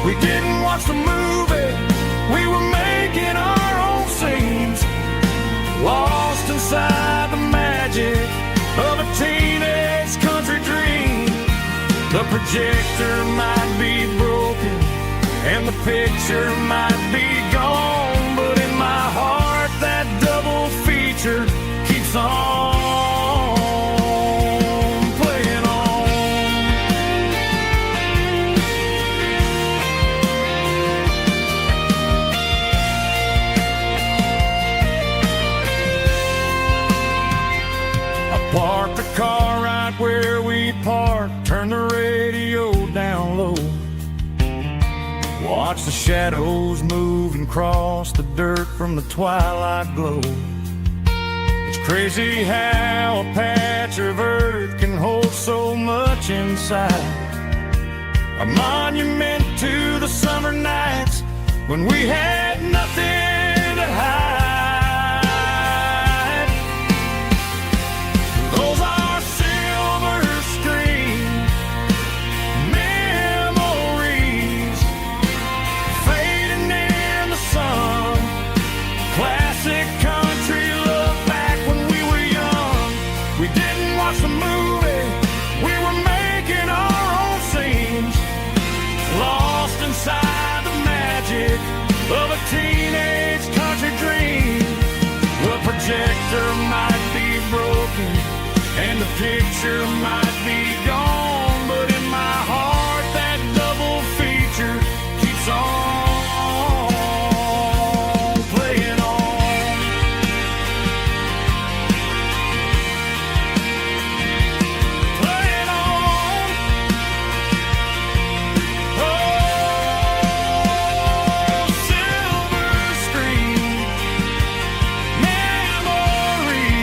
We didn't watch the movie, we were making our own scenes, lost inside the magic of a teenage country dream. The projector might be broken and the picture might be gone, but in my heart that double feature keeps on playing on. I parked the car right where we parked, turned the radio down low, watch the shadows move and cross the dirt from the twilight glow. It's crazy how a patch of earth can hold so much inside, a monument to the summer nights when we had nothing to hide. Those are silver screen memories fading in the sun, classic country love back when we were young. We didn't watch the movie, we were making our own scenes, lost inside the magic of a teenage country dream. The projector might be broken and the picture might be gone, but in my heart that double feature keeps on playing on. Playing on. Oh, silver screen memories.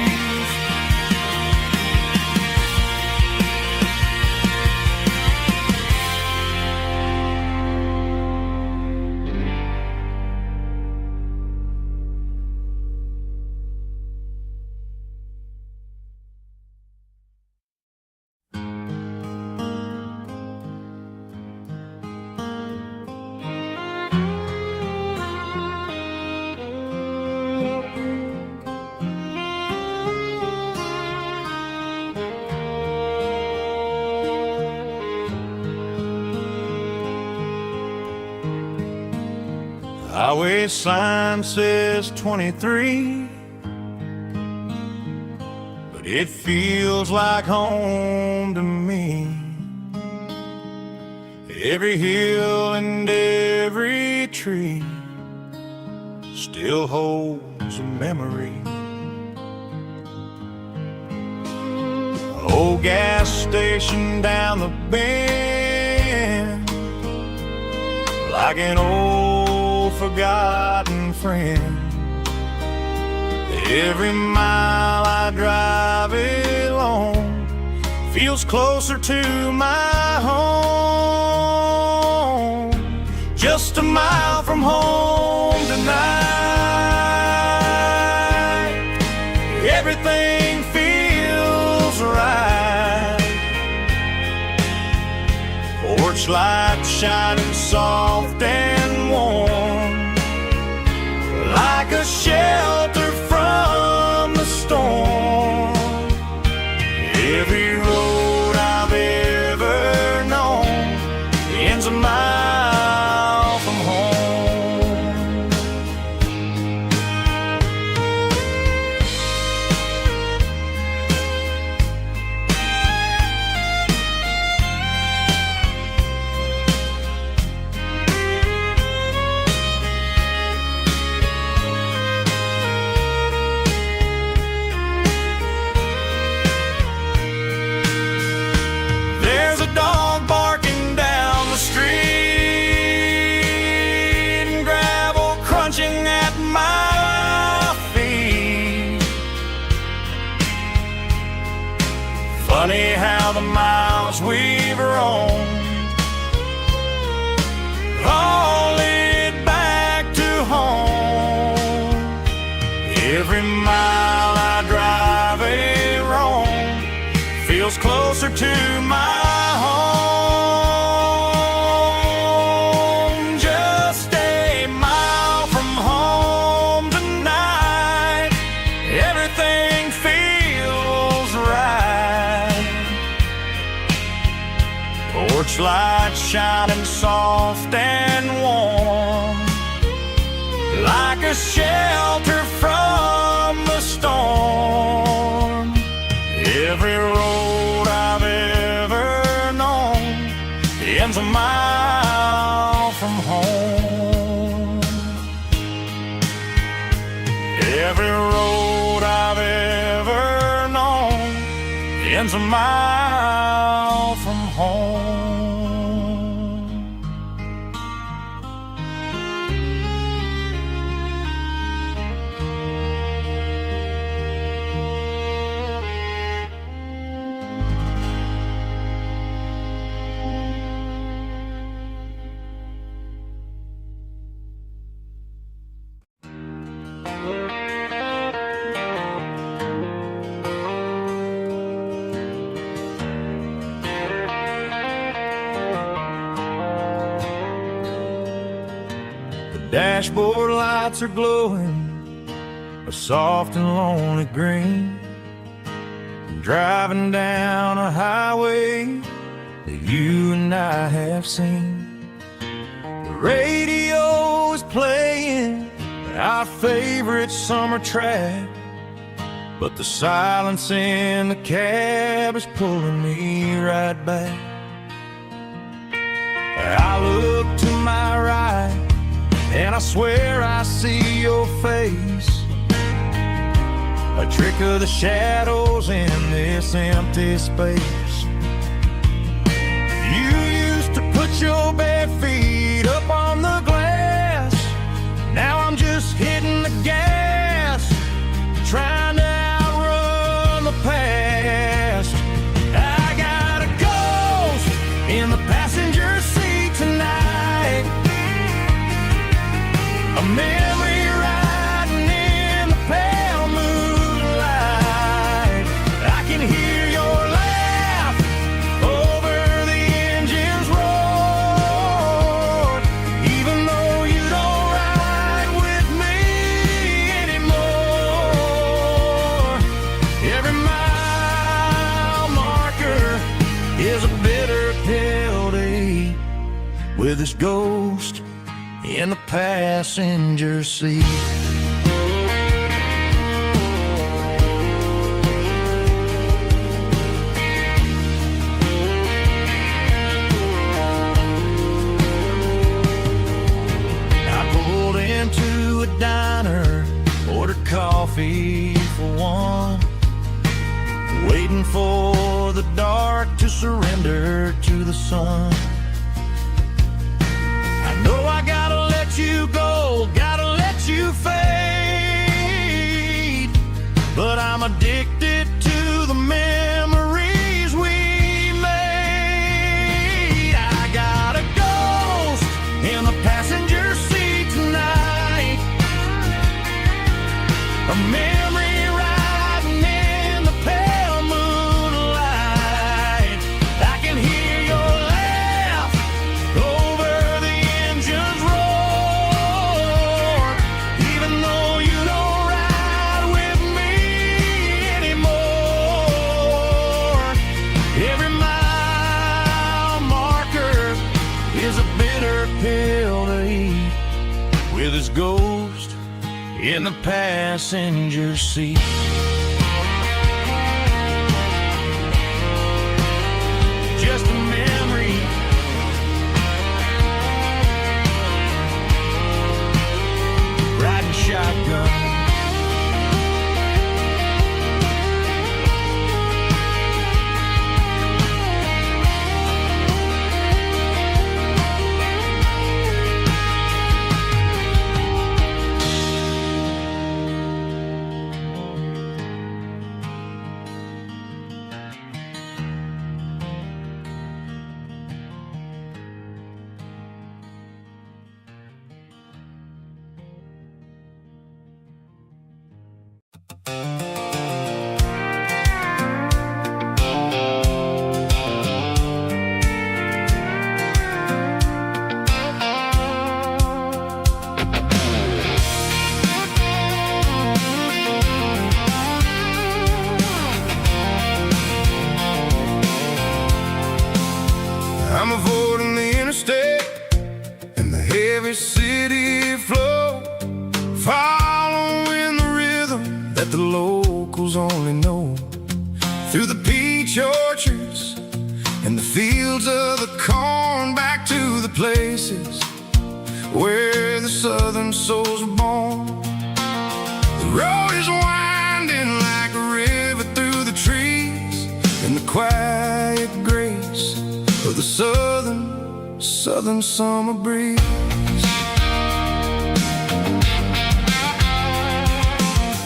Highway sign says 23, but it feels like home to me. Every hill and every tree still holds a memory. Old gas station down the bend, like an old forgotten friend. Every mile I drive along feels closer to my home. Just a mile from home tonight, everything feels right. Porch light shining soft and warm, like a shelter from the storm. Every road I've ever known ends a mile from home. There's a dog barking down the street and gravel crunching at my feet. Funny how the miles we've roamed all lead back to home. Every mile I drive a roam feels closer to my home. soft and warm, like a shelter from the storm. Every road I've ever known ends a mile from home. Every road I've ever known ends a mile from home. Dashboard lights are glowing a soft and lonely green. Driving down a highway that you and I have seen. The radio is playing our favorite summer track, but the silence in the cab is pulling me right back. I look to my right and I swear I see your face, a trick of the shadows in this empty space. You used to put your bare feet up on the glass. Now I'm just hitting the gas, trying to outrun the past. I got a ghost in the passenger seat tonight, a memory riding in the pale moonlight. I can hear your laugh over the engine's roar, even though you don't ride with me anymore. Every mile marker is a bitter pill to eat, with this ghost in the passenger seat. I pulled into a diner, ordered coffee for one, waiting for the dark to surrender to the sun. I know I gotta let you go, gotta let you fade, but I'm addicted to the memories we made. I got a ghost in the passenger seat tonight, a memory riding in the pale moonlight. I can hear your laugh over the engine's roar, even though you don't ride with me anymore. Every mile marker is a bitter pill to eat, with his ghost in the passenger seat. Just a memory, riding shotgun. heavy city flow, following the rhythm that the locals only know. Through the peach orchards and the fields of the corn, back to the places where the southern souls were born. The road is winding like a river through the trees, in the quiet grace of the southern summer breeze.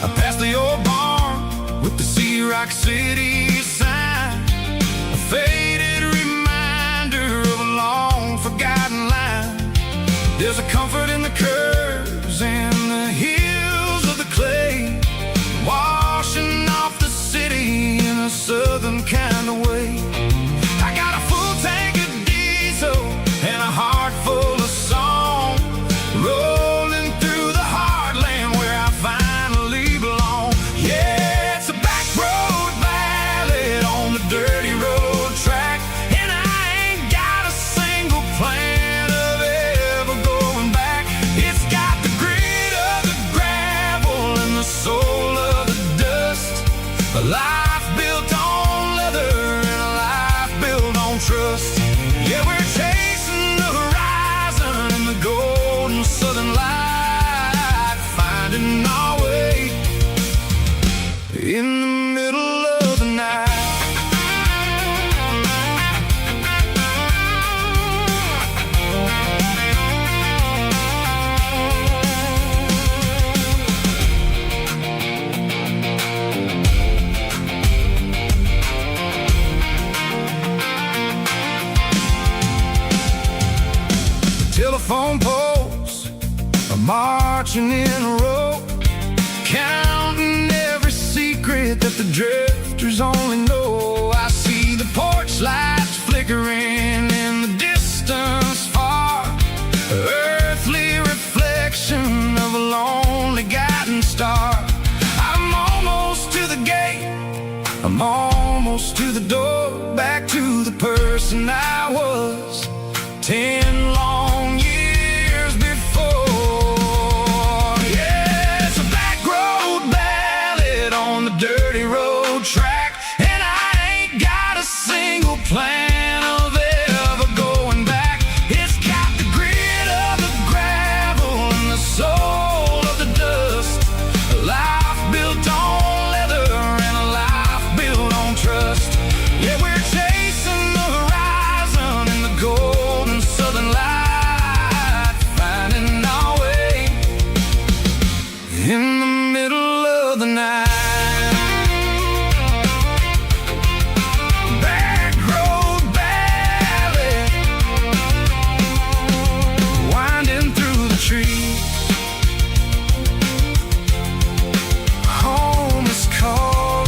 I passed the old barn with the Rock City sign, a faded reminder of a long forgotten line. There's a comfort in the curves and the hills of the clay, washing off the city in a southern kind of way. I got a full tank of diesel and a heart full of song, rolling through the heartland where I finally belong. Yeah, it's a back road ballad on the dirty road track, and I ain't got a single plan of ever going back. It's got the grit of the gravel and the soul of the dust, a life built on leather and a life built on trust. Yeah, we're chasing the horizon in the golden southern light, finding our way in the middle of the night. Telephone poles are marching in a row, counting every secret that the drifters only know. I see the porch lights flickering in the distance far, earthly reflection of a lonely guiding star. I'm almost to the gate, I'm almost to the door, back to the person I was 10 long years before. Yeah, it's a back road ballad on the dirty road track, and I ain't got a single plan of ever going back. It's got the grit of the gravel and the soul of the dust, a life built on leather and a life built on trust. Yeah, we're chasing the horizon in the golden southern light, finding our way in the middle of the night. Back road ballad, winding through the trees. Home is calling.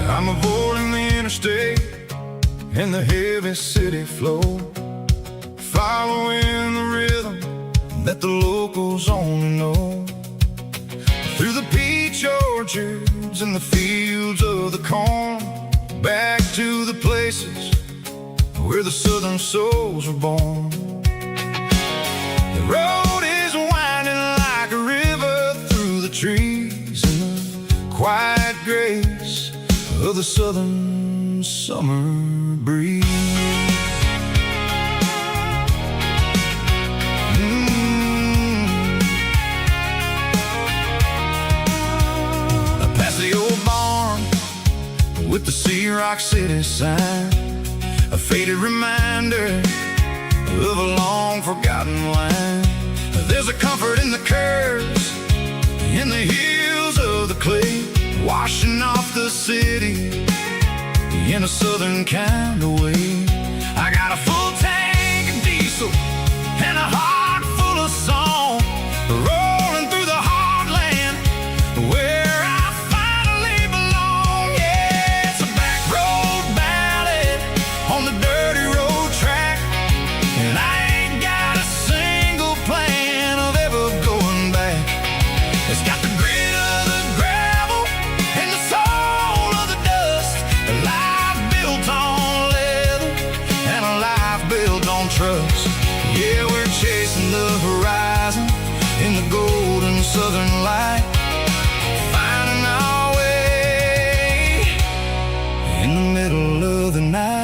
I'm avoiding the interstate and the heavy city flow, following the rhythm that the locals only know. Through the peach orchards and the fields of the corn, back to the places where the southern souls were born. The road is winding like a river through the trees in the quiet grace of the southern summer breeze. I passed the old barn with the Rock City sign, a faded reminder of a long forgotten line. There's a comfort in the curves, in the heels of the clay, washing off the city in a southern kind of way. I got a full tank of diesel and a heart full of song, rolling through the heartland where I finally belong. Yeah, it's a back road ballad on the dirty road track, and I ain't got a single plan of ever going back. It's got the grit of the gravel and the soul of the dust, a life built on leather and a life built on trust. Yeah, we're chasing the horizon in the golden southern light, finding our way in the middle of the night.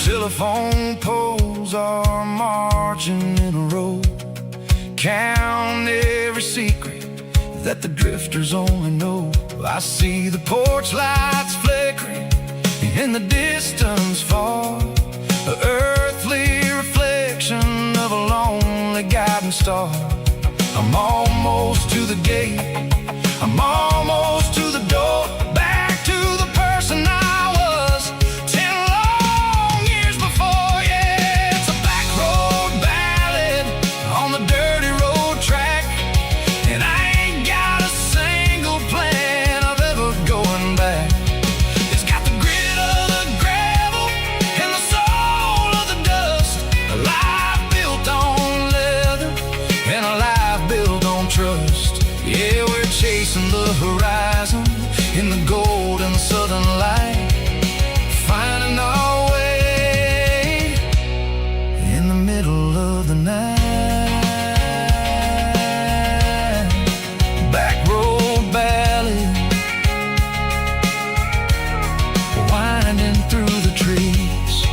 Telephone poles are marching in a row, count every secret that the drifters only know. I see the porch lights flickering in the distance far, an earthly reflection of a lonely guiding star. I'm almost to the gate, I'm almost to the door, back to the person I was 10 long years before. Yeah, it's a back road ballad on the dirty road track, and I ain't got a single plan of ever going back. It's got the grit of the gravel and the soul of the dust, a life built on leather and a life built on trust. Yeah, we're chasing the horizon in the golden southern light, finding our way in the middle of the night. Back road ballad, winding through the trees.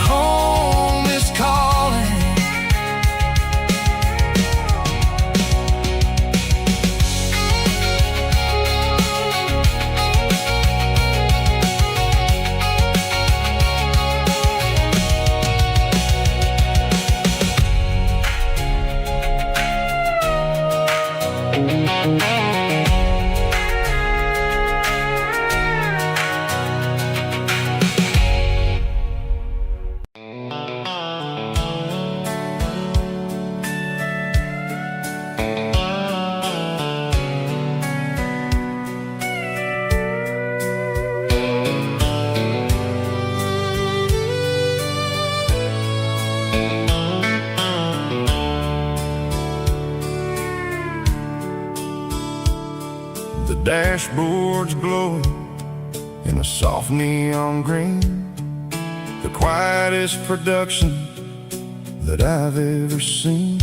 Home is calling, the dashboard's glowing in a soft neon green, the quietest production that I've ever seen.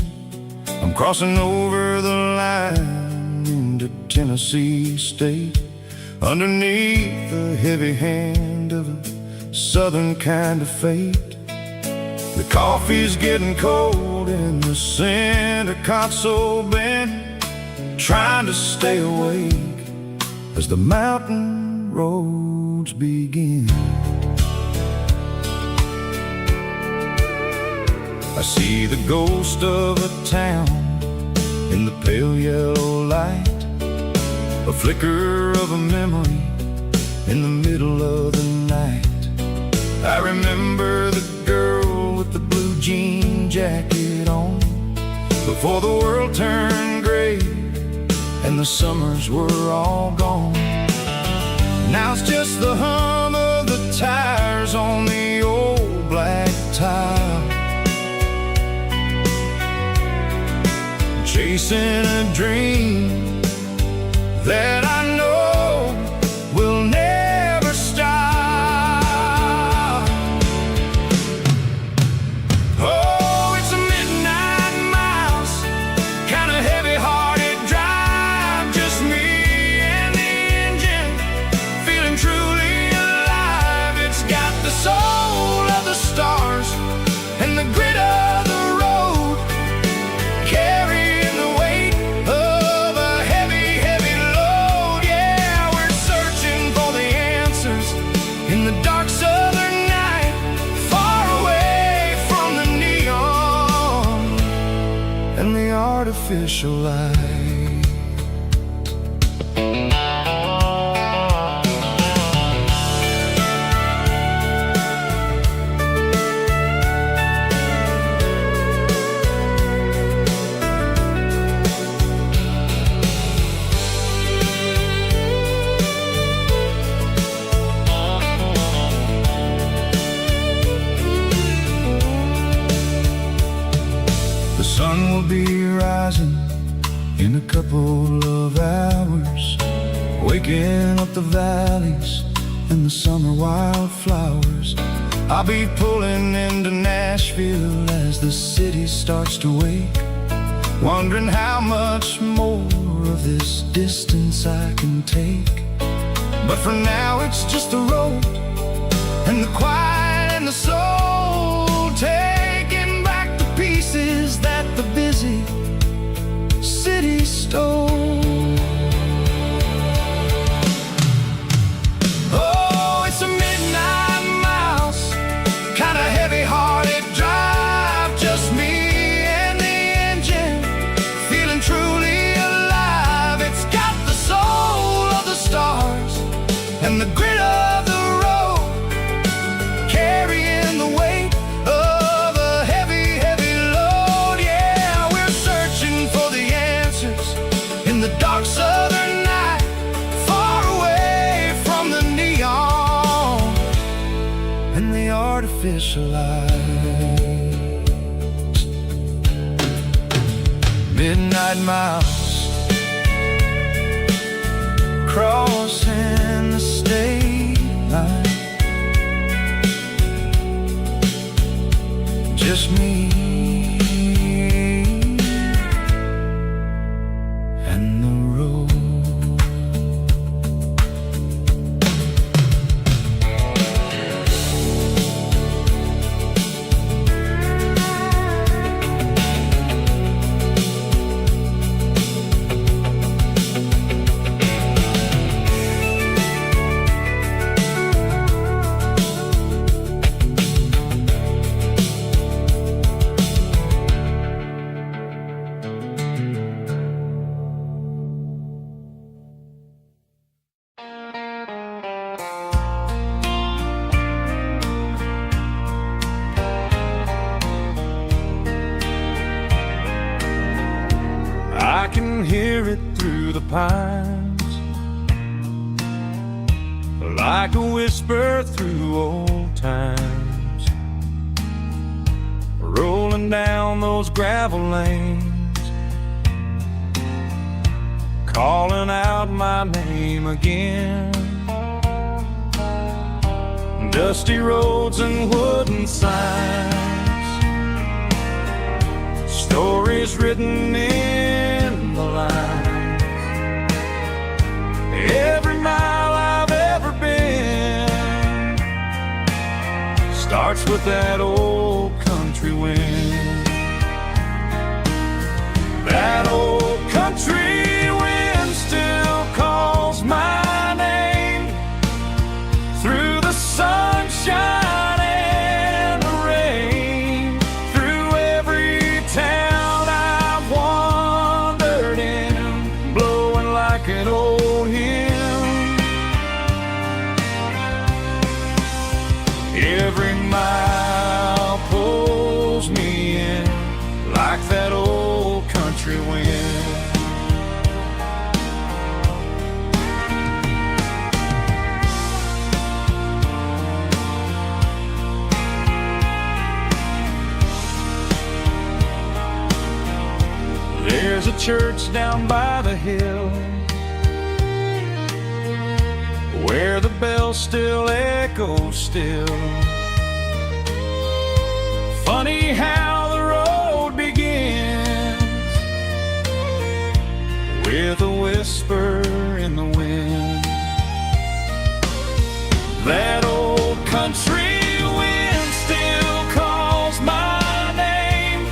I'm crossing over the line into Tennessee State, underneath the heavy hand of a southern kind of fate. The coffee's getting cold in the center console bin, trying to stay awake as the mountain roads begin. I see the ghost of a town in the pale yellow light, a flicker of a memory in the middle of the night. I remember the girl with the blue jean jacket on, before the world turned gray and the summers were all gone. Now it's just the hum of the tires on the old black tile, chasing a dream that I know will never stop. Oh, it's a midnight miles, kind of heavy-hearted drive, artificial light. The sun will be rising in a couple of hours, waking up the valleys and the summer wildflowers. I'll be pulling into Nashville as the city starts to wake, wondering how much more of this distance I can take. But for now it's just the road and the quiet and the soul, taking back the pieces that the busy city stole. Oh, it's a midnight mouse, kinda heavy-hearted drive, just me and the engine, feeling truly alive. It's got the soul of the stars and the grit of the road, carrying the weight of a heavy, heavy load. Yeah, we're searching for the answers in the dark southern night, far away from the neon and the artificial light. Midnight mouse, crossing the state line, just me and the road. I can hear it through the pines, like a whisper through old times, rolling down those gravel lanes, calling out my name again. Dusty roads and wooden signs, stories written in the lines. Every mile I've ever been starts with that old country wind. That old country wind still calls my name through the sunshine and the rain, through every town I've wandered in, blowing like an old hymn. Every mile pulls me in like that old country wind. There's a church down by the hill where the bells still echo still. Funny how the road begins with a whisper in the wind. That old country wind still calls my name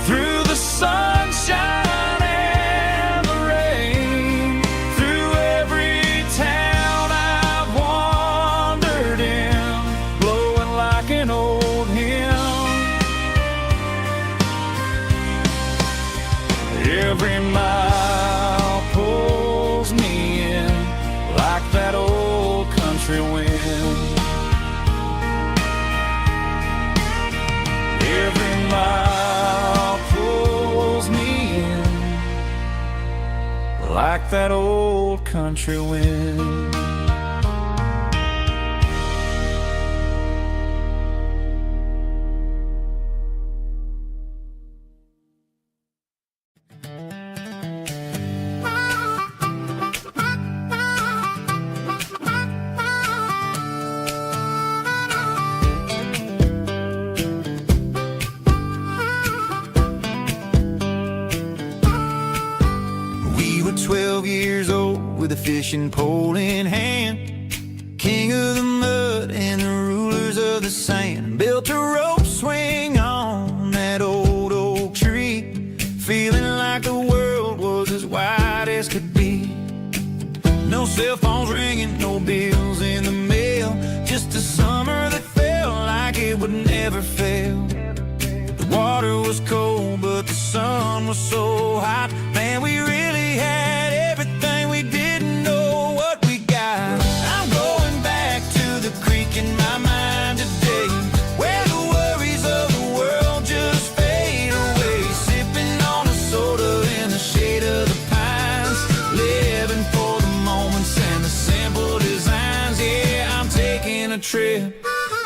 through the sunshine and the rain, through every town I've wandered in, blowing like an old hymn. like that old country wind. We were 12 years old with a fishing pole in hand, king of the mud and the rulers of the sand. Built a rope swing on that old oak tree, feeling like the world was as wide as could be. No cell phones ringing, no bills in the mail, just a summer that felt like it would never fail. The water was cold, but the sun was so hot. Man, we really had everything, we didn't know what we got. I'm going back to the creek in my mind today, where the worries of the world just fade away. Sipping on a soda in the shade of the pines, living for the moments and the simple designs. Yeah, I'm taking a trip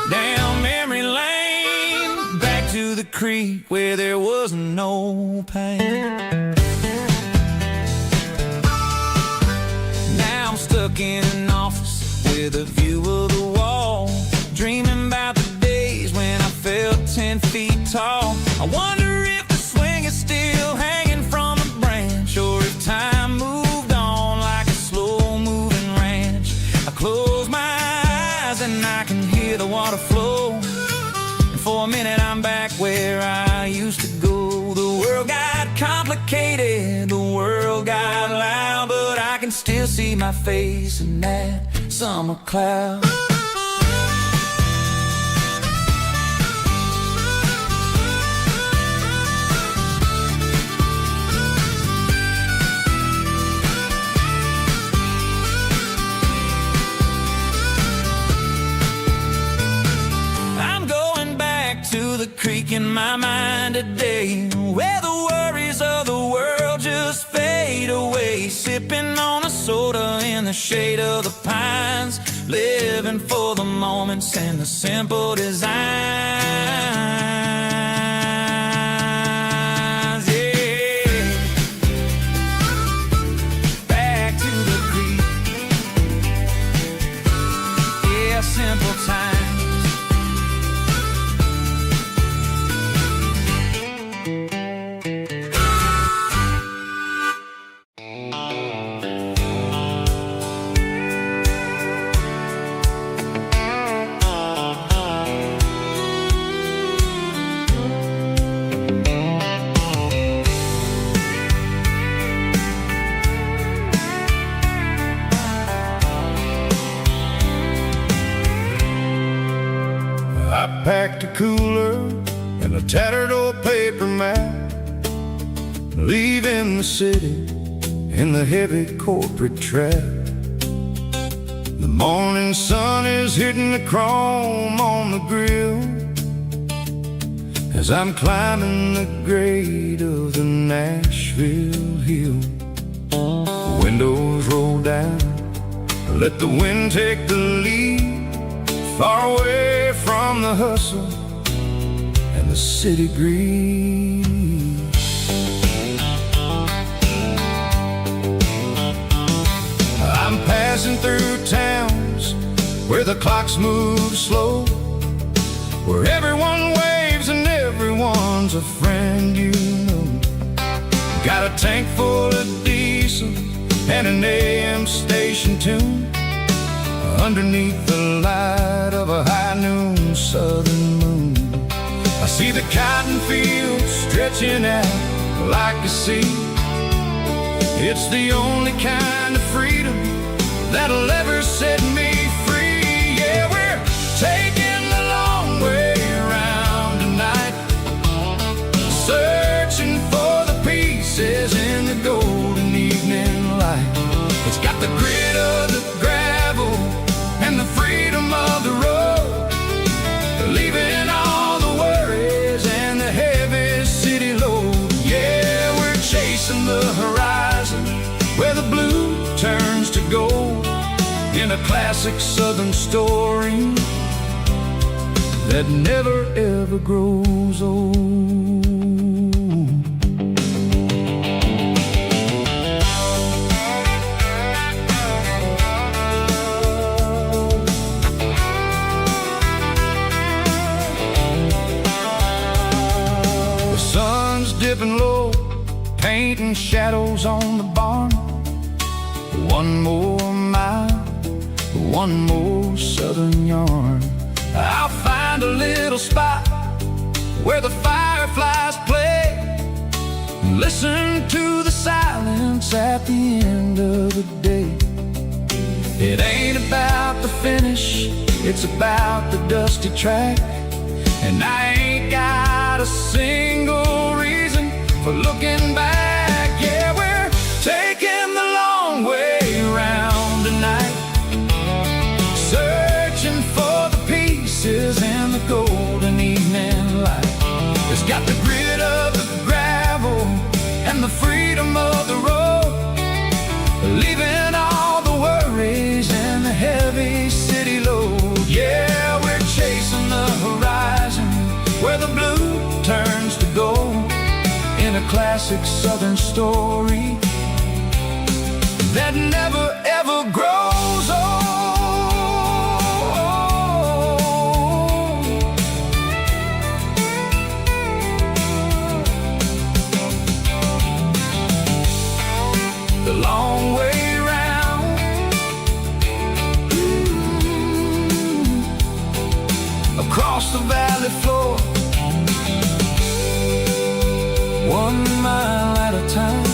down memory lane, back to the creek where there was no pain. Stuck in an office with a view of the wall, dreaming about the days when I felt 10 feet tall. I wonder if the swing is still hanging from a branch, or if time moved on like a slow-moving ranch. I close my eyes and I can hear the water flow, and for a minute I'm back where I used to go. The world got complicated, the world got loud, but I can still see my face in that summer cloud. I'm going back to the creek in my mind today, where the worries of the world just fade away. Sipping on a soda in the shade of the pines, living for the moments and the simple designs. Yeah, back to the creek. Yeah, simple times. I packed a cooler and a tattered old paper map, leaving the city in the heavy corporate trap. The morning sun is hitting the chrome on the grill as I'm climbing the grade of the Nashville hill. The windows roll down, let the wind take the lead, far away from the hustle and the city breeze. I'm passing through towns where the clocks move slow, where everyone waves and everyone's a friend you know. Got a tank full of diesel and an AM station tune, underneath the light of a high noon southern moon. I see the cotton fields stretching out like a sea. It's the only kind of freedom that'll ever set me free. Yeah, we're taking the long way around tonight, searching for the pieces in the golden evening light. It's got the grit of the gravel and the freedom of the road, leaving all the worries and the heavy city load. Yeah, we're chasing the horizon where a classic Southern story that never ever grows old. The sun's dipping low, painting shadows on the barn. One more mile, one more Southern yarn. I'll find a little spot where the fireflies play, and listen to the silence at the end of the day. It ain't about the finish, it's about the dusty track. And I ain't got a single reason for looking back. Yeah, we're taking the long way round tonight, searching for the pieces in the golden evening light. It's got the grit of the gravel and the freedom of the road, leaving all the worries and the heavy city load. Yeah, we're chasing the horizon where the blue turns to gold, in a classic Southern story that never ever grows old. The long way round, across the valley floor, 1 mile at a time.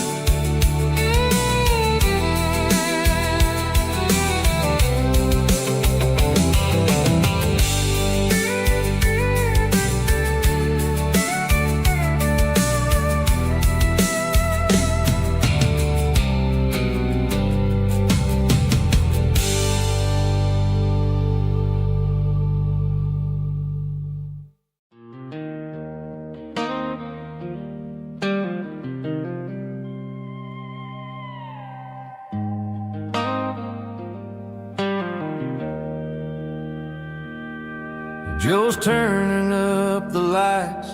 Joe's turning up the lights,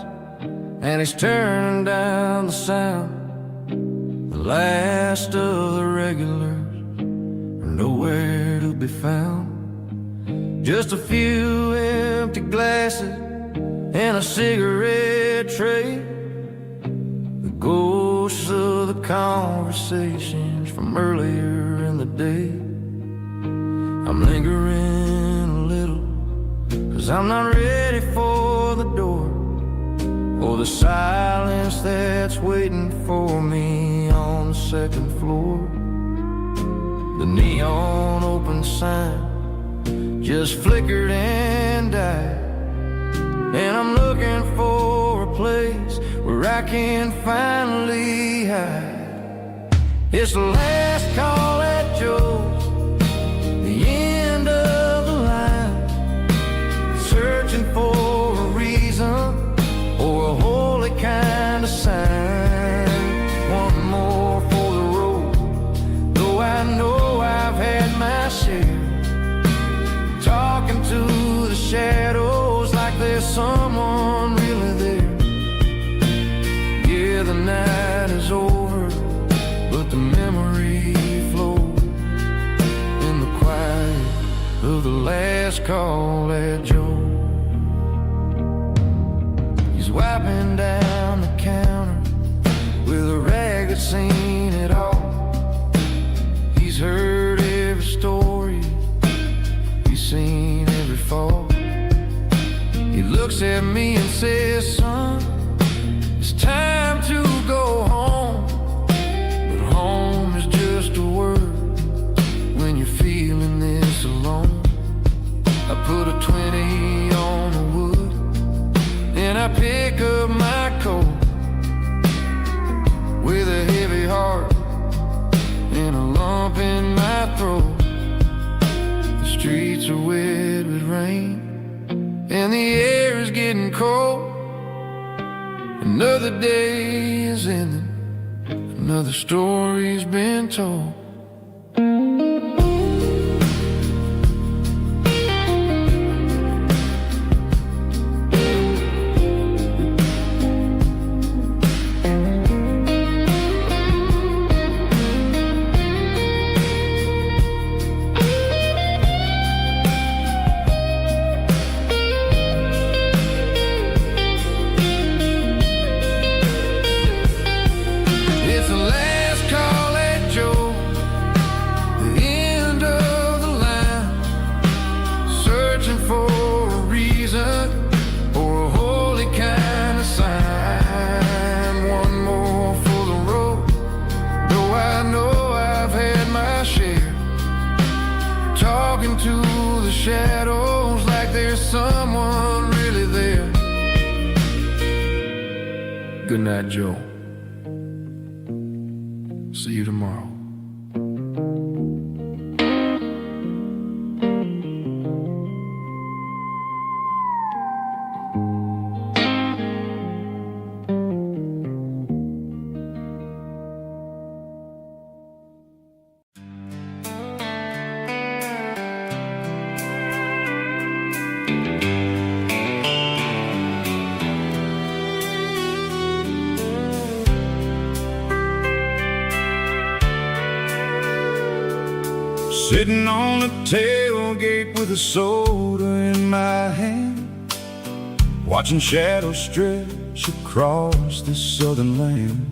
and he's turning down the sound. The last of the regulars are nowhere to be found. Just a few empty glasses and a cigarette tray, the ghosts of the conversations from earlier in the day. I'm lingering a little, 'cause I'm not ready for the door, or the silence that's waiting for me on the second floor. The neon open sign just flickered and died, and I'm looking for a place where I can finally hide. It's the last call at Joe's, the end of the line, searching for a reason or a holy kind of sign. One more for the road, though I know I've had my share, talking to the shadows like there's someone really there. Yeah, the night is over, but the memory flows in the quiet of the last call at Joe. He's wiping down the counter with a rag that's seen it all. He's heard every story, he's seen every fall. He looks at me and says, son, it's time to go home. But home is just a word when you're feeling this alone. I put a 20 on the wood, and I pick up my coat with a heavy heart and a lump in my throat. The streets are wet with rain, and the air is getting cold. Another day is ending, another story's been told. into the shadows like there's someone really there. Good night, Joe. See you tomorrow. Sitting on the tailgate with a soda in my hand, watching shadows stretch across this southern land.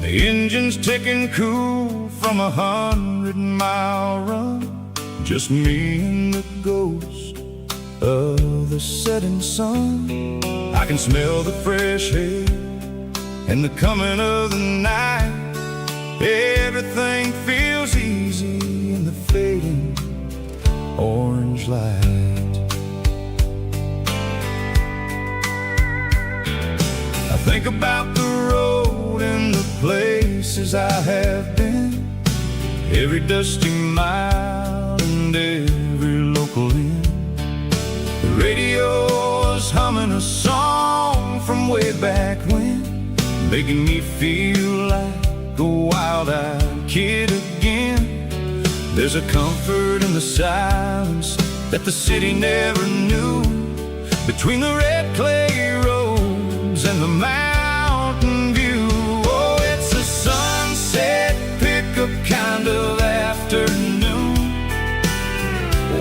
The engine's ticking cool from 100-mile run, just me and the ghost of the setting sun. I can smell the fresh air and the coming of the night. Everything feels easy in the fading orange light. I think about the road and the places I have been, every dusty mile and every local inn. The radio is humming a song from way back when, making me feel like a wild-eyed kid again. There's a comfort in the silence that the city never knew, between the red clay roads and the mountain view. Oh, it's a sunset pickup kind of afternoon,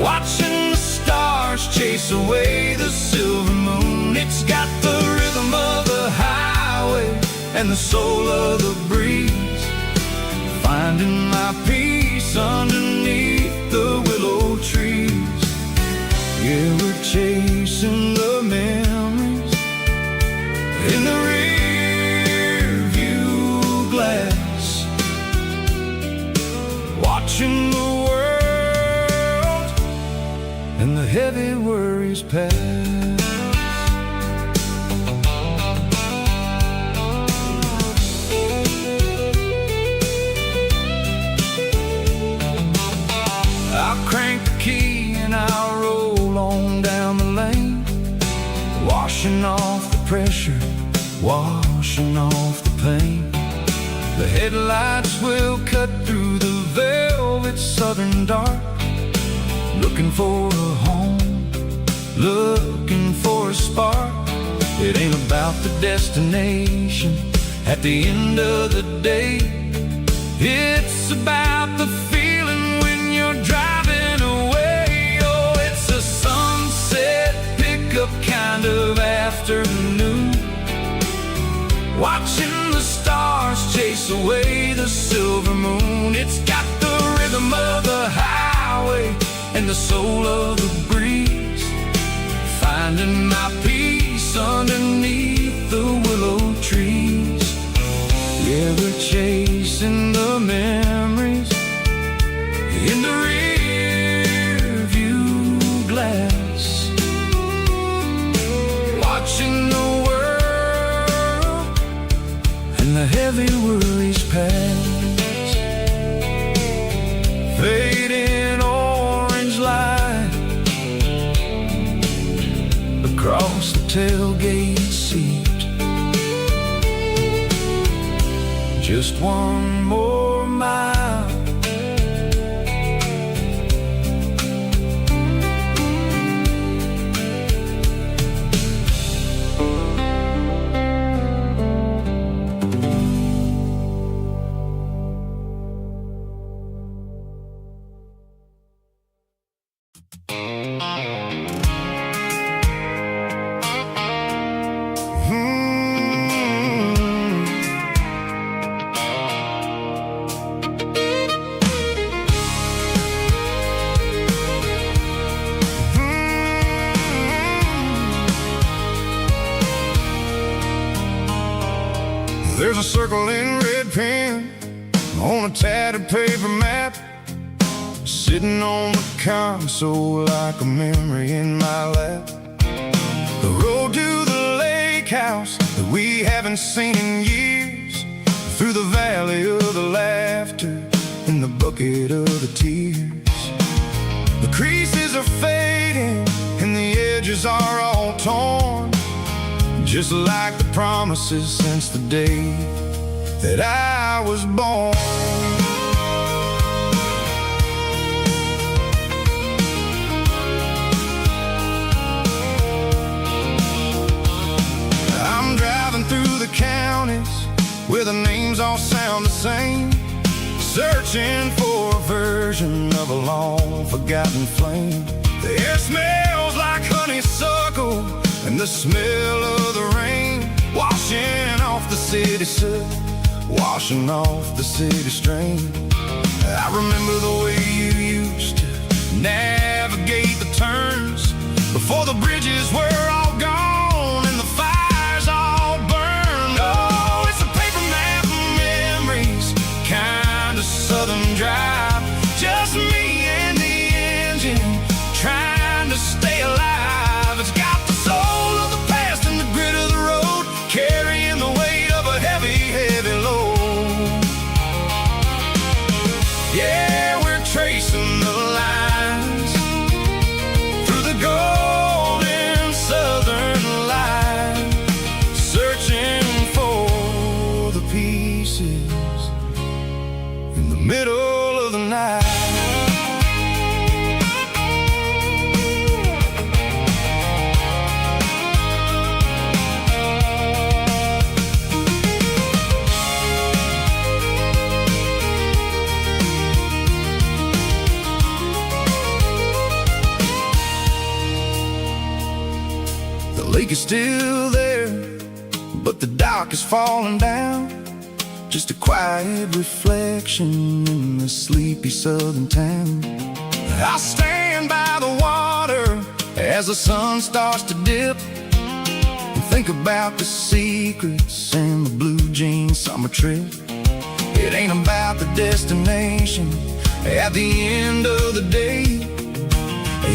watching the stars chase away the silver moon. It's got the rhythm of the highway and the soul of the breeze, finding my peace underneath the willow trees. Yeah, we're chasing the memories in the rear view glass, watching the world and the heavy worries pass. I'll crank the key and I'll roll on down the lane, washing off the pressure, washing off the pain. The headlights will cut through the velvet southern dark, looking for a home, looking for a spark. It ain't about the destination at the end of the day, it's about the feeling when you're driving away. Oh, it's a sunset pickup kind of afternoon, watching the stars chase away the silver moon. It's got the rhythm of the highway and the soul of the breeze, finding my peace underneath the willow trees. Yeah, we're chasing the memories in the rear view glass, watching the world and the heavy worries pass. Fading orange light across the tailgate seat, just one more mile. There's a circle in red pen on a tattered paper map, sitting on the console like a memory in my lap. The road to the lake house that we haven't seen in years, through the valley of the laughter and the bucket of the tears. The creases are fading and the edges are all torn, just like the promises since the day that I was born. I'm driving through the counties where the names all sound the same, searching for a version of a long forgotten flame. The air smells like honeysuckle and the smell of the rain, washing off the city soot, washing off the city strain. I remember the way you used to navigate the turns before the bridges were all gone and the fires all burned. Oh, it's a paper map of memories, kind of southern drive, just me and the engine trying to stay alive. It's got the soul of the past and the grit of the road, carrying the weight of a heavy, heavy load. Yeah, we're tracing the lines through the golden southern light, searching for the pieces in the middle of the night. The lake is still there, but the dock is falling down, just a quiet reflection in the sleepy southern town. I stand by the water as the sun starts to dip and think about the secrets and the blue jean summer trip. It ain't about the destination at the end of the day,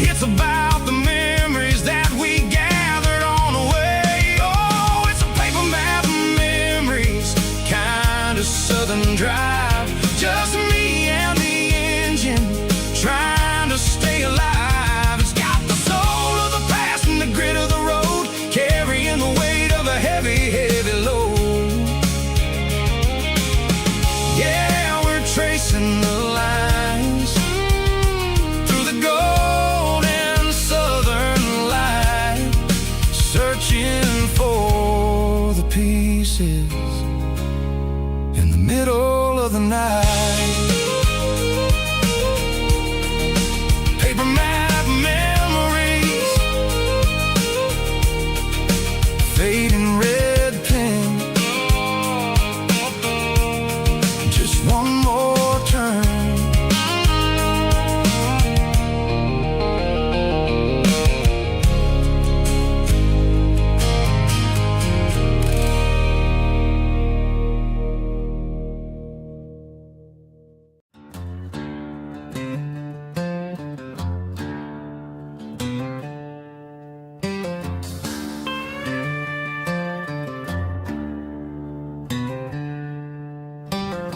it's about the memories that we gathered on the way. Oh, it's a paper map of memories, kind of southern drive, just me and the engine trying to stay alive. It's got the soul of the past and the grit of the road, carrying the weight of a heavy, heavy load. Yeah, we're tracing the lines through the golden southern light, searching for the pieces in the middle of the night. Paper map memories, fading red pen, just one more turn.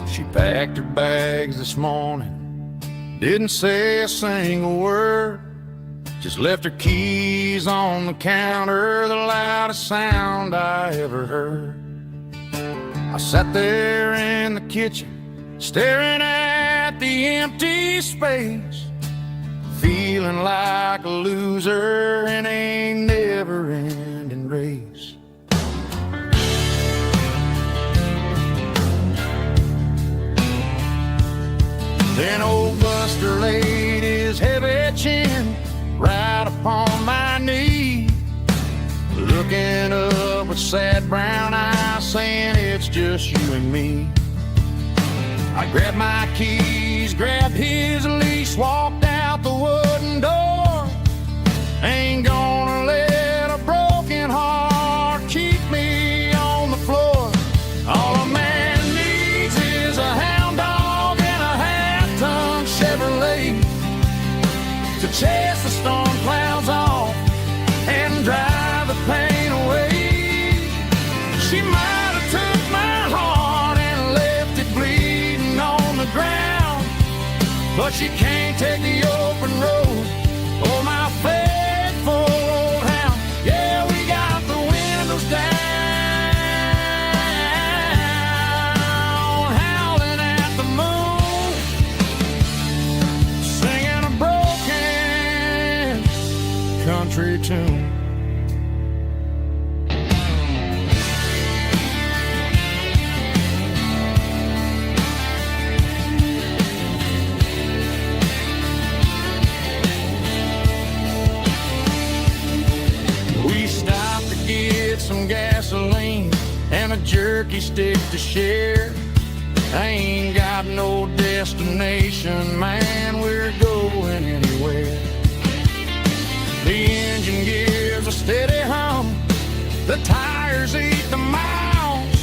She packed her bags this morning, didn't say a single word, just left her keys on the counter, the loudest sound I ever heard. I sat there in the kitchen, staring at the empty space, feeling like a loser in a never-ending race. Then old Buster laid his heavy chin right upon my knee, looking up with sad brown eyes, saying it's just you and me. I grabbed my keys, grabbed his leash, walked out the wooden door. Ain't gonna let a broken heart keep me on the floor. All a man needs is a hound dog and a half-ton Chevrolet. chase the storm clouds off and drive the pain away. She might have took my heart and left it bleeding on the ground, but she can't take the open road or my faithful old hound. Yeah, we got the windows down, howling at the moon, singing a broken country tune. Some gasoline and a jerky stick to share. I ain't got no destination, man, we're going anywhere. The engine gives a steady hum, the tires eat the miles.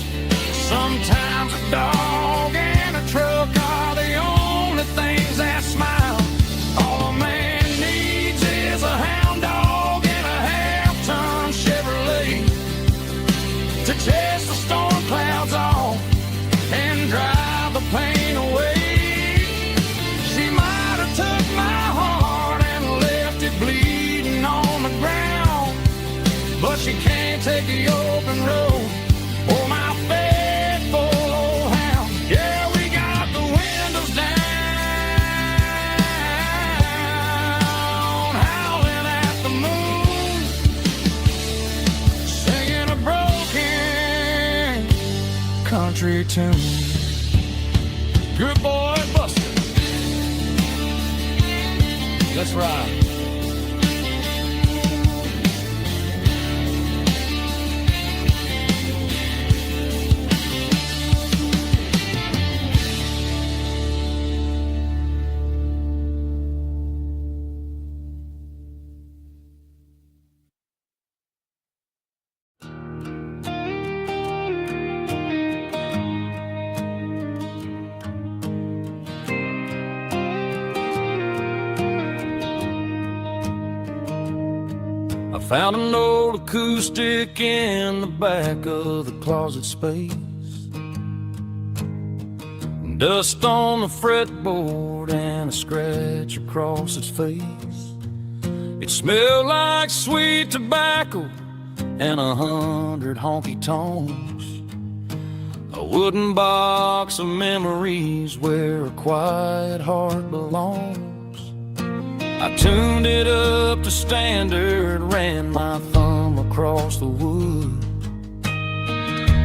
Sometimes a dog and a truck are the only things that smile. All a man needs is a hound dog and a half-ton Chevrolet to chase the storm clouds off and drive the pain away. She might have took my heart and left it bleeding on the ground, but she can't take the open road or my faithful old hound. Yeah, we got the windows down, howling at the moon, singing a broken country tune. Good boy, Buster. Let's ride. Found an old acoustic in the back of the closet space. Dust on the fretboard and a scratch across its face. It smelled like sweet tobacco and 100 honky-tonks. A wooden box of memories where a quiet heart belongs. I tuned it up to standard, ran my thumb across the wood,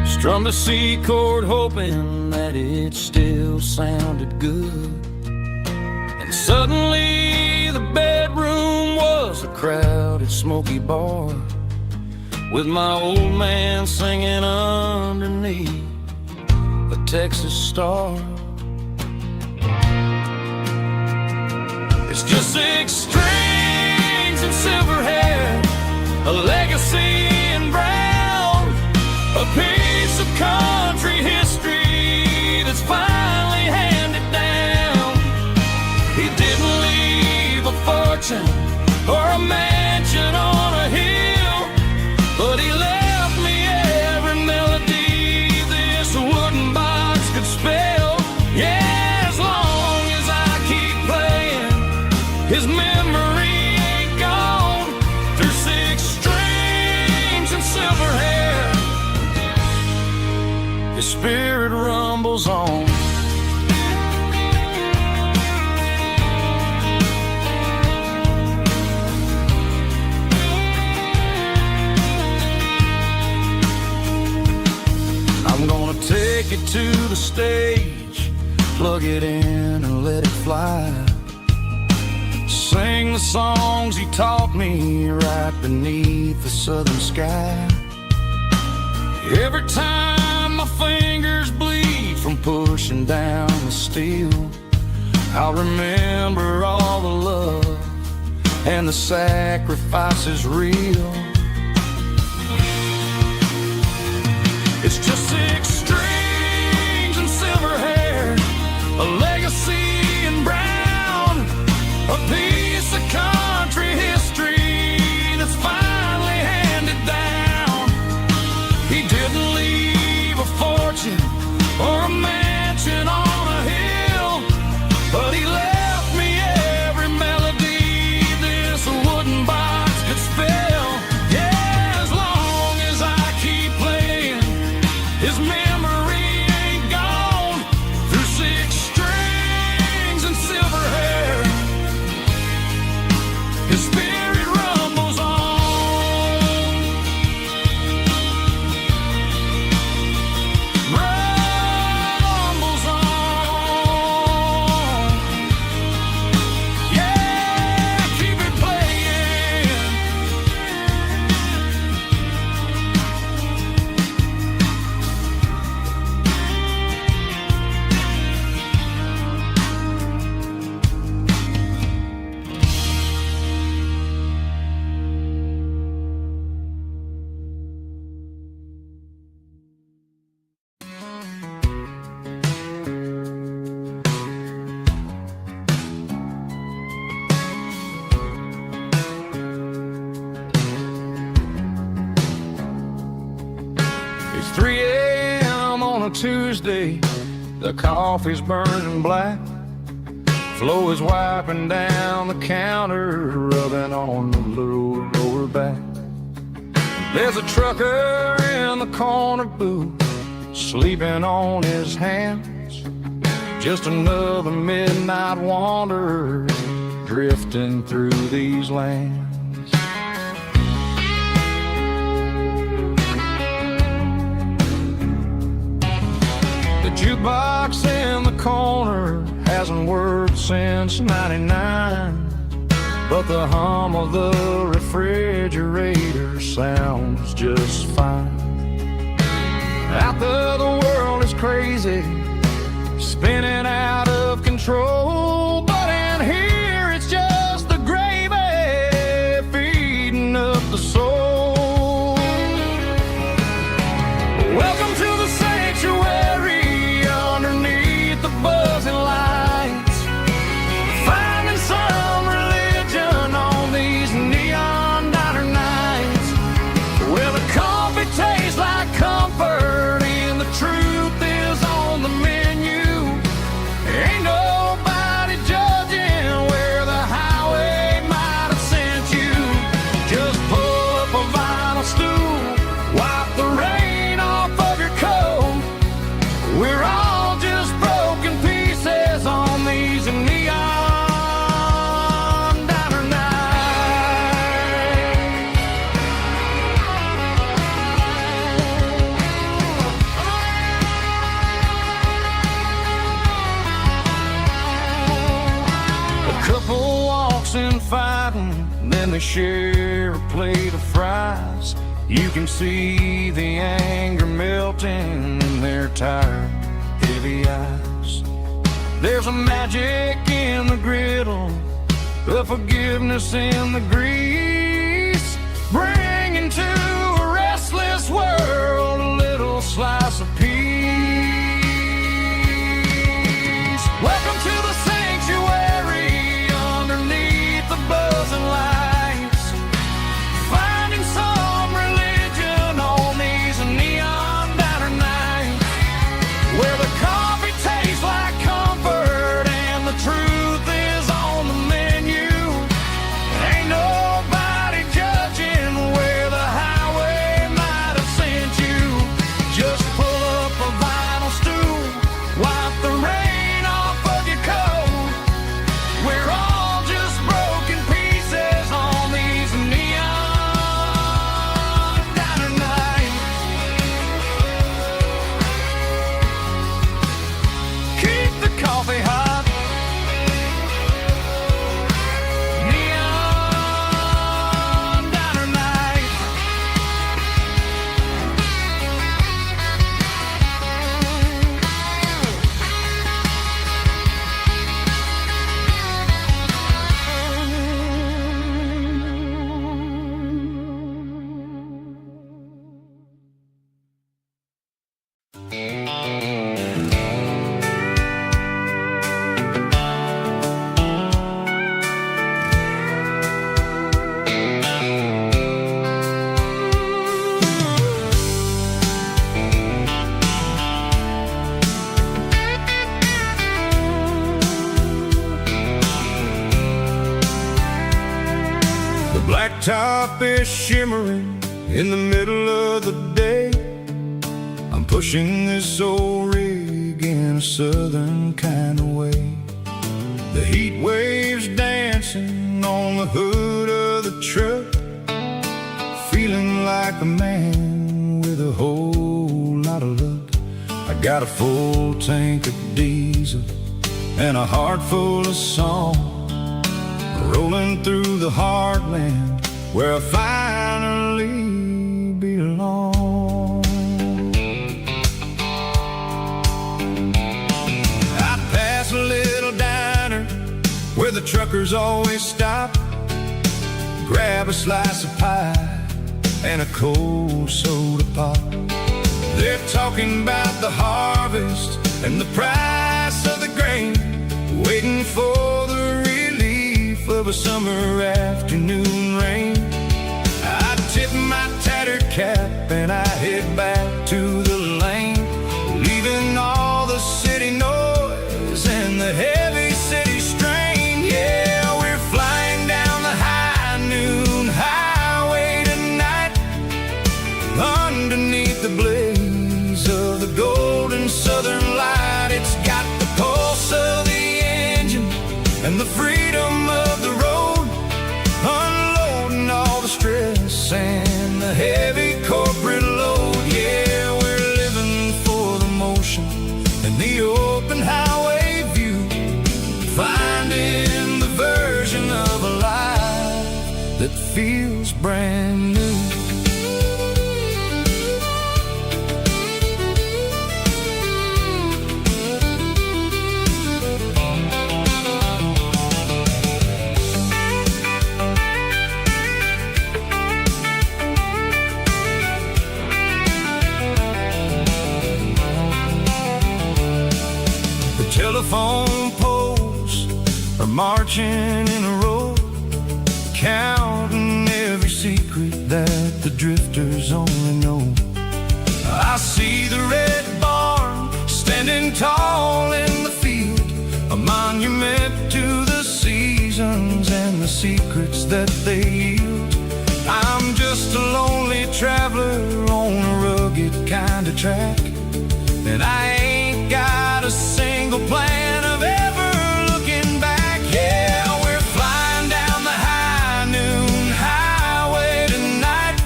strummed a C chord hoping that it still sounded good. And suddenly the bedroom was a crowded smoky bar, with my old man singing underneath a Texas star. It's just 6 strings and silver hair, a legacy in brown, a piece of country history that's finally handed down. He didn't leave a fortune or a mansion on a hill, but he left me every melody this wooden box could spell. Yeah, as long as I keep playing, his memory ain't gone. Through 6 strings and silver hair, his spirit rumbles on. I'm gonna take it to the stage, plug it in and let it fly. Sing the songs he taught me right beneath the southern sky. Every time my fingers bleed from pushing down the steel, I'll remember all the love and the sacrifices real. It's just 6 strings and silver hair, a legacy in brown, a piece of Tuesday, the coffee's burning black. Flo is wiping down the counter, rubbing on the little lower back. There's a trucker in the corner booth, sleeping on his hands. Just another midnight wanderer, drifting through these lands. The jukebox in the corner hasn't worked since '99, but the hum of the refrigerator sounds just fine. Out there the world is crazy, spinning out of control, but in here it's just the gravy feeding up the soul. Welcome to the sanctuary underneath the buzzing lights, finding some religion on these neon diner nights, where the coffee tastes like comfort and the truth is on the menu. Ain't nobody judging where the highway might have sent you. Just pull up a vinyl stool, wipe the rain off of your coat. We're all just broken pieces on these neon diner nights. A couple walks in fighting, then they share a plate of fries. You can see the anger melting in their tired, heavy eyes. There's a magic in the griddle, a forgiveness in the grease, bringing to a restless world a little slice of peace. Welcome to the sanctuary underneath the buzzing lights, finding some religion on these neon diner nights, where the coffee tastes like comfort and the truth is on the menu. Ain't nobody judging where the highway might have sent you. Just pull up a vinyl stool, wipe the rain off of your coat. We're all just broken pieces on these neon diner nights. Keep the coffee hot. Neon diner nights. The blacktop is shimmering in the middle of the day. I'm pushing this old rig in a southern kind of way. The heat waves dancing on the hood of the truck, feeling like a man with a whole lot of luck. I got a full tank of diesel and a heart full of song, rolling through the heartland where I finally belong. I pass a little diner where the truckers always stop, grab a slice of pie and a cold soda pop. They're talking about the harvest and the price of the grain, waiting for the relief of a summer afternoon rain. I tip my tattered cap and I head back to the lane, leaving and the freedom of the road, unloading all the stress and the heavy corporate load. Yeah, we're living for the motion and the open highway view, finding the version of a life that feels brand new. Telephone poles are marching in a row, counting every secret that the drifters only know. I see the red barn standing tall in the field, a monument to the seasons and the secrets that they yield. I'm just a lonely traveler on a rugged kind of track, and I ain't got a single plan of ever looking back. Yeah, we're flying down the high noon highway tonight,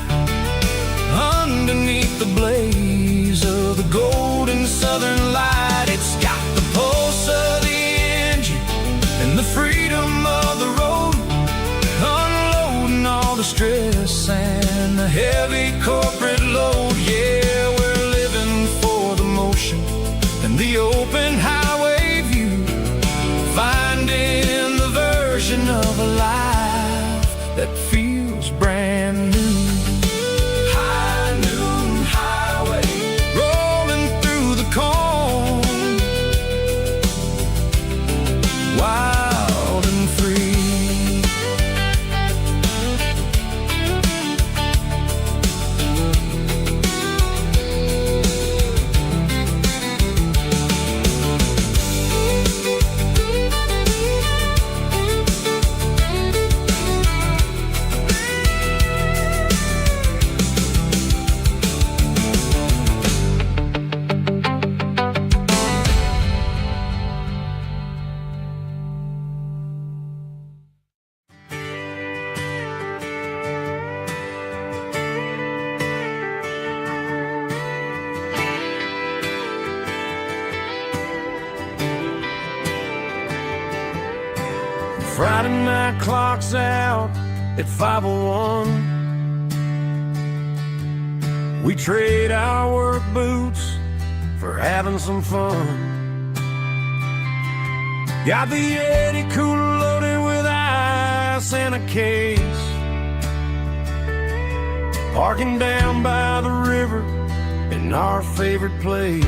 underneath the blaze of the golden southern light. It's got the pulse of the engine and the freedom of the road, unloading all the stress and the heavy corporate load. Yeah, we're living for the motion and the open highway view, finding the version of a life that feels brand new. High noon highway, rolling through the corn, wild and free. Friday night clock's out at 5:01. We trade our work boots for having some fun. Got the Yeti cooler loaded with ice and a case, parking down by the river in our favorite place.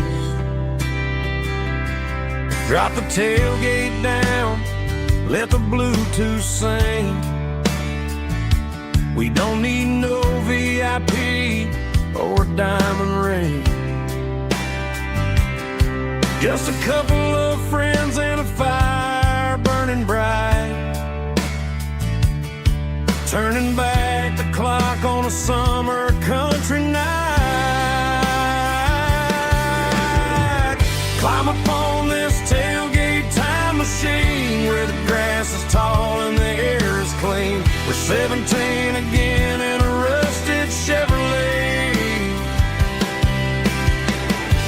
Drop the tailgate down, let the Bluetooth sing. We don't need no VIP or diamond ring, just a couple of friends and a fire burning bright, turning back the clock on a summer country night. Climb up on this tailgate time machine where the grass is tall and the air is clean. We're 17 again in a rusted Chevrolet,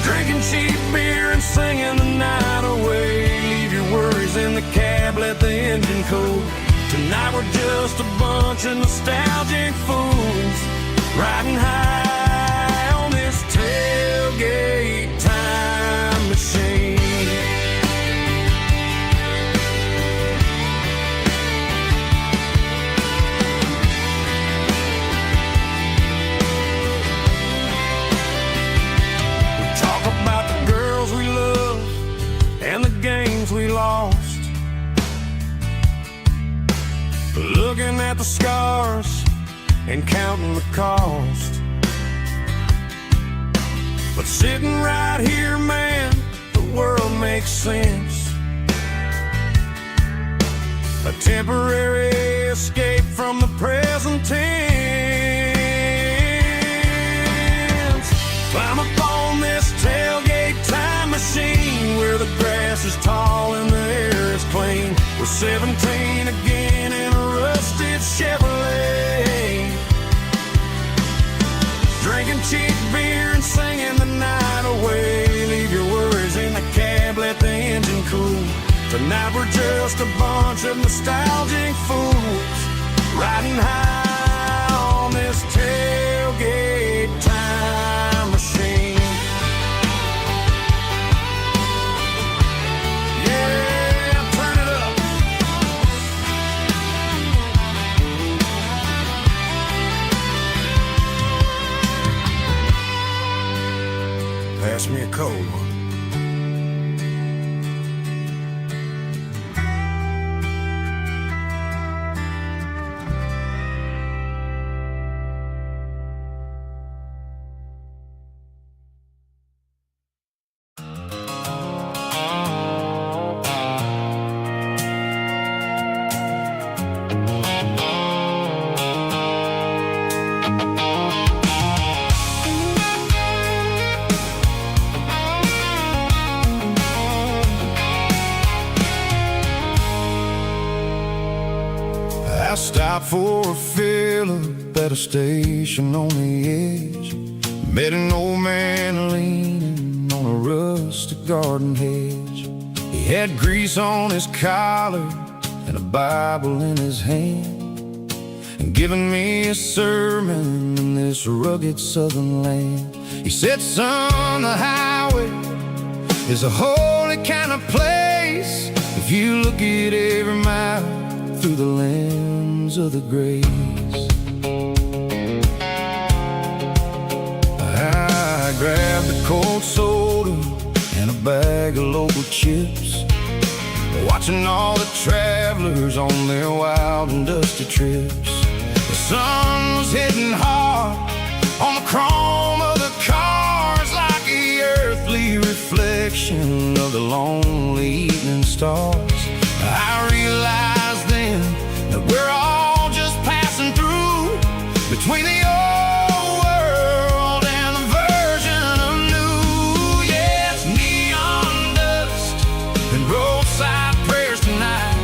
drinking cheap beer and singing the night away. Leave your worries in the cab, let the engine cool. Tonight we're just a bunch of nostalgic fools, riding high on this tailgate time machine. We lost, looking at the scars and counting the cost. But sitting right here, man, the world makes sense. A temporary escape from the present tense. Climb up on this tailgate time machine where the grass is tall and the air is clean. was 17 again in a rusted Chevrolet, drinking cheap beer and singing the night away. Leave your worries in the cab, let the engine cool. Tonight we're just a bunch of nostalgic fools, riding high on this tailgate time machine. Yeah, turn it up. Pass me a cold one. I stopped for a fill-up at a station on the edge. Met an old man leaning on a rustic garden hedge. He had grease on his collar and a Bible in his hand, and giving me a sermon in this rugged southern land. He said, son, the highway is a holy kind of place if you look at every mile through the lens of the grace. I grabbed a cold soda and a bag of local chips, watching all the travelers on their wild and dusty trips. The sun was hitting hard on the chrome of the cars, like the earthly reflection of the lonely evening stars. I realized then that we're all just passing through between the old world and the version of new. Yeah, it's neon dust and roadside prayers tonight,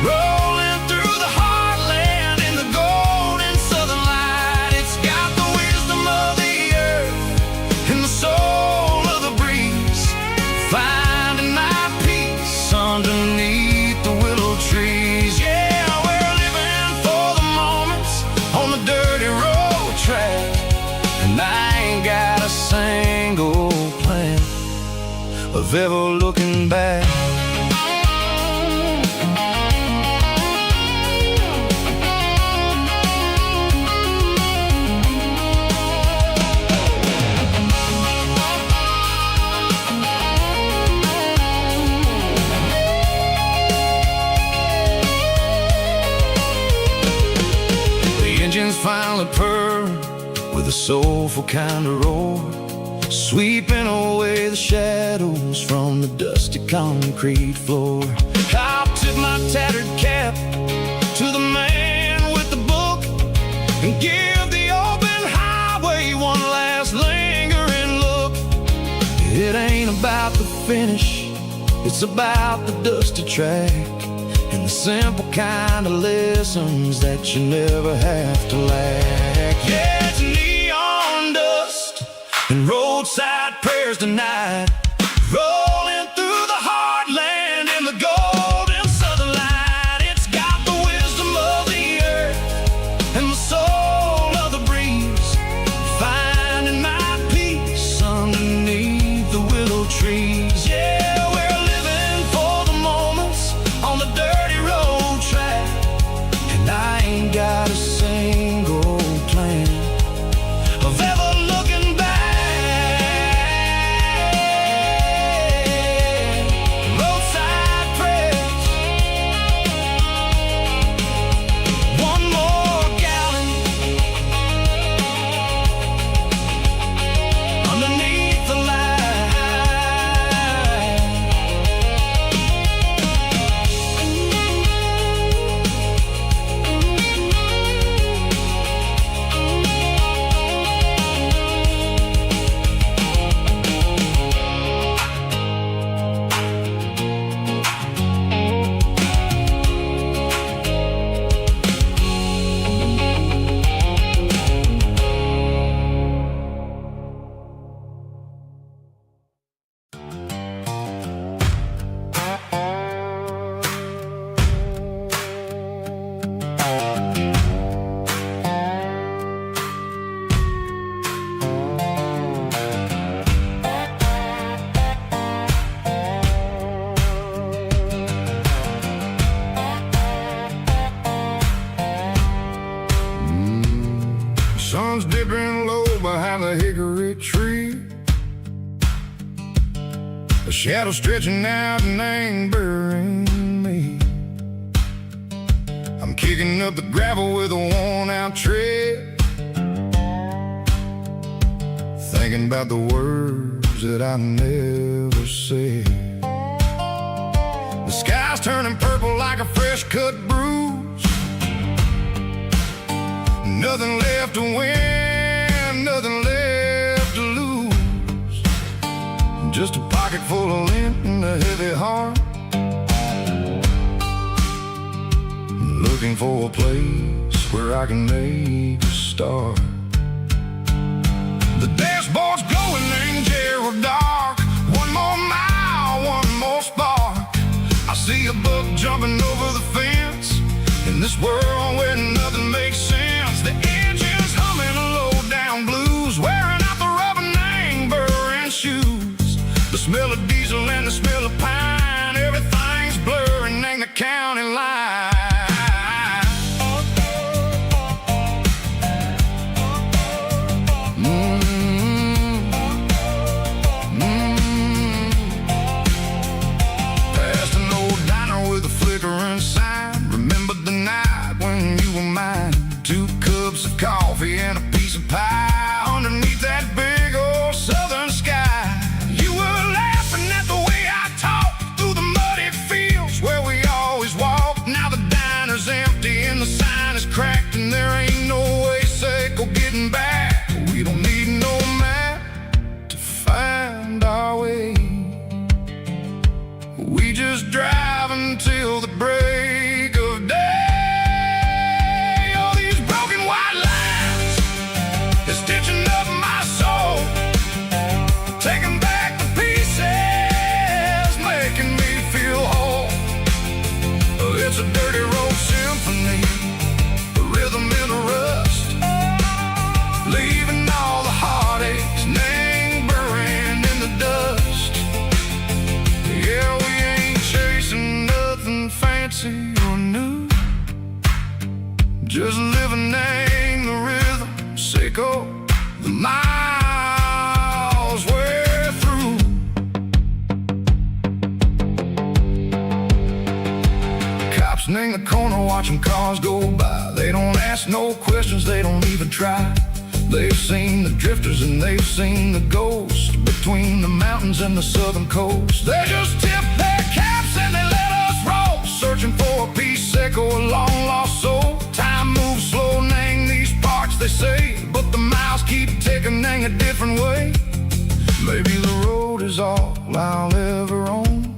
rolling through the heartland in the golden southern light. It's got the wisdom of the earth and the soul of the breeze, finding my peace underneath the willow trees. Yeah, we're living for the moments on the dirty road track, and I ain't got a single plan of ever looking back. Engines finally purr with a soulful kind of roar, sweeping away the shadows from the dusty concrete floor. I'll tip my tattered cap to the man with the book and give the open highway one last lingering look. It ain't about the finish, it's about the dusty track, and the simple kind of lessons that you never have to lack. Yeah, it's neon dust and roadside prayers tonight, rolling through the heartland in the golden southern light. It's got the wisdom of the earth and the soul of the breeze, finding my peace underneath the willow trees. Yeah, we're living for the moments on the dirty road track, and I ain't got a single plan of ever looking back. behind the hickory tree, a shadow stretching out and angering me. I'm kicking up the gravel with a worn-out tread, thinking about the words that I never said. The sky's turning purple like a fresh-cut bruise. Nothing left to win, nothing left to lose. Just a pocket full of lint and a heavy heart, looking for a place where I can make a start. The dashboard's glowing, angel dark. One more mile, one more spark. I see a buck jumping over the fence in this world where nothing makes sense. The engine's humming a low-down blues, wearing out the rubber-nang burring shoes. The smell of diesel and the smell of pine, everything's blurring, ain't the county line. Coffee and a piece of pie underneath that big old southern sky. You were laughing at the way I talked through the muddy fields where we always walked. Now the diner's empty and the sign is cracked, and there ain't no way safe or getting back. We don't need no map to find our way. We just drive until the break of day. Stitching up my soul, taking back the pieces, making me feel whole. It's a dirty road symphony, a rhythm in a rust, leaving all the heartaches, name burning in the dust. Yeah, we ain't chasing nothing fancy or new, just living in the rhythm. Sicko, the miles we're through. Cops in the corner watching cars go by. They don't ask no questions, they don't even try. They've seen the drifters and they've seen the ghosts between the mountains and the southern coast. They just tip their caps and they let us roll, searching for a piece, Sicko, a long lost soul. Time moves slow, nang these parts, they say, but the miles keep ticking, nang a different way. Maybe the road is all I'll ever own,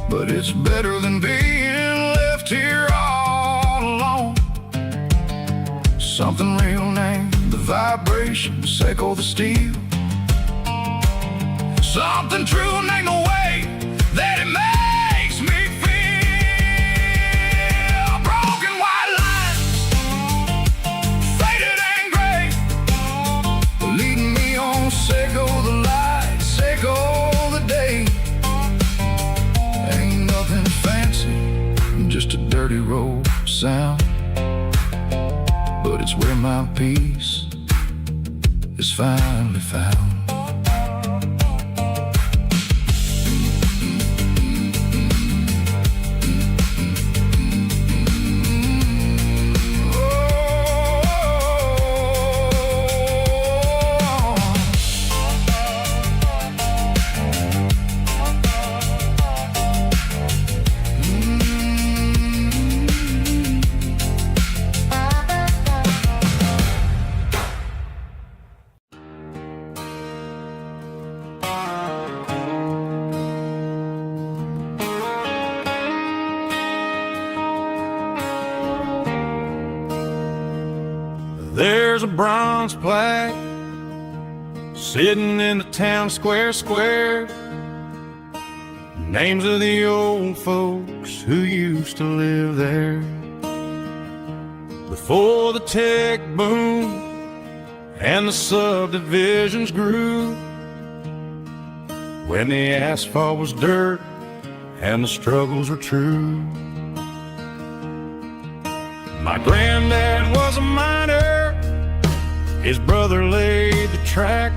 but it's better than being left here all alone. Something real, nang the vibration, Sicko, the steel. Something true, nang the way that it makes me feel. Broken white lines, faded and gray, leading me on, Sicko, the light, Sicko, the day. Ain't nothing fancy, just a dirty road sound, but it's where my peace is finally found. There's a bronze plaque sitting in the town square. Names of the old folks who used to live there before the tech boom and the subdivisions grew, when the asphalt was dirt and the struggles were true. My granddad was a miner His brother laid the track.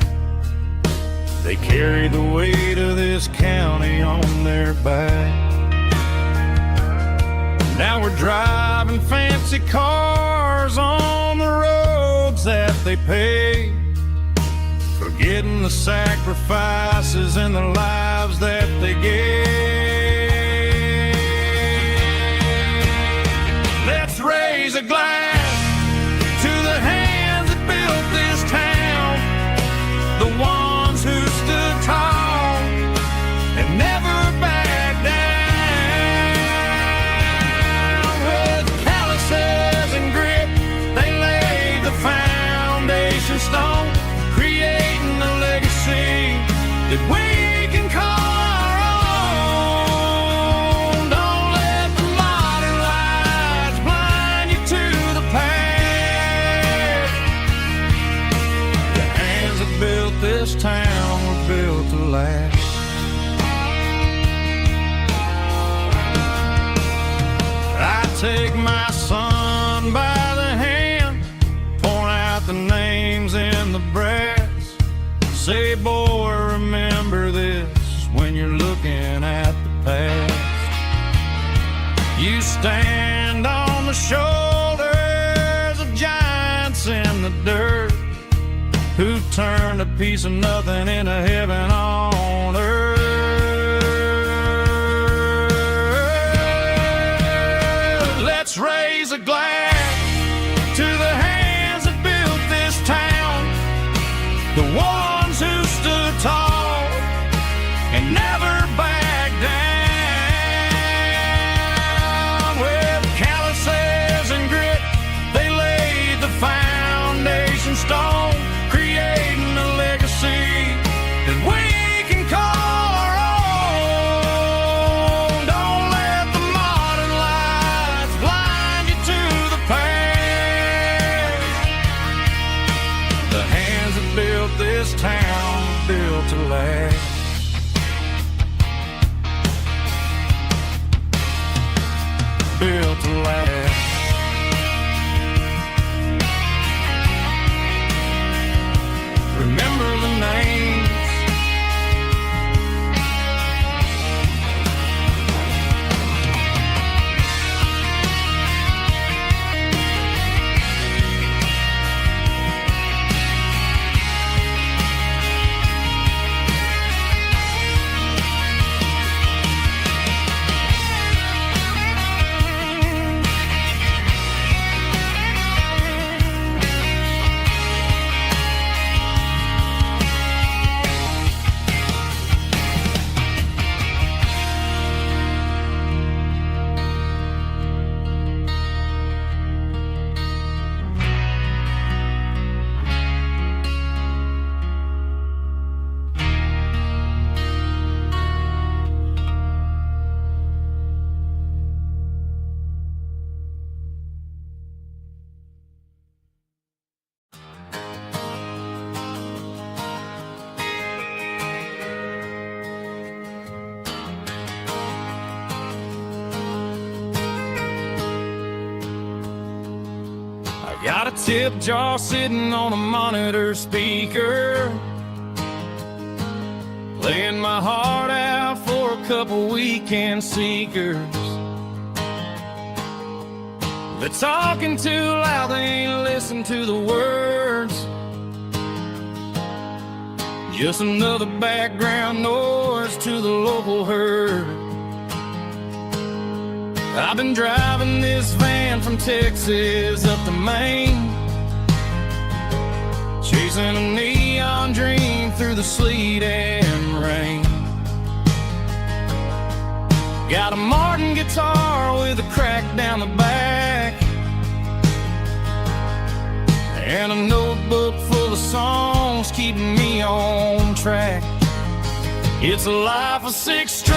They carry the weight of this county on their back. Now we're driving fancy cars on the roads that they pay, forgetting the sacrifices and the lives that they gave. Let's raise a glass to the hands that built this town, the ones who stood tall and never backed down. With calluses and grit, they laid the foundation stone, creating a legacy that we can call our own. Don't let the modern lights blind you to the past. The hands that built this town were built to last. I take my son by the hand, point out the names in the brass. Say, boy, remember this when you're looking at the past. You stand on the shoulders of giants in the dirt, who turned a piece of nothing into heaven on earth. Let's raise a glass to the hands that built this town, the ones who stood tall and never backed down. With calluses and grit, they laid the foundation stone, creating a legacy that we can call our own. Don't let the modern lights blind you to the past. The hands that built this town were built to last. Built to last. Remember the names. Got a tip jar sitting on a monitor speaker, playing my heart out for a couple weekend seekers. They're talking too loud, they ain't listen to the words. Just another background noise to the local herd. I've been driving this van from Texas up to Maine, chasing a neon dream through the sleet and rain. Got a Martin guitar with a crack down the back, and a notebook full of songs keeping me on track. It's a life of 6 strings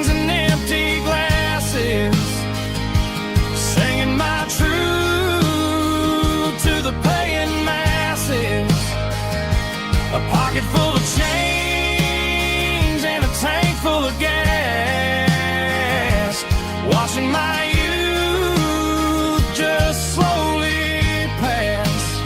and empty glasses, singing my truth to the paying masses. A pocket full of change and a tank full of gas, watching my youth just slowly pass.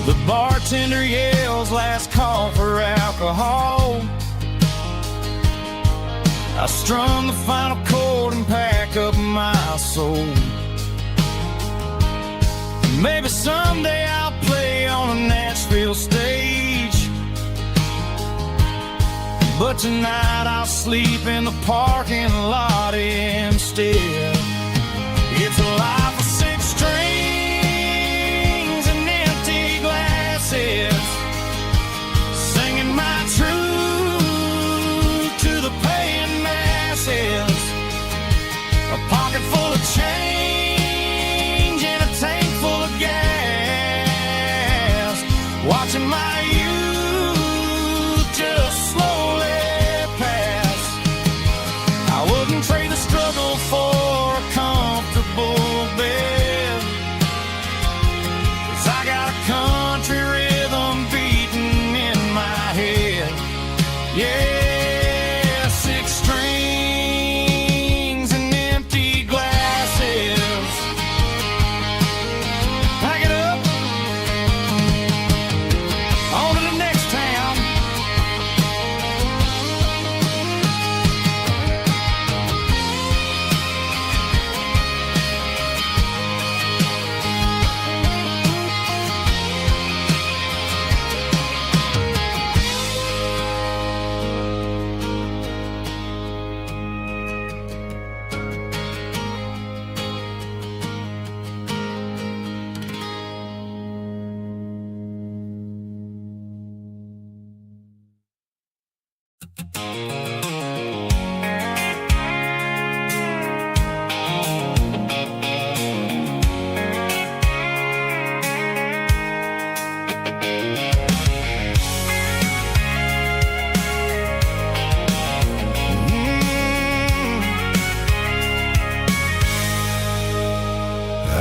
The bartender yells last call for alcohol. I strum the final chord and pack up my soul. Maybe someday I'll play on a Nashville stage, but tonight I'll sleep in the parking lot instead. It's a life of six strings and empty glasses, singing my truth to the paying masses. A pocket full of change and a tank full of gas, watching my youth just slowly pass. I wouldn't trade the struggle for a comfortable bed, 'cause I got a country rhythm beating in my head. Yeah, six strings and empty glasses. Pack it up, on to the next town.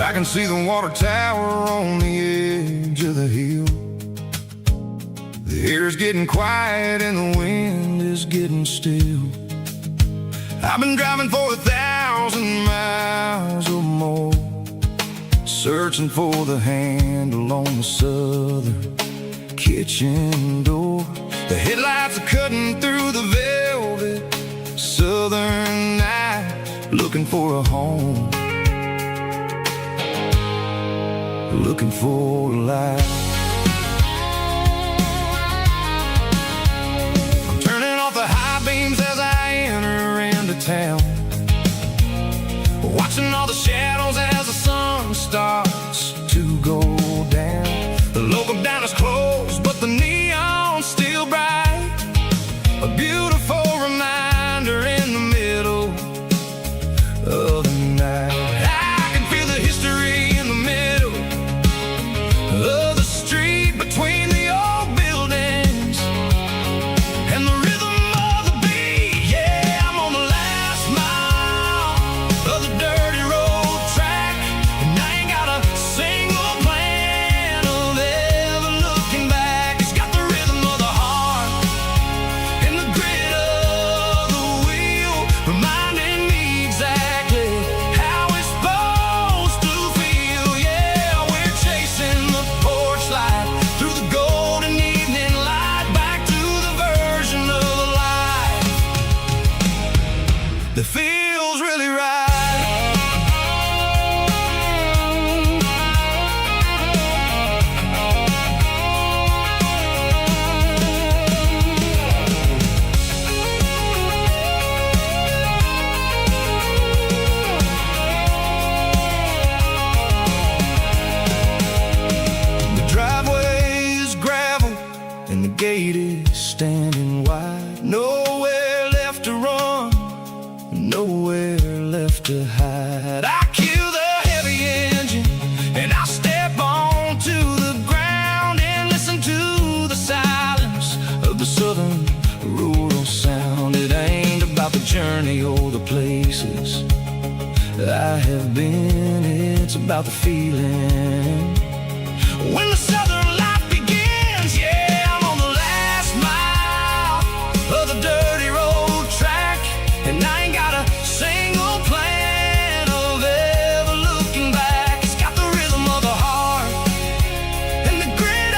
I can see the water tower on the edge of the hill. The air's getting quiet and the wind is getting still. I've been driving for 1,000 miles or more, searching for the handle on the southern kitchen door. The headlights are cutting through the velvet southern night, looking for a home, looking for a life. I'm turning off the high beams as I enter into town, watching all the shadows as the sun starts to go down. The local diner's closed, but the neon's still bright, a beautiful reminder in the middle of the night. I can feel the history in the middle of the street, between the old buildings and the rhythm of the beat. Yeah, I'm on the last mile of the dirty road track, and I ain't got a single plan of ever looking back. It's got the rhythm of the heart and the grit of the wheel, reminding me exactly how it's supposed to feel. Yeah, we're chasing the porch light through the golden evening light, back to the version of life that feels really right. The driveway is gravel and the gate is standing wide. Nowhere left to run, nowhere left to hide. I kill the heavy engine and I step onto the ground and listen to the silence of the southern rural sound. It ain't about the journey or the places I have been, it's about the feeling when the southern life begins. Yeah, I'm on the last mile of the dirty road track, and I ain't got a single plan of ever looking back. It's got the rhythm of the heart and the grit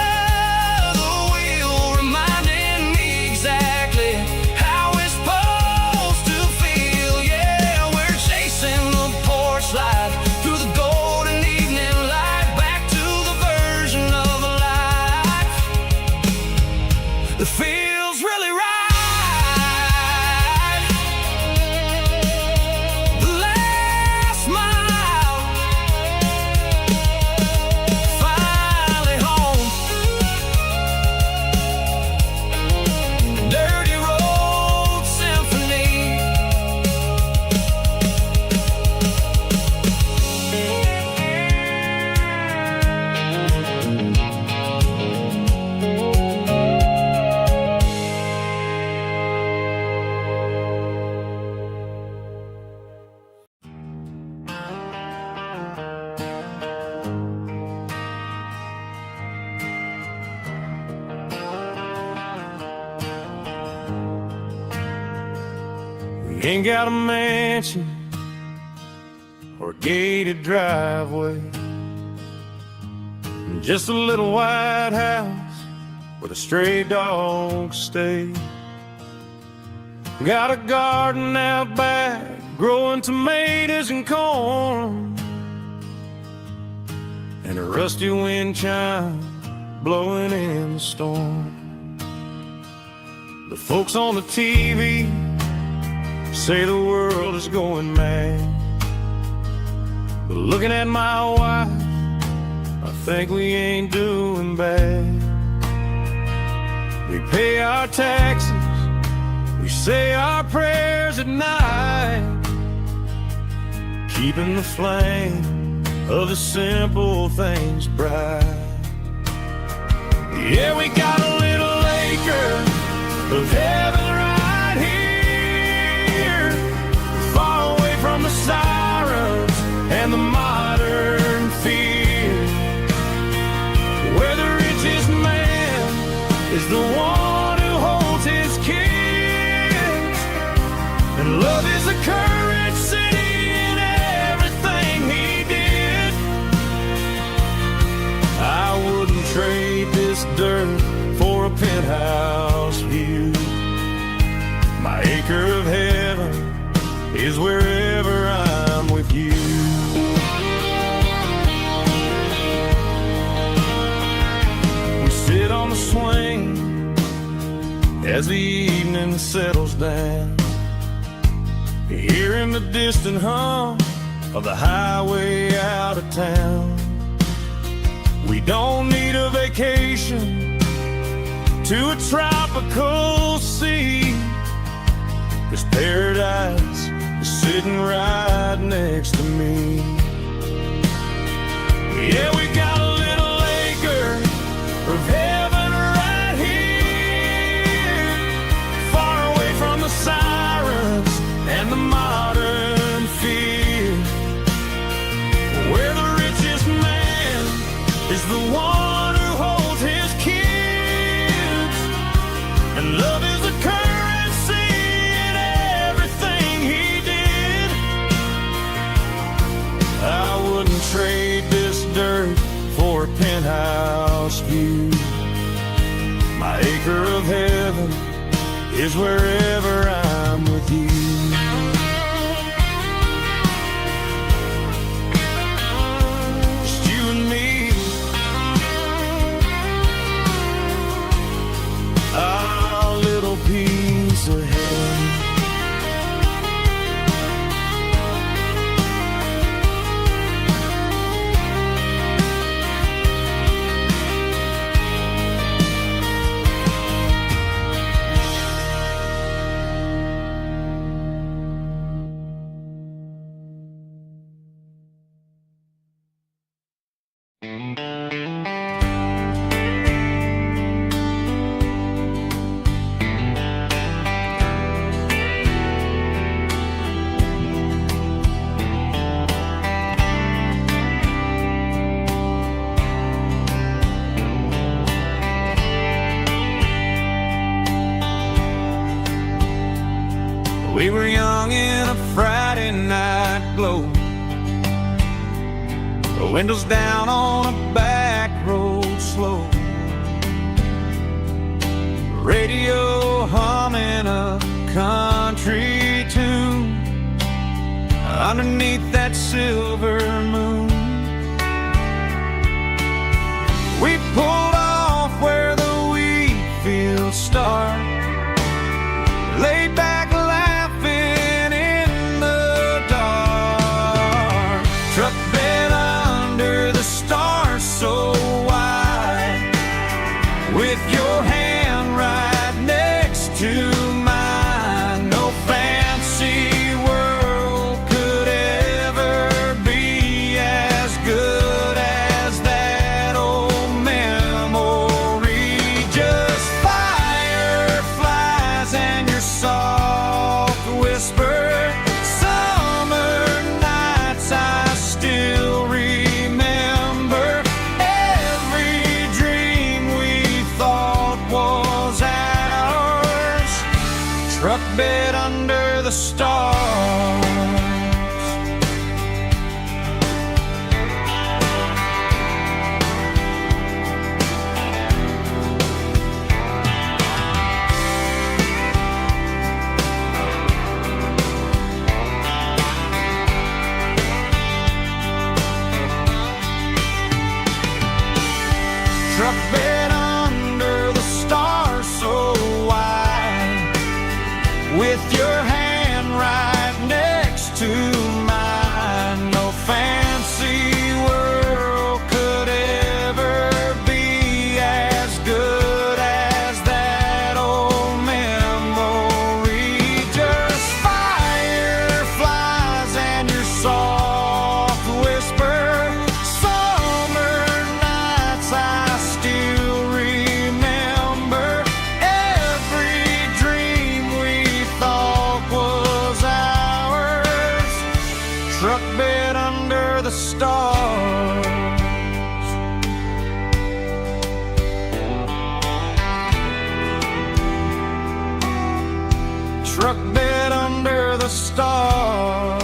ain't got a mansion or a gated driveway, just a little white house where the stray dogs stay. Got a garden out back, growing tomatoes and corn, and a rusty wind chime blowing in the storm. The folks on the TV say the world is going mad, but looking at my wife, I think we ain't doing bad. We pay our taxes, we say our prayers at night, keeping the flame of the simple things bright. Yeah, we got a little acre of heaven right here, far away from the sirens and the modern fear, where the richest man is the one who holds his kids, and love is the currency in everything he did. I wouldn't trade this dirt for a penthouse view. My acre of heaven is wherever I'm with you. We sit on the swing as the evening settles down, hearing the distant hum of the highway out of town. We don't need a vacation to a tropical sea, 'cause paradise is sitting right next to me. Yeah, we got a little acre of heaven right here, far away from the sirens and the modern fear, where the richest man is the one who holds his kids, and love is the currency in everything he did. I wouldn't trade this dirt for a penthouse view. My acre of heaven is wherever I'm with you. Just you and me, our little piece of heaven. We were young in a Friday night glow, the windows down on a back road slow, radio humming a country tune underneath that silver moon. We pulled off where the wheat fields start, laid back laughing in the dark, truck bed under the stars so wide, with your hand right next to mine. No fancy world could ever be as good as that old memory. Just fireflies and your soft whisper. Summer nights I still remember. Every dream we thought was ours, truck bed under the stars. Truck bed under the stars so wide, with your hand right next to mine. No fancy world could ever be as good as that old memory. Just fireflies and your soft whisper. Summer nights I still remember. Every dream we thought was ours. Truck bed under the stars. Truck bed under the stars.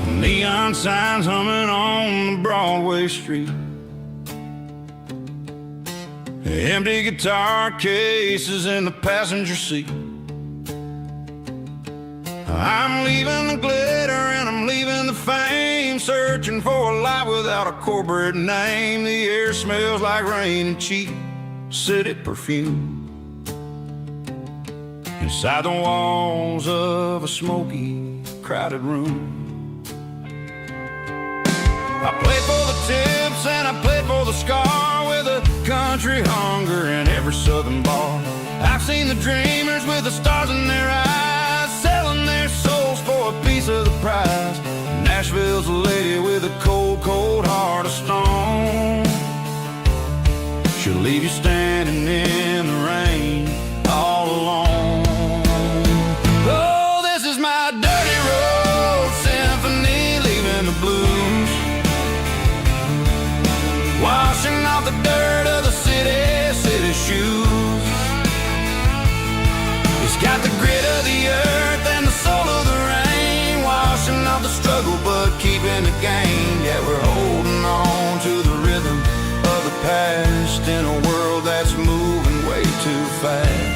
Neon signs humming on the Broadway street. Empty guitar cases in the passenger seat. I'm leaving the glitter and I'm leaving the fame, searching for a life without a corporate name. The air smells like rain and cheap city perfume. Inside the walls of a smoky, crowded room. I played for the tips and I played for the scar, with a country hunger in every southern bar. I've seen the dreamers with the stars in their eyes, selling their souls for a piece of the prize. Nashville's a lady with a cold, cold heart of stone. She'll leave you standing in the rain all alone. Oh, this is my dirty road symphony, leaving the blues, washing off the dirt of the city shoes. It's got the grit of the earth and the soul of the rain, washing off the struggle but keeping the game. Yeah, we're holding on to the rhythm of the past in a world that's moving way too fast.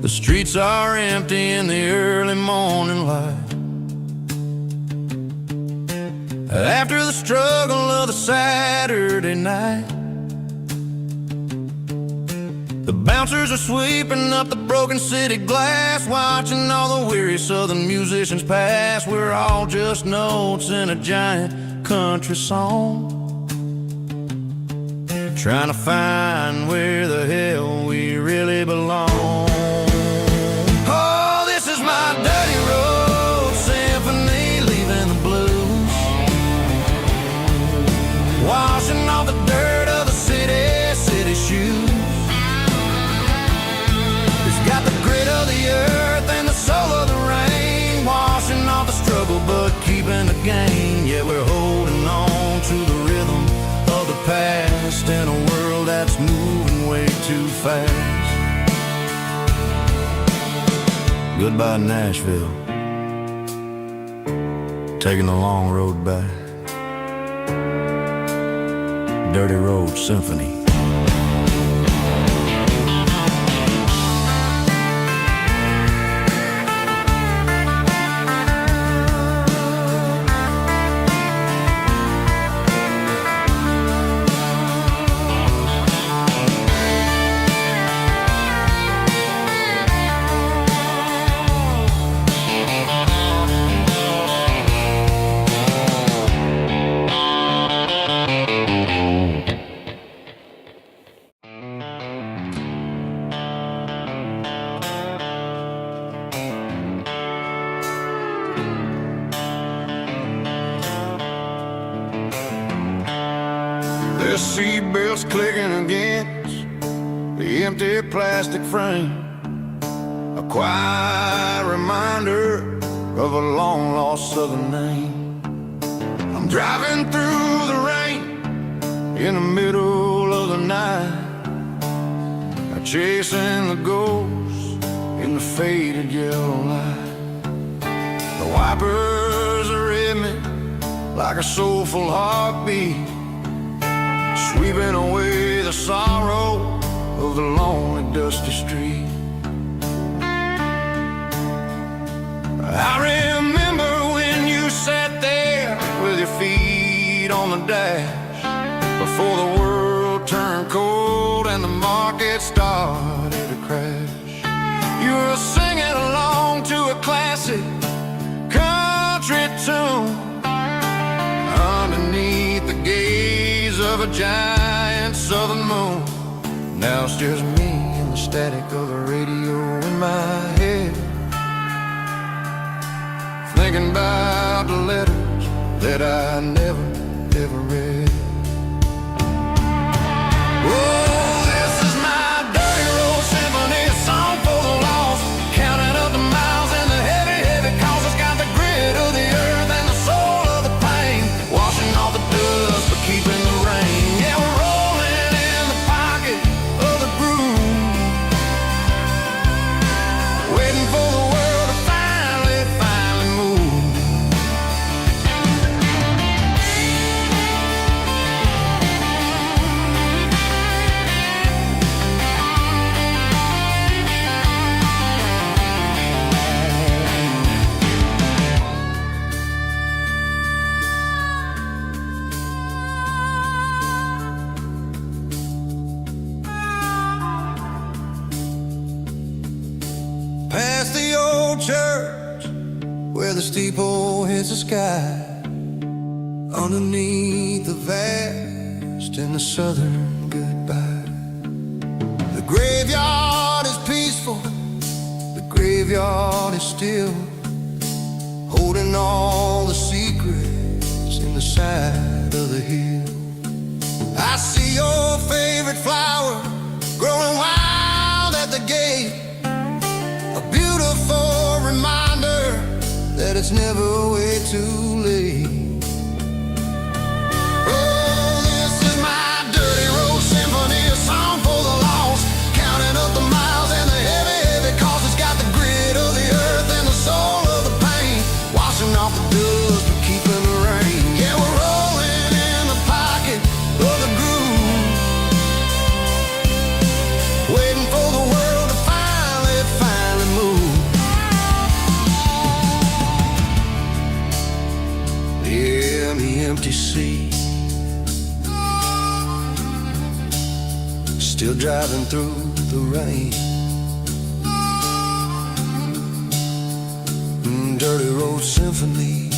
The streets are empty in the early morning light, after the struggle of the Saturday night. The bouncers are sweeping up the broken city glass, watching all the weary southern musicians pass. We're all just notes in a giant country song, trying to find where the hell we really belong. My dirty road symphony, leaving the blues, washing off the dirt of the city shoes. It's got the grit of the earth and the soul of the rain, washing off the struggle but keeping the game. Yeah, we're holding on to the rhythm of the past in a world that's moving way too fast. Goodbye, Nashville, taking the long road back. Dirty Road Symphony. The seatbelt's clicking against the empty plastic frame, a quiet reminder of a long-lost southern name. I'm driving through the rain in the middle of the night, chasing the ghosts in the faded yellow light. The wipers are in me like a soulful heartbeat, sweeping away the sorrow of the lonely, dusty street. I remember when you sat there with your feet on the dash, before the world turned cold and the market started to crash. You were singing along to a classic country tune underneath the gaze of a giant southern moon. Now it's just me and the static of the radio in my head, thinking about the letters that I never, ever read. Oh, this is my dirty road symphony, a song for the lost, counting up the miles and the heavy, heavy calls. It's got the grit of the earth and the soul of the pain, washing off the dust but keeping the rain. Yeah, we're rolling in the pocket of the groove, waiting for the world to finally move. Past the old church where the steeple hits the sky, underneath the vast and the southern goodbye. The graveyard is peaceful, the graveyard is still, holding all the secrets in the side of the hill. I see your favorite flower growing wild at the gate, a beautiful reminder that it's never way too late. Oh, this is my dirty road symphony, a song for the lost, counting up the miles and the heavy, heavy calls. It's got the grit of the earth and the soul of the pain, washing off the dust but keeping the rain. Yeah, we're rolling in the pocket of the groove, waiting for the world to finally move. Yeah, the empty sea, still driving through the rain. Dirty road symphony.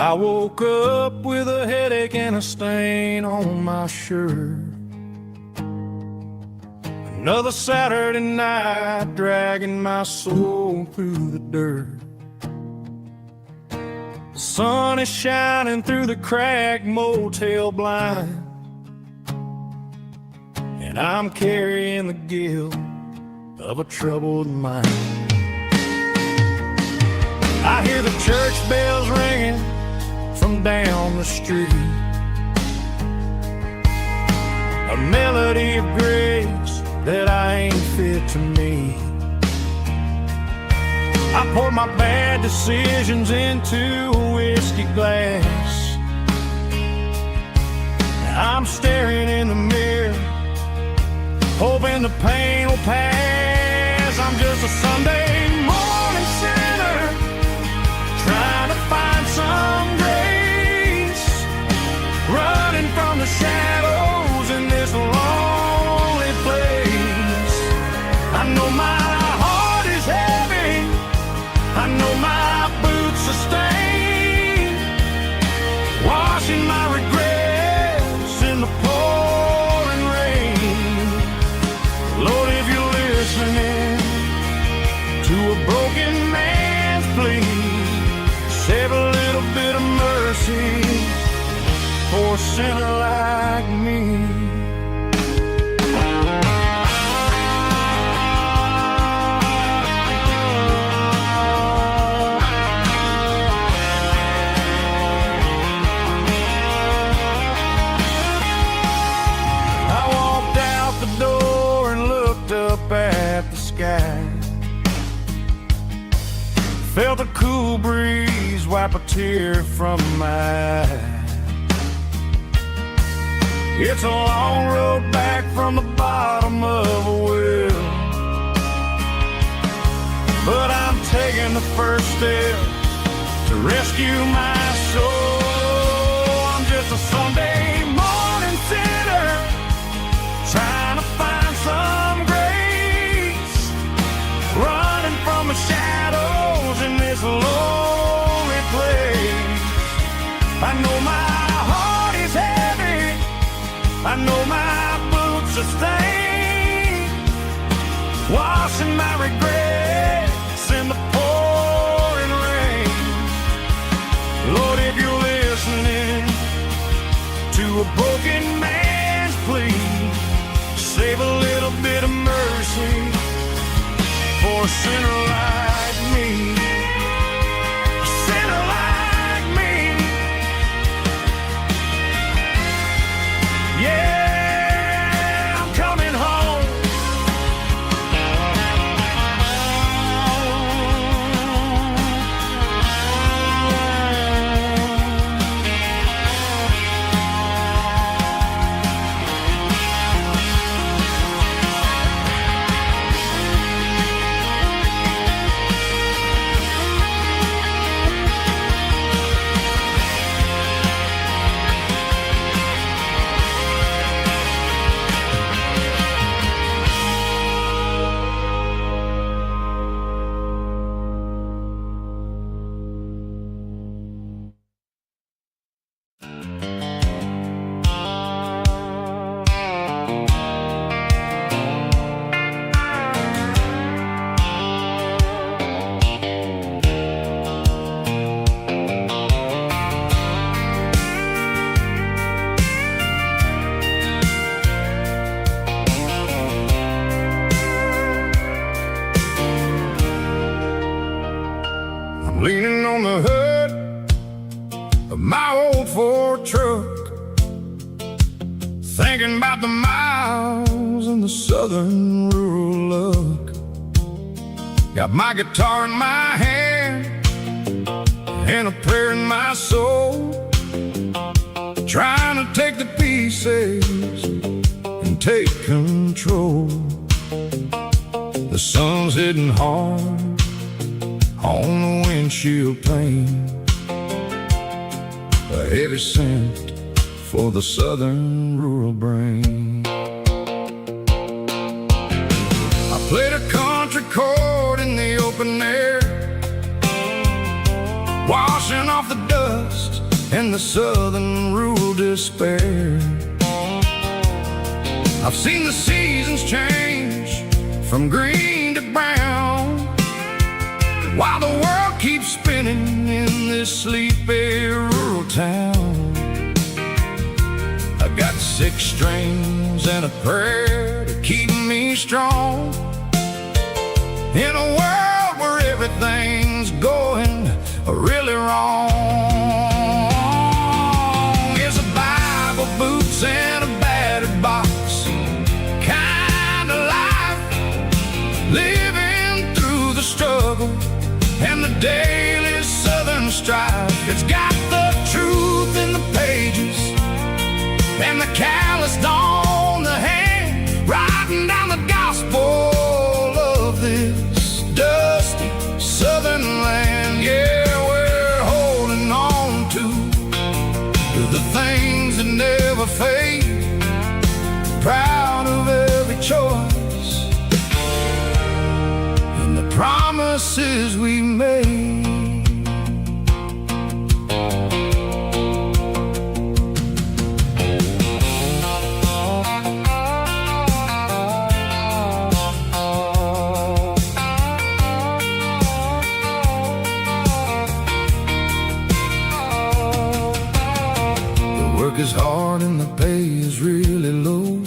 I woke up with a headache and a stain on my shirt. Another Saturday night dragging my soul through the dirt. The sun is shining through the cracked motel blind, and I'm carrying the guilt of a troubled mind. I hear the church bells ringing from down the street, a melody of grace that I ain't fit to me. I poured my bad decisions into a whiskey glass. I'm staring in the mirror, hoping the pain will pass. I'm just a Sunday morning sinner, trying to find some grace, running from the shadows in this lonely place. I know my heart is heavy, I know my boots are stained, washing my regrets in the pouring rain. Lord, if you're listening to a broken man's plea, save a little bit of mercy for a sinner like me. At the sky, felt a cool breeze wipe a tear from my eye. It's a long road back from the bottom of a well, but I'm taking the first step to rescue my soul. I'm just a Sunday morning sinner, trying to find some running from the shadows in this lonely place. I know my heart is heavy, I know my boots are stained, washing my regrets in the pouring rain. Lord, if you're listening to a broken man's plea, save a little bit of mercy for a sinner like me. A sinner like me. Yeah, I'm coming home. Leaning on the hood of my old Ford truck, thinking about the miles and the southern rural look. Got my guitar in my hand and a prayer in my soul, trying to take the pieces and take control. The sun's hitting hard on the windshield pane, a heavy scent for the southern rural brain. I played a country chord in the open air, washing off the dust and the southern rural despair. I've seen the seasons change from green to brown, while the world keeps spinning in this sleepy rural town. I got 6 strings and a prayer to keep me strong, in a world where everything's going really wrong. It's a Bible, boots, and a battered box, kinda like daily Southern strife. It's got the truth in the pages and the calloused on the hand, writing down the gospel of this dusty Southern land. Yeah, we're holding on to the things that never fade, proud of every choice and the promises we made. Is hard and the pay is really low,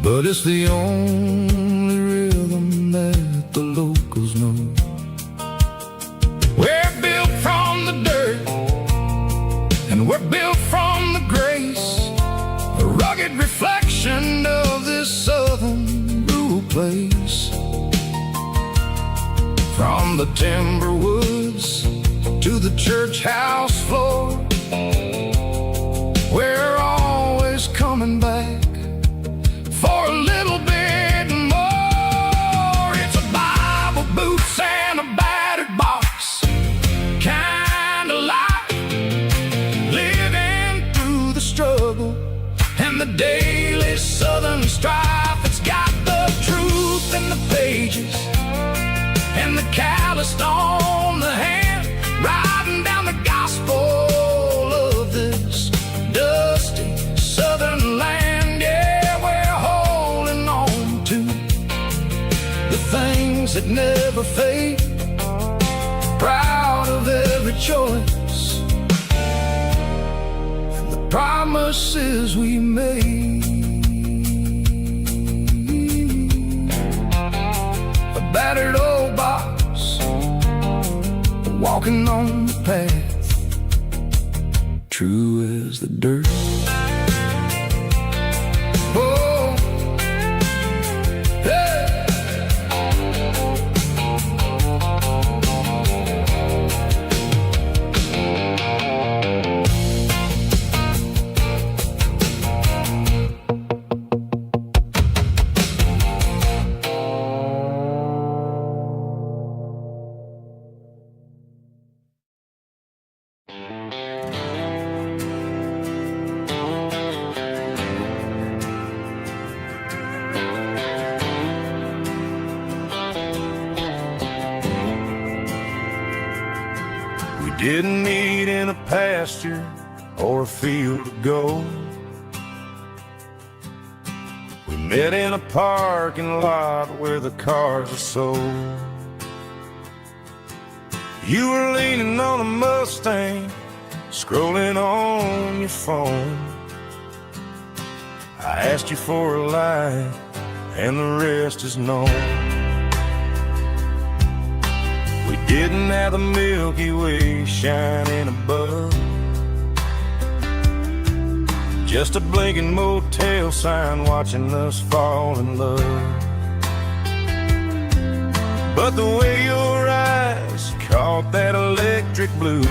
but it's the only rhythm that the locals know. We're built from the dirt and we're built from the grace, a rugged reflection of this southern rural place. From the timber woods to the church house floor, we're always coming back for a little bit more. It's a Bible, boots, and a battered box kind of life, living through the struggle and the daily Southern strife. It's got the truth in the pages and the calloused on the hand, writing down the gospel of this dusty Southern land. Yeah, we're holding on to the things that never fade, proud of every choice and the promises we made. A battered old box, walking on the path, true as the dirt. Oh, hey. Didn't meet in a pasture or a field of gold. We met in a parking lot where the cars are sold. You were leaning on a Mustang, scrolling on your phone. I asked you for a light, and the rest is known. We didn't have the Milky Way shining above, just a blinking motel sign watching us fall in love. But the way your eyes caught that electric blue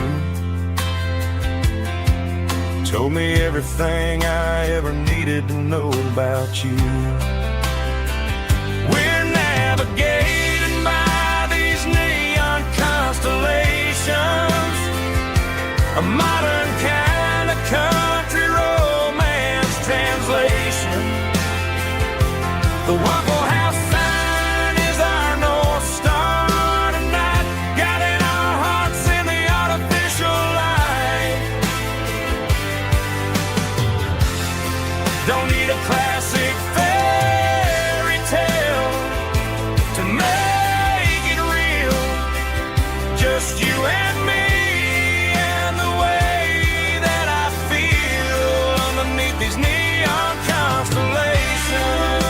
told me everything I ever needed to know about you. We're navigating by these neon constellations, a modern kind of country romance translation. The Waffle House sign is our North Star tonight, guiding our hearts in the artificial light. Don't need a classic fairy tale to make it real, just you and me and the way that I feel underneath these neon constellations.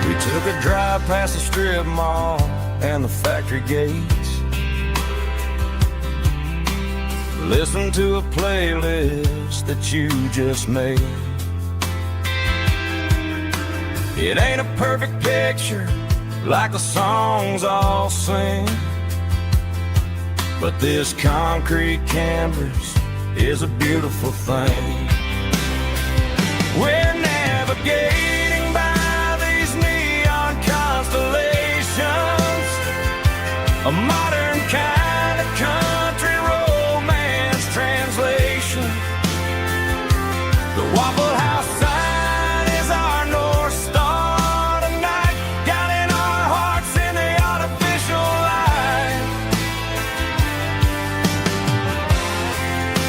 We took a drive past the strip mall and the factory gates, Listen to a playlist that you just made. It ain't a perfect picture like the songs all sing, but this concrete canvas is a beautiful thing. We're navigating by these neon constellations, a modern kind of country romance translation. The Waffle House sign is our North Star tonight, guiding our hearts in the artificial light.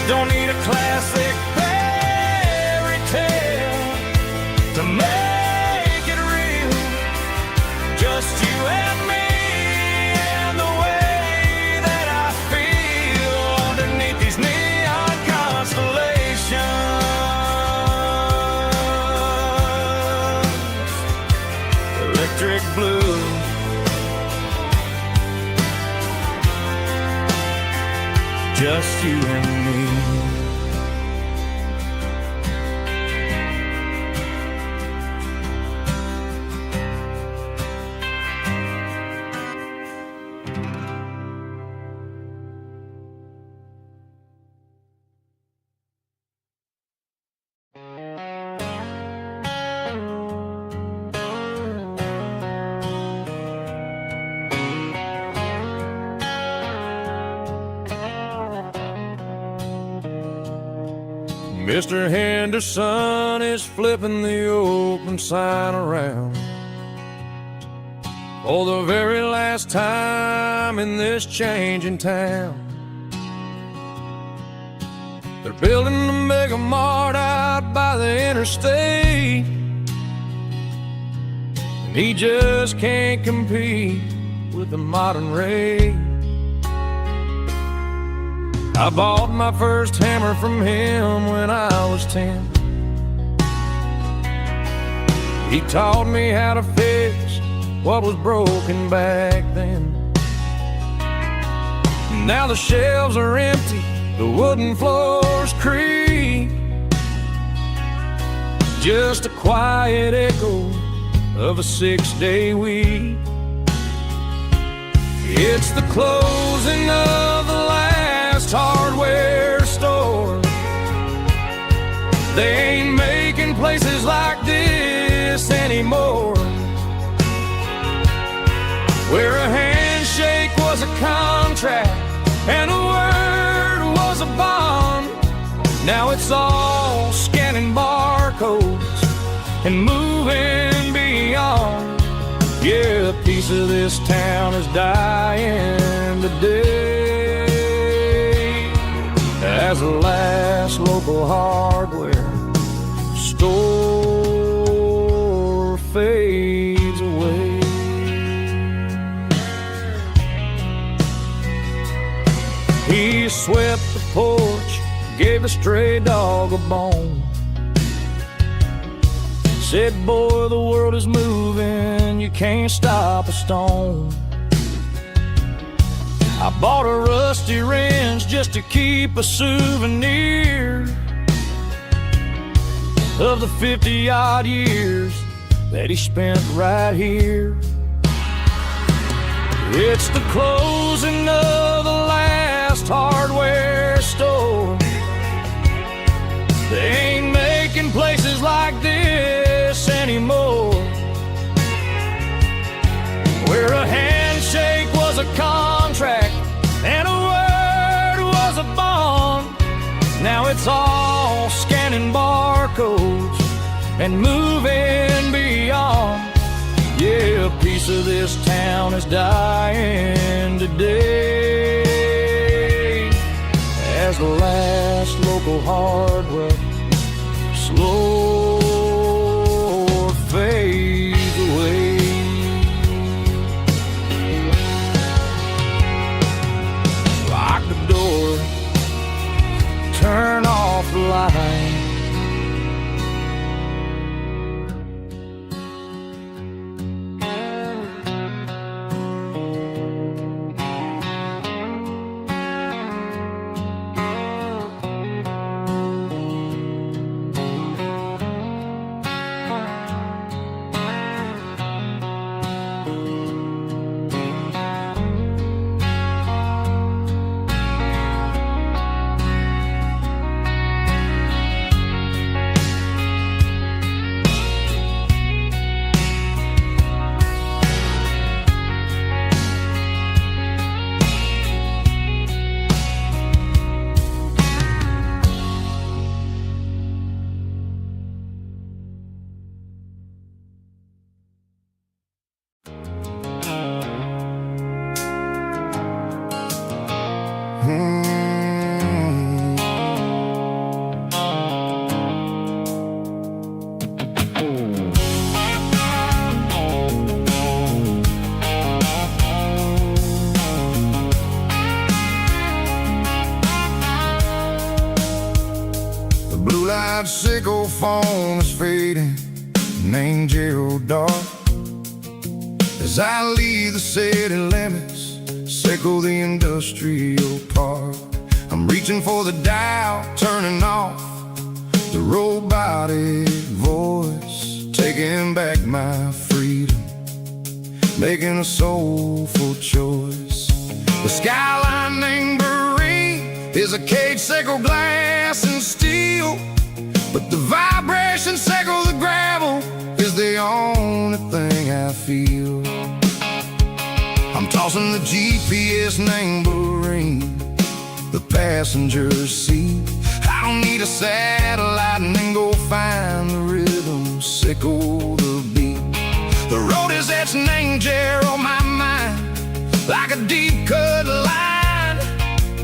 Don't need a classic fairy tale to make it real, just you and me and the way that I feel underneath these neon constellations. Electric blue, just you and me. Mr. Henderson is flipping the open sign around for the very last time in this changing town. They're building a mega mart out by the interstate, and he just can't compete with the modern rate. I bought my first hammer from him when I was 10. He taught me how to fix what was broken back then. Now the shelves are empty, the wooden floors creak, just a quiet echo of a 6-day week. It's the closing of the last hardware store. They ain't making places like this anymore, where a handshake was a contract and a word was a bond. Now it's all scanning barcodes and moving beyond. Yeah, a piece of this town is dying today as the last local hardware store fades away. He swept the porch, gave a stray dog a bone, said, boy, the world is moving, you can't stop a stone. I bought a rusty wrench just to keep a souvenir of the 50-odd years that he spent right here. It's the closing of the last hardware store. They ain't making places like this anymore, where a handshake was a contract and a word was a bond. Now it's all scanning barcodes and moving beyond. Yeah, a piece of this town is dying today as the last local hardware slow fades away. Lock the door, turn off the light. The blue-light sickle phone is fading, named Gerald Dark. As I leave the city limits, sickle the industrial park. I'm reaching for the dial, turning off the robotic voice, taking back my freedom, making a soulful choice. The skyline named Marine is a cage, sickle glass and steel, but the vibration sickle the gravel is the only thing I feel. I'm tossing the GPS named Marine, the passenger seat. I don't need a satellite and then go find the rhythm, sickle the beat. The road is etched named Gerald on my mind, like a deep cut line,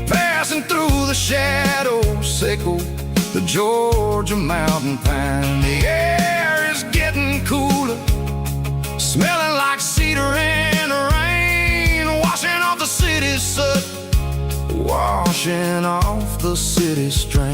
passing through the shadows, sickle the Georgia mountain pine. The air is getting cooler, smelling like cedar in the rain, washing off the city's soot, washing off the city strain.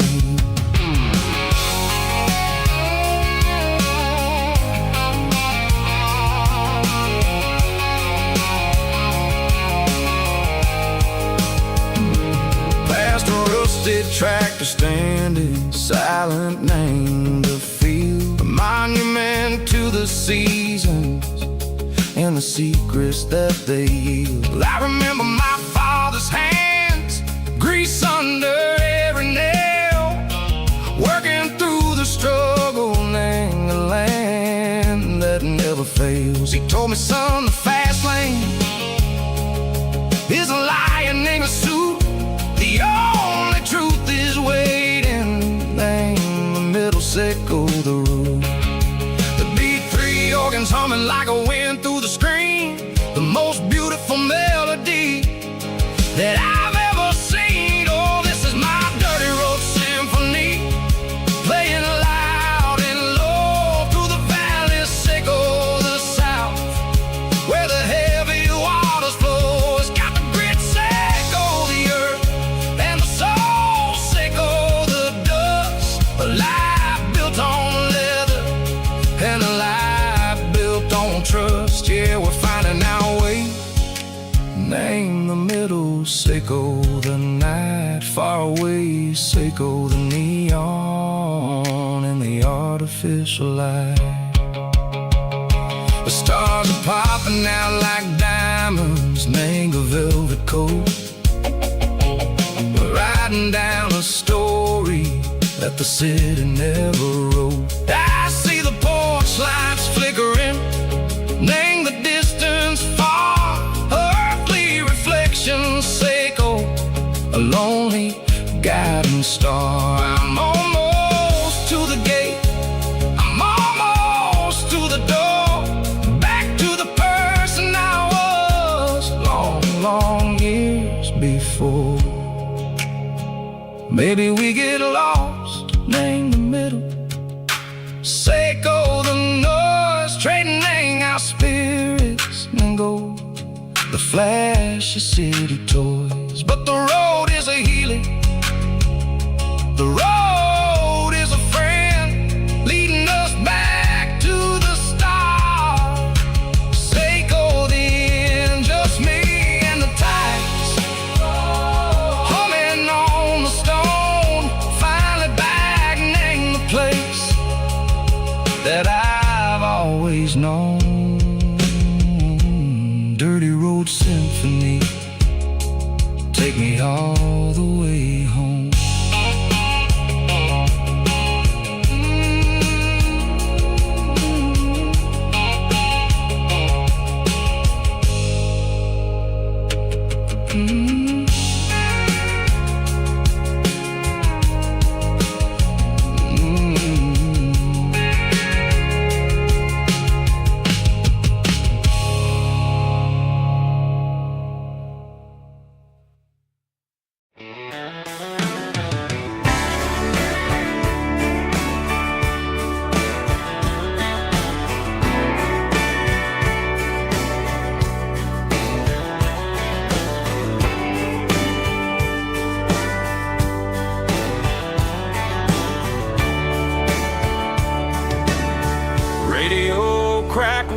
Past a rusted tractor standing silent, named the field, a monument to the seasons and the secrets that they yield. I remember my father's hands, grease under every nail, working through the struggle in the land that never fails. He told me, son, the fast lane is a lion in a suit. The only truth is waiting. Name the middle, sickle the root. The B3 organs humming like a wind through the screen, the most beautiful melody that I've ever seen. Oh, this is my dirty road symphony, playing loud and low through the valleys, sickle the south, where the heavy waters flow. It's got the grit, sickle the earth, and the soul, sickle the dust. A life built on leather and a life built on trust. Yeah, we're finding our way. Name the middle, sickle the night, far away, sickle the neon and the artificial light. The stars are popping out like diamonds, name the velvet coat. We're riding down a story that the city never wrote. I see the porch lights flickering, name the distance far, earthly reflections, sickle a lonely guiding star. I'm almost to the gate, I'm almost to the door, back to the person I was long, long years before. Maybe we get lost, name the middle, sickle the noise, trading our spirits and go the flash of city toys. But the road is a healing, the road is a friend, leading us back to the start. Sickle the end, just me and the tides, humming on the stone, finally back, name the place that I've always known. Dirty road symphony, take me all the way home.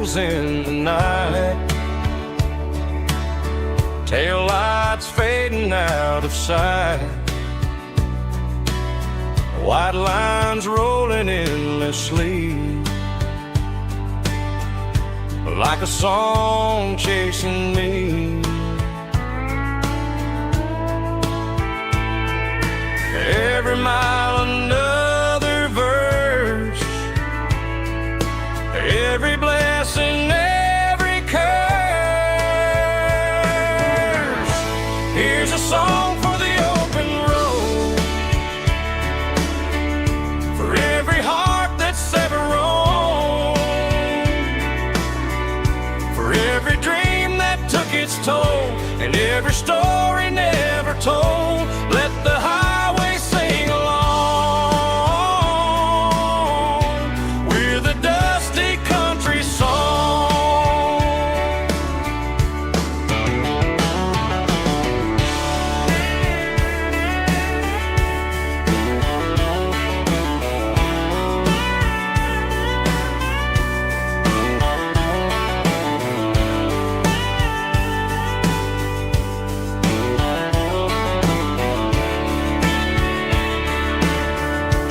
twinkles in the night, tail lights fading out of sight, white lines rolling endlessly, like a song chasing me. Every mile another verse, every blessing, every curse. Here's a song for the open road, for every heart that's ever roamed, for every dream that took its toll, and every story never told. Let the highway sing along with a dusty country song.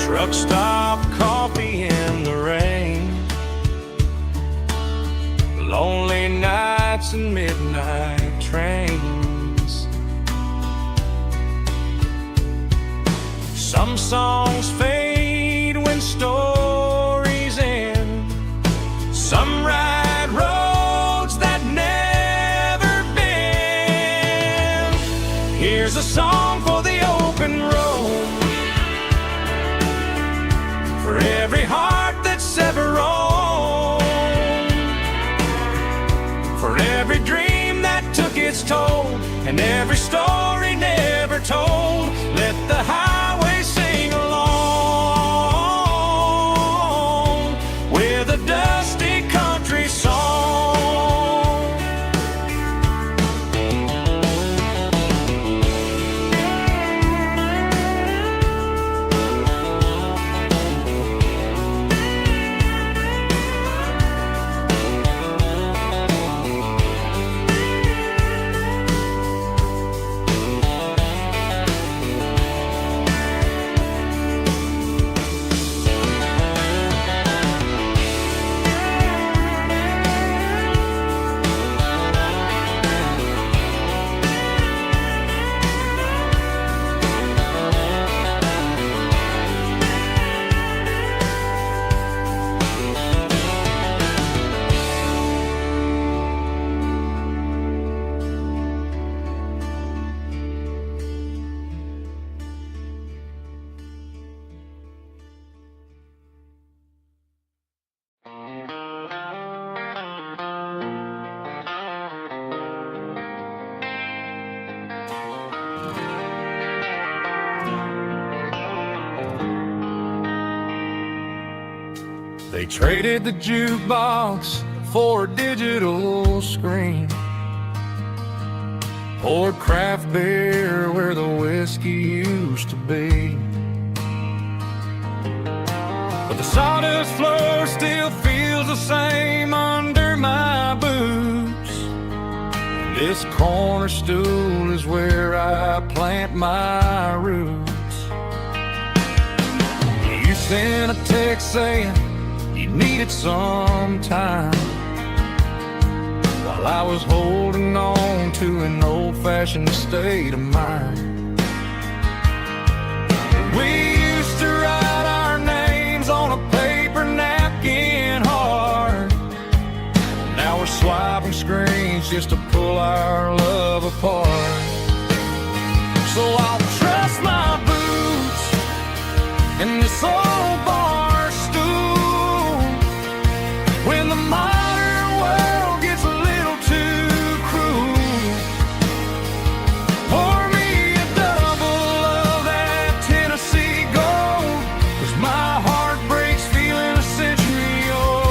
Truck stop, coffee in the rain, lonely nights and midnight trains. Some songs fade when stories end, some ride roads that never bend. Here's a song for the open road, for every heart that's ever roamed, for every dream that took its toll, and every story never told. Let the highway sing along with a dusty country song. They traded the jukebox for a digital screen, poured craft beer where the whiskey used to be. But the sawdust floor still feels the same under my boots. This corner stool is where I plant my roots. You sent a text saying you needed some time, while I was holding on to an old-fashioned state of mind. We used to write our names on a paper napkin hard. Now we're swiping screens just to pull our love apart. So I'll trust my boots in this old bar stool when the modern world gets a little too cruel. Pour me a double of that Tennessee Gold, 'cause my heart breaks feeling a century old.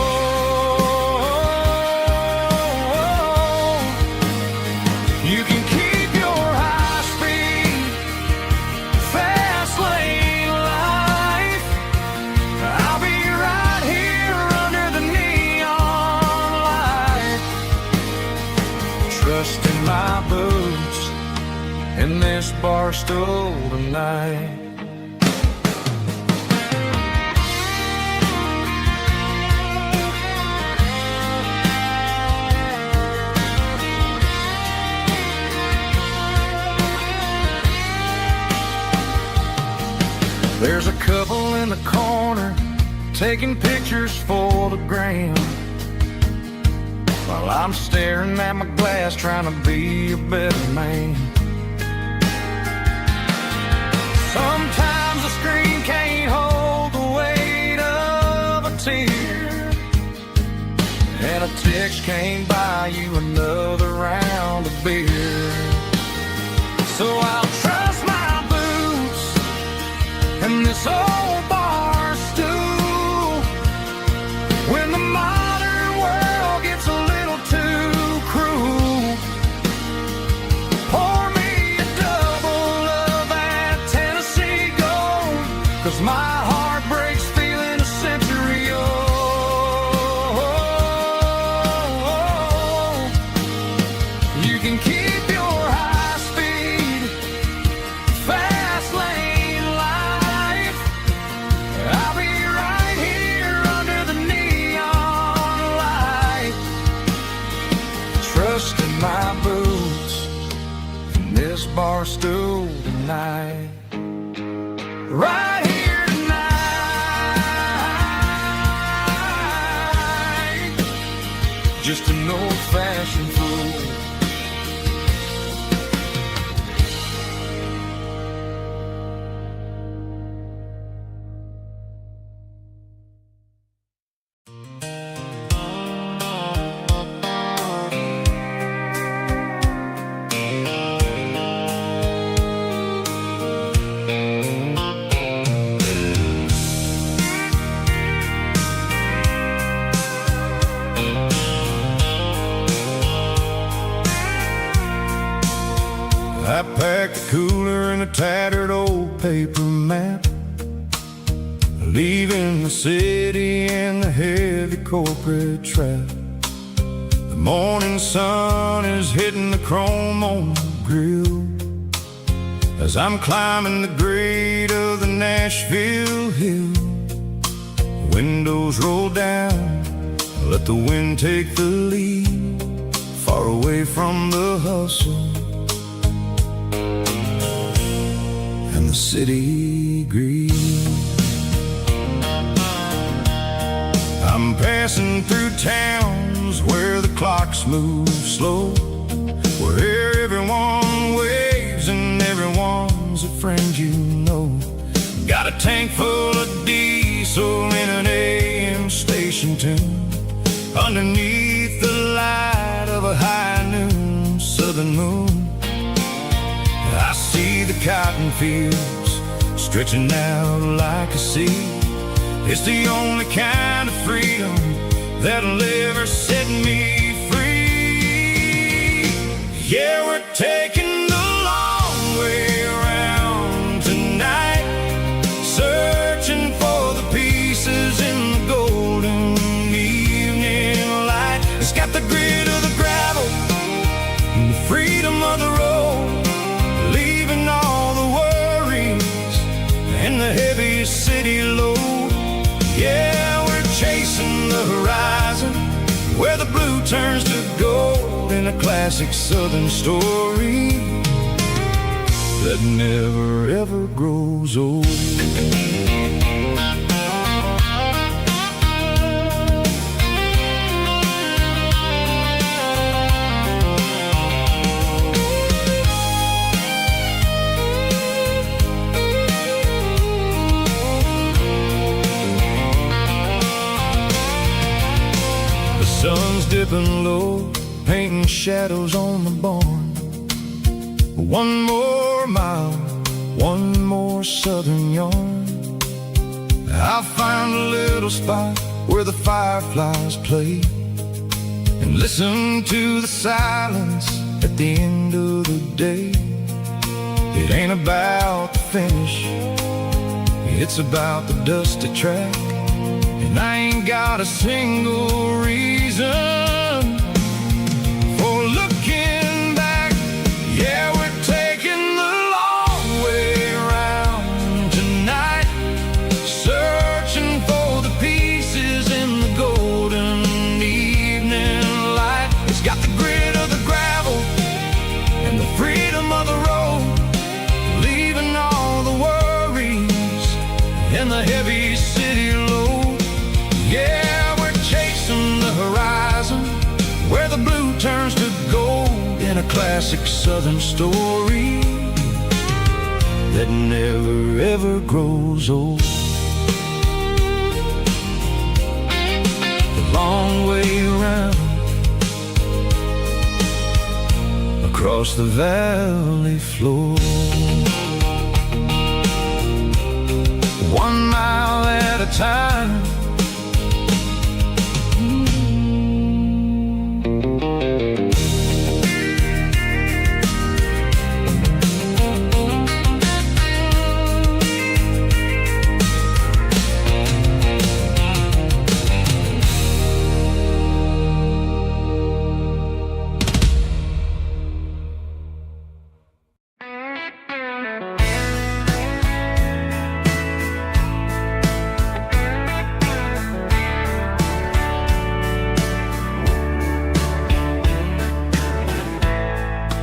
in my boots in this bar stool tonight. There's a couple in the corner taking pictures for the gram, while I'm staring at my glass trying to be a better man. Sometimes the screen can't hold the weight of a tear, and a text can't buy you another round of beer. So I'll trust my boots and this old bar stool when the modern world gets a little too cruel. Pour me a double of that Tennessee Gold, 'cause my heart breaks feeling a century old. You can keep your high speed fast lane life. I'll be right here under the neon light, trusting my boots in this bar stool tonight. Right here tonight, just an old-fashioned fool. I packed a cooler and a tattered old paper map, leaving the city and the heavy corporate trap. The morning sun is hitting the chrome on the grill as I'm climbing the grade of the Nashville hill. The windows roll down, let the wind take the lead, far away from the hustle and the city greed. I'm passing through towns where the clocks move slow, where everyone waves and everyone's a friend you know. Got a tank full of diesel in an AM station tune, underneath the light of a high noon southern moon. I see the cotton fields stretching out like a sea. It's the only kind of freedom that'll ever set me free. Yeah, we're taking the long way around tonight, searching for the pieces in the golden evening light. It's got the grit of the gravel and the freedom of the road, leaving all the worries and the heavy city load. Yeah, we're chasing the horizon where the blue turns to gold in a classic southern story that never ever grows old. Sun's dipping low, painting shadows on the barn. One more mile, one more southern yarn. I'll find a little spot where the fireflies play and listen to the silence at the end of the day. It ain't about the finish, it's about the dusty track. And I ain't got a single reason for looking back. classic Southern story that never ever grows old. The long way around across the valley floor, 1 mile at a time.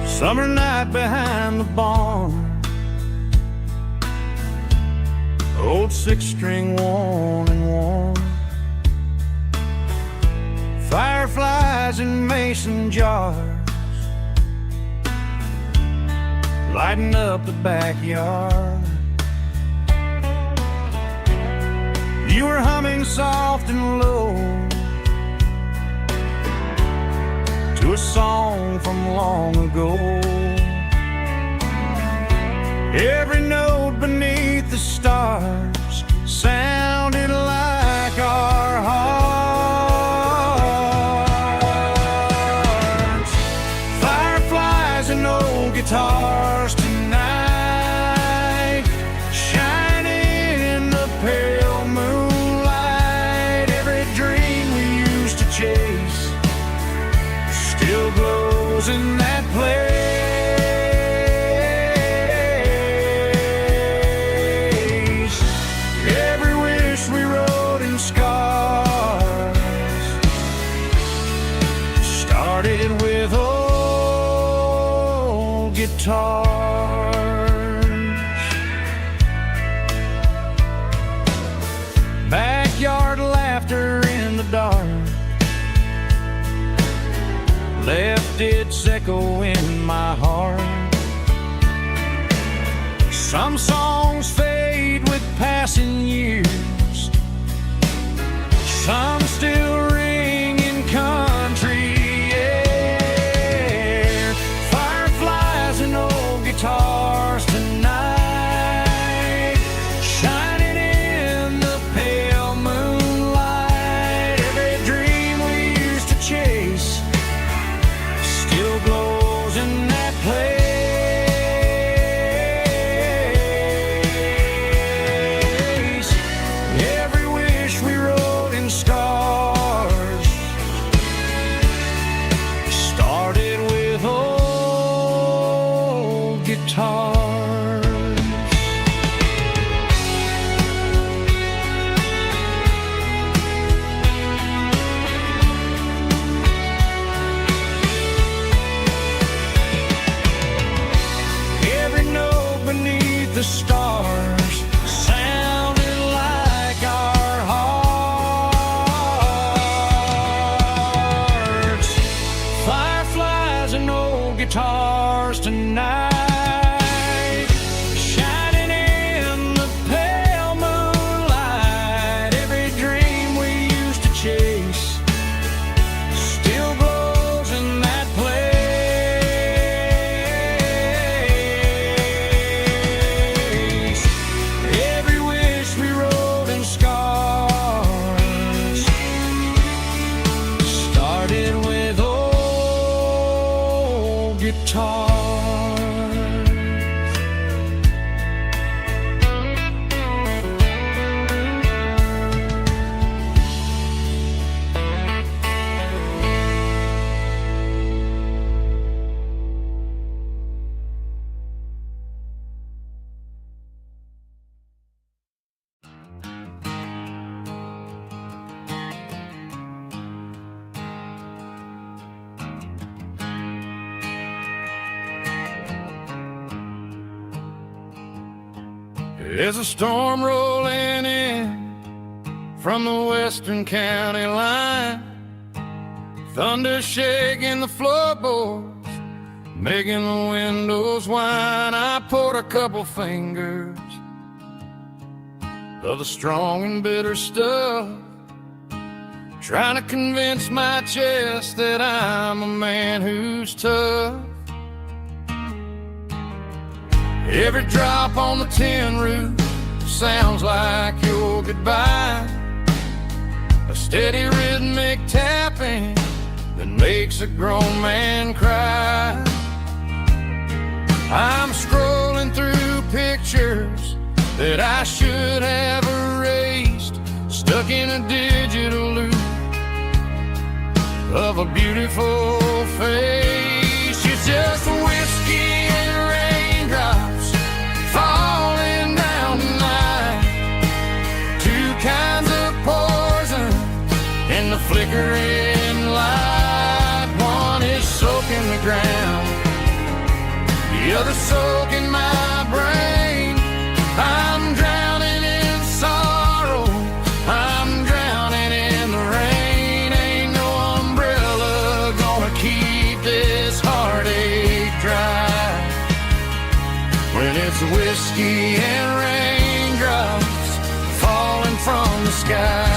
Summer night behind the barn, old 6-string worn and worn, fireflies in mason jars lighting up the backyard. You were humming soft and low to a song from long ago. Every note beneath the stars sounded like our hearts. Fireflies and old guitars tonight, shining in the pale moonlight. Every dream we used to chase still glows in that place. Every wish we wrote in scars started with old guitars. Backyard laughter in the dark left its echo in my heart. Some songs fade with passing years, some still ring in country air. Fireflies and old guitars tonight, shining in the pale moonlight. Every dream we used to chase still glows in that place. Every wish we wrote in scars started with old guitars. Every note beneath the stars sounded like our hearts. Fireflies and old guitars tonight, shining in the pale moonlight. Every dream we used to chase still glows in that place. Every wish we wrote in scars started with old guitars. There's a storm rolling in from the western county line, thunder shaking the floorboards making the windows whine. I poured a couple fingers of the strong and bitter stuff, trying to convince my chest that I'm a man who's tough. Every drop on the tin roof sounds like your goodbye, a steady rhythmic tapping that makes a grown man cry. I'm scrolling through pictures that I should have erased, stuck in a digital loop of a beautiful face. It's just whiskey and raindrops falling down tonight, two kinds of poison in the flickering light. One is soaking the ground, the other soaking my brain. I'm drowning in sorrow, I'm drowning in the rain. Ain't no umbrella gonna keep this heartache dry when it's whiskey and raindrops falling from the sky.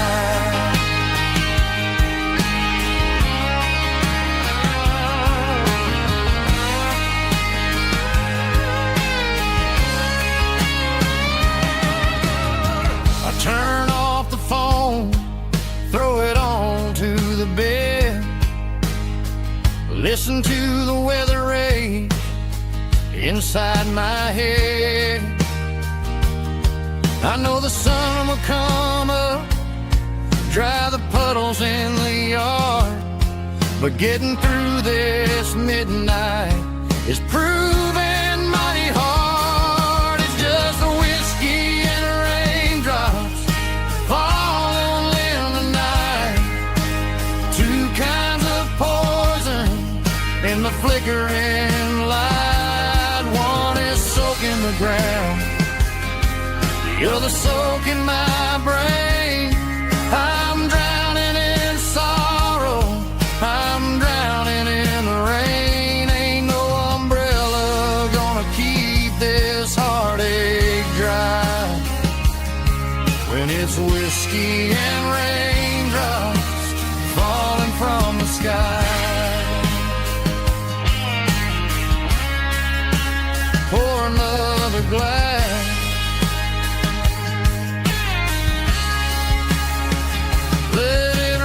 Turn off the phone, throw it on to the bed, listen to the weather rage inside my head. I know the sun will come up, dry the puddles in the yard, but getting through this midnight is proving mighty hard. It's just a whiskey and raindrops falling in the night, two kinds of poison in the flickering light. One is soaking the ground, the other soaking my brain. I'm drowning in sorrow, I'm drowning in the rain. Ain't no umbrella gonna keep this heartache dry when it's whiskey and raindrops falling from the sky. Pour another glass, let it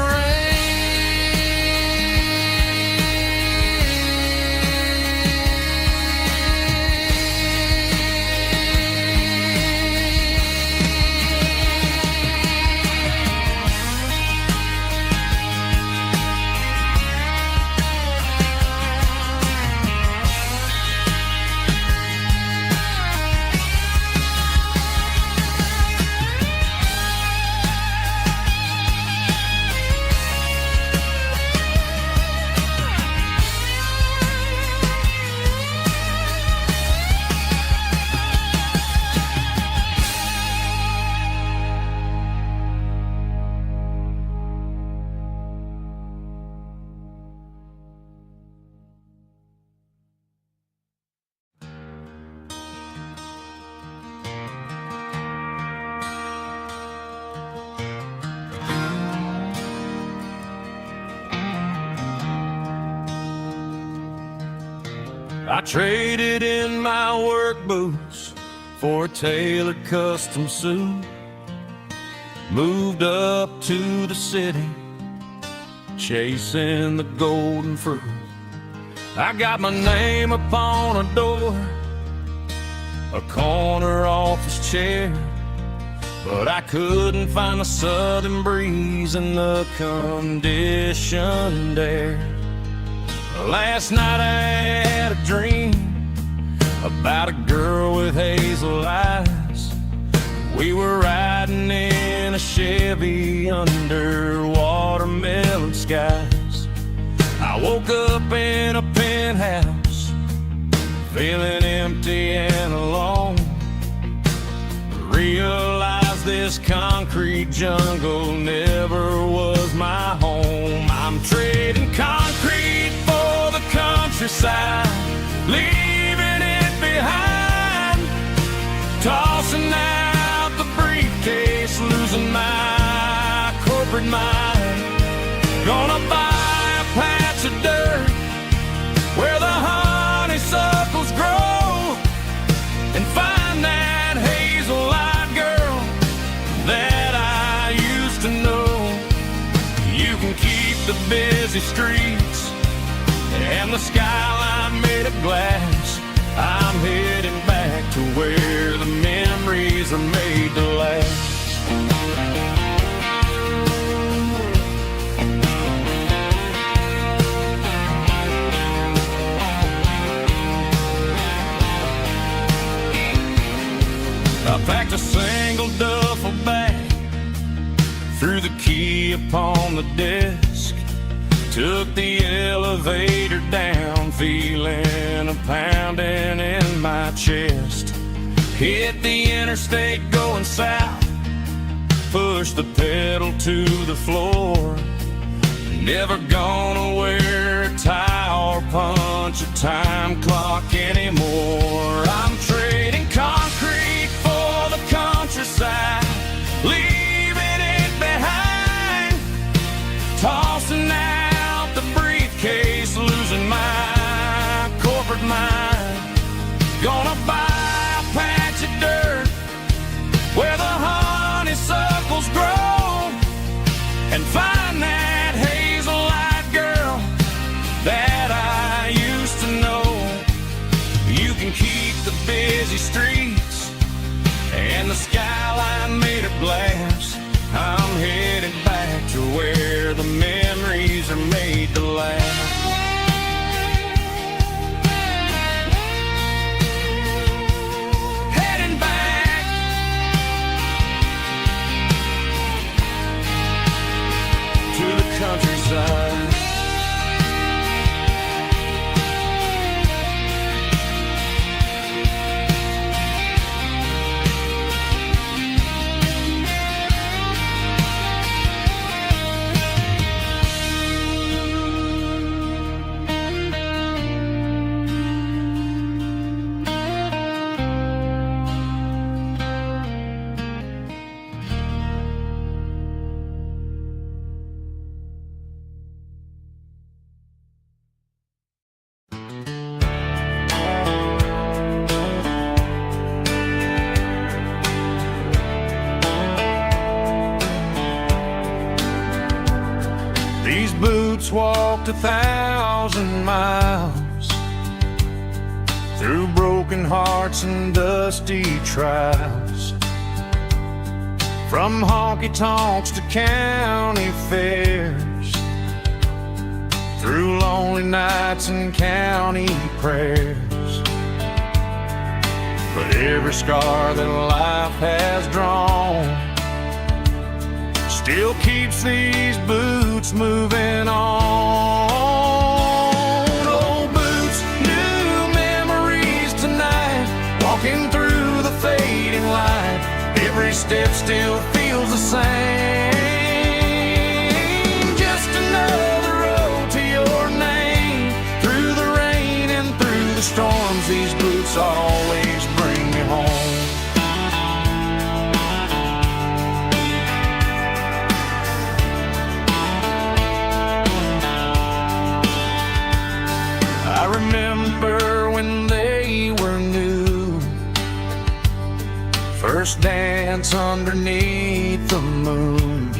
I traded in my work boots for a tailored custom suit, moved up to the city, chasing the golden fruit. I got my name upon a door, a corner office chair, but I couldn't find the southern breeze in the conditioned air. Last night I had a dream about a girl with hazel eyes. We were riding in a Chevy under watermelon skies. I woke up in a penthouse, feeling empty and alone. Realized this concrete jungle never was my home. I'm trading concrete for the countryside, Tossing out the briefcase, losing my corporate mind. Gonna buy a patch of dirt where the honeysuckles grow, and find that hazel-eyed girl that I used to know. You can keep the busy streets and the skyline made of glass. I'm heading back to where the memories are made to last. I packed a single duffel bag, threw the key upon the desk, took the elevator down, feeling a pounding in my chest. Hit the interstate going south, pushed the pedal to the floor. Never gonna wear a tie or punch a time clock anymore. I'm trading concrete for the countryside, leaving it behind. Tossing out the briefcase, losing my corporate mind. Gonna buy a patch of dirt where the honeysuckles grow, and find that hazel-eyed girl that I used to know. You can keep the busy streets and the skyline made of glass. I'm headed back to where the memories are made to last. Heading back to the countryside. These boots walked 1,000 miles through broken hearts and dusty trials, from honky-tonks to county fairs, through lonely nights and county prayers. But every scar that life has drawn still keeps these boots moving on. Old boots, new memories tonight, walking through the fading light. Every step still feels the same. Just another road to your name. Through the rain and through the storms, these boots always bring me home. I remember when they were new, first dance underneath the moon.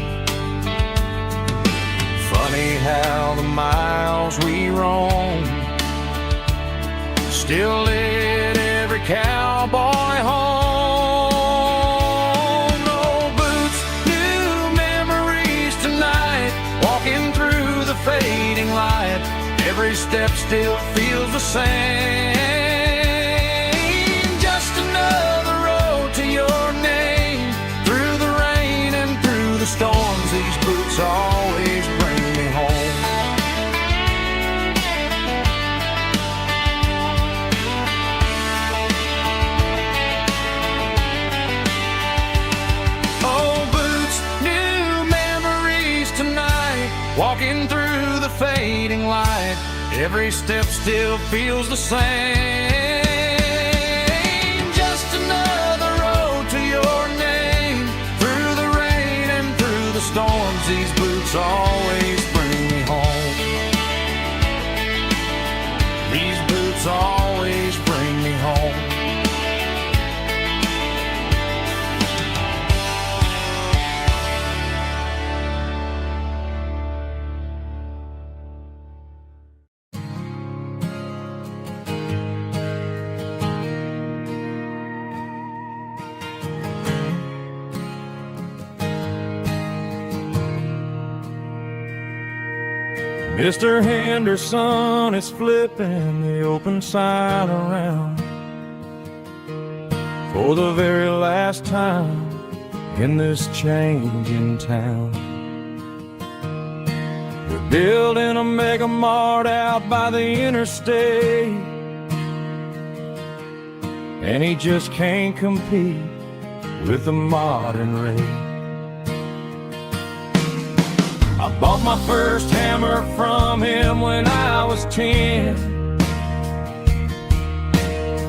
Funny how the miles we roam still lit every cowboy home. Old boots, new memories tonight, walking through the fading light. Every step still feels the same. Just another road to your name. Through the rain and through the storms, these boots always bring me home. Old boots, new memories tonight, walking through the fading light. Every step still feels the same. Just another Mr. Henderson is flipping the open sign around for the very last time in this changing town. We're building a mega mart out by the interstate, and he just can't compete with the modern rate. I bought my first hammer from him when I was 10.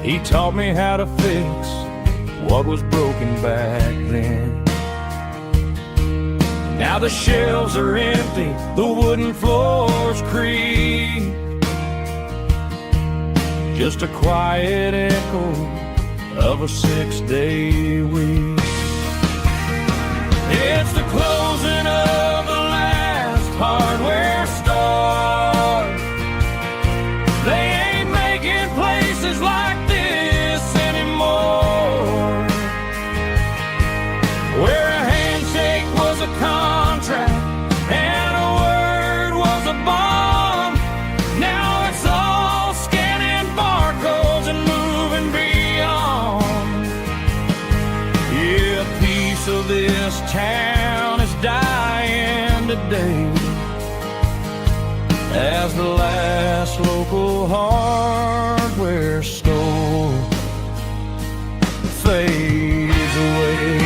He taught me how to fix what was broken back then. Now the shelves are empty, the wooden floors creak, just a quiet echo of a 6-day week. It's the closing of the last hardware store. They ain't making places like this anymore, where a handshake was a contract and a word was a bond. Now it's all scanning barcodes and moving beyond. Yeah, a piece of this town is dying today as the last local hardware store fades away.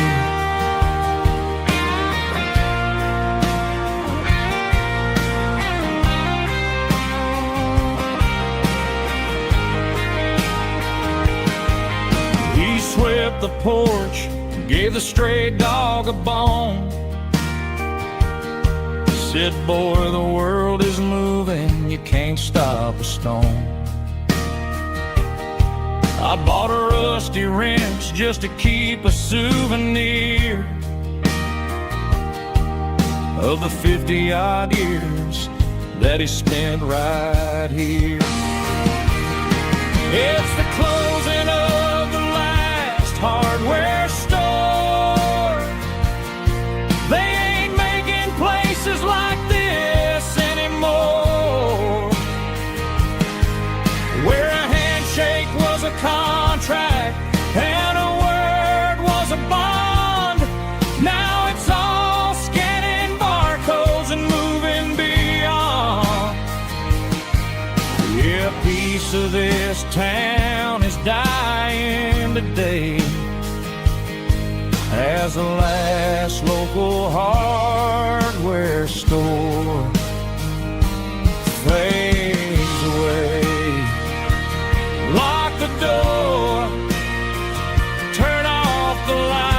He swept the porch, gave the stray dog a bone, said, boy, the world is moving, you can't stop a stone. I bought a rusty wrench just to keep a souvenir of the 50-odd years that he spent right here. It's the closing of the last hardware store. They ain't making places like this anymore, where a handshake was a contract and a word was a bond. Now it's all scanning barcodes and moving beyond. Yeah, a piece of this town is dying today as the last local hardware store fades away. Lock the door, turn off the light.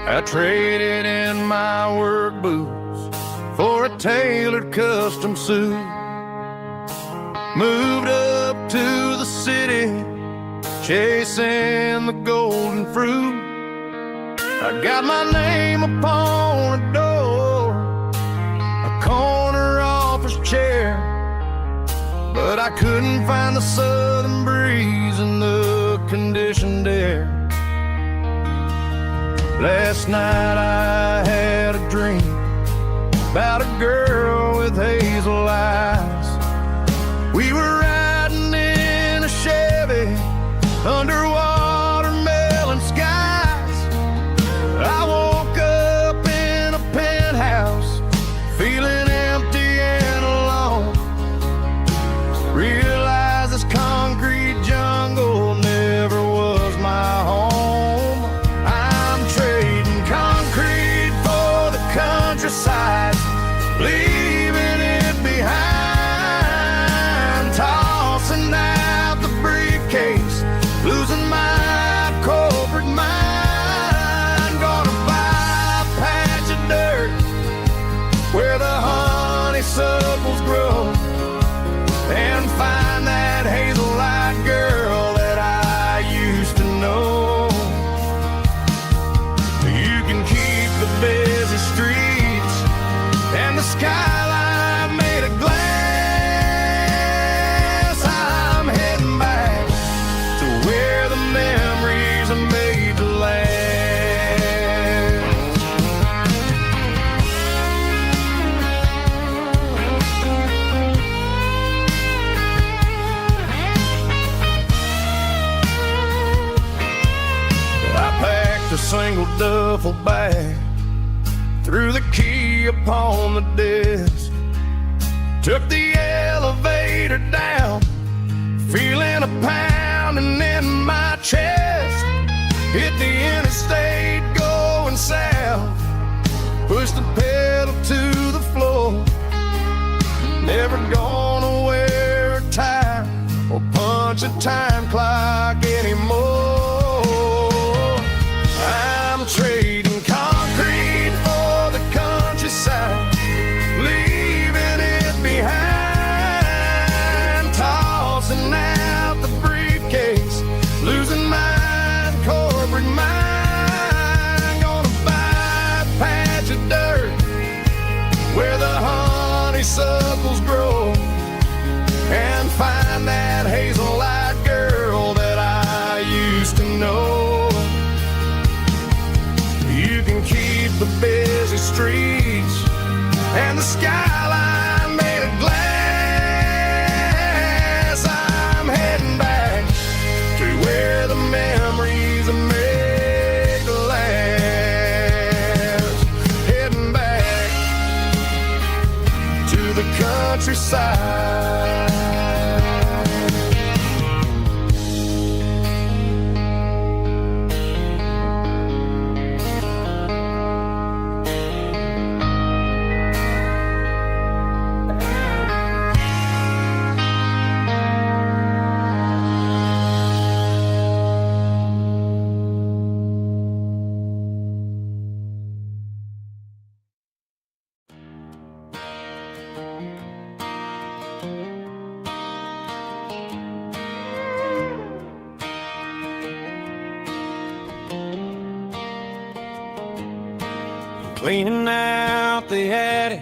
I traded in my work boots for a tailored custom suit. Moved up to the city, chasing the golden fruit. I got my name upon a door, a corner office chair, but I couldn't find the southern breeze in the conditioned air. Last night I had a dream about a girl with hazel eyes. We were riding in a Chevy under watermelon skies. I woke up in a penthouse feeling empty and alone. Realized this concrete jungle never was my home. Countryside, busy streets and the skyline made of glass. I'm heading back to where the memories are made to last. A single duffel bag, threw the key upon the desk, took the elevator down, feeling a pounding in my chest. Hit the interstate going south, pushed the pedal to the floor. Never gonna wear a tie or punch a time clock anymore. I'm trading concrete for the countryside, leaving it behind, tossing out the briefcase, losing my corporate mind. Gonna buy a patch of dirt where the honeysuckles grow and find that hazel-eyed girl that I used to know. Keep the busy streets and the skyline made of glass. I'm heading back to where the memories are made to last. Heading back to the countryside. Cleaning out the attic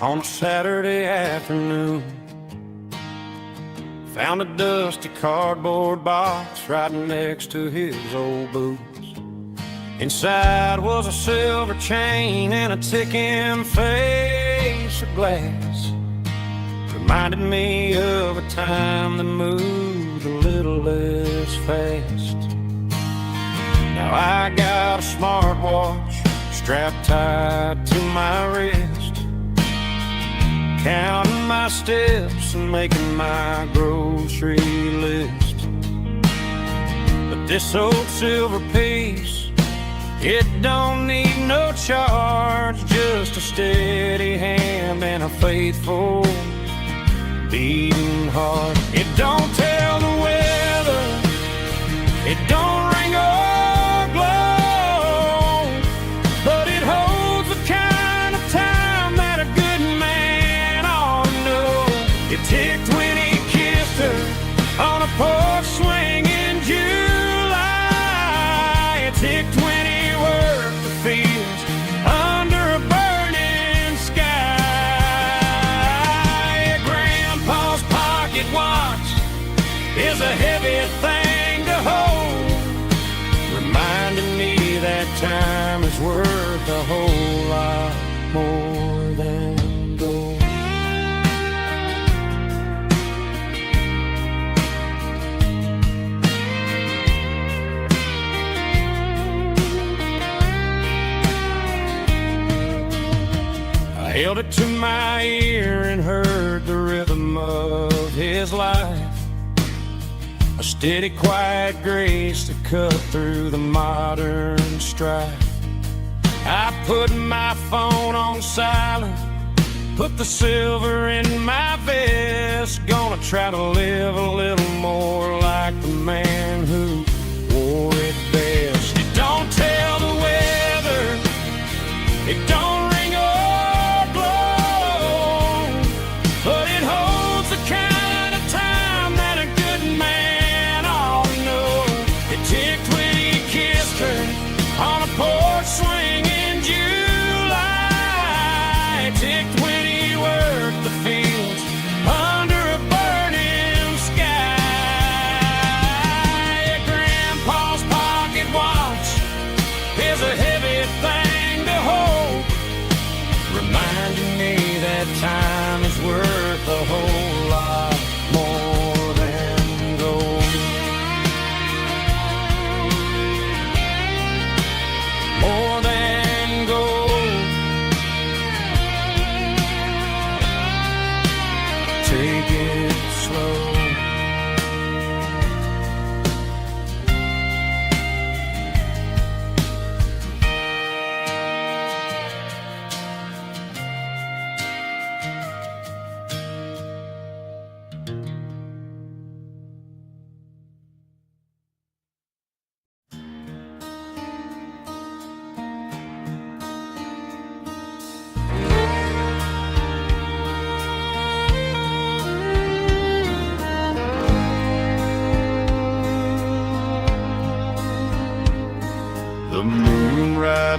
on a Saturday afternoon. Found a dusty cardboard box right next to his old boots. Inside was a silver chain and a ticking face of glass. Reminded me of a time that moved a little less fast. Now I got a smartwatch strapped tight to my wrist, counting my steps and making my grocery list. But this old silver piece, it don't need no charge, just a steady hand and a faithful beating heart. It don't tell the weather, it don't ring or glow, but it holds the kind of time that a good man ought to know. It ticked when he kissed her on a porch swing in July. It ticked when he worked the fields under a burning sky. Grandpa's pocket watch is a heavy thing to hold, reminding me that time is worth a whole lot more than gold. I held it to my ear and heard the rhythm of his life, a steady, quiet grace to cut through the modern strife. I put my phone on silent, put the silver in my vest. Gonna try to live a little more like the man who wore it best. It don't tell the weather, it don't ring or glow, but it holds the kind of time that a good man ought to know. It ticked when he kissed her on a porch swing in July.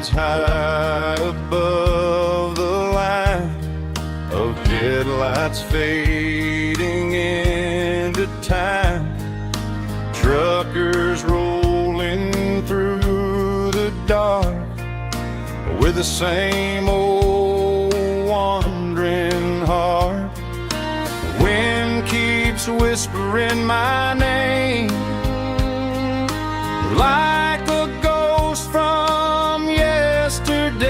high above the line of headlights fading into time. Truckers rolling through the dark with the same old wandering heart. The wind keeps whispering my name like a ghost from yesterday.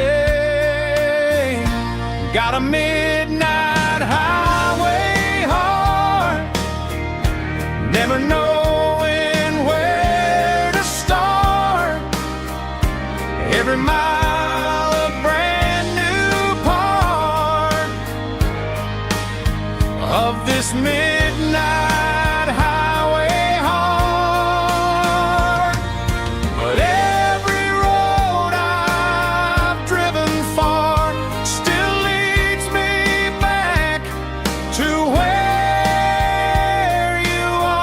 Got a midnight highway heart, never knowing where to start. Every mile a brand new part of this midnight highway heart. But every road I've driven far still leads me back to where you are.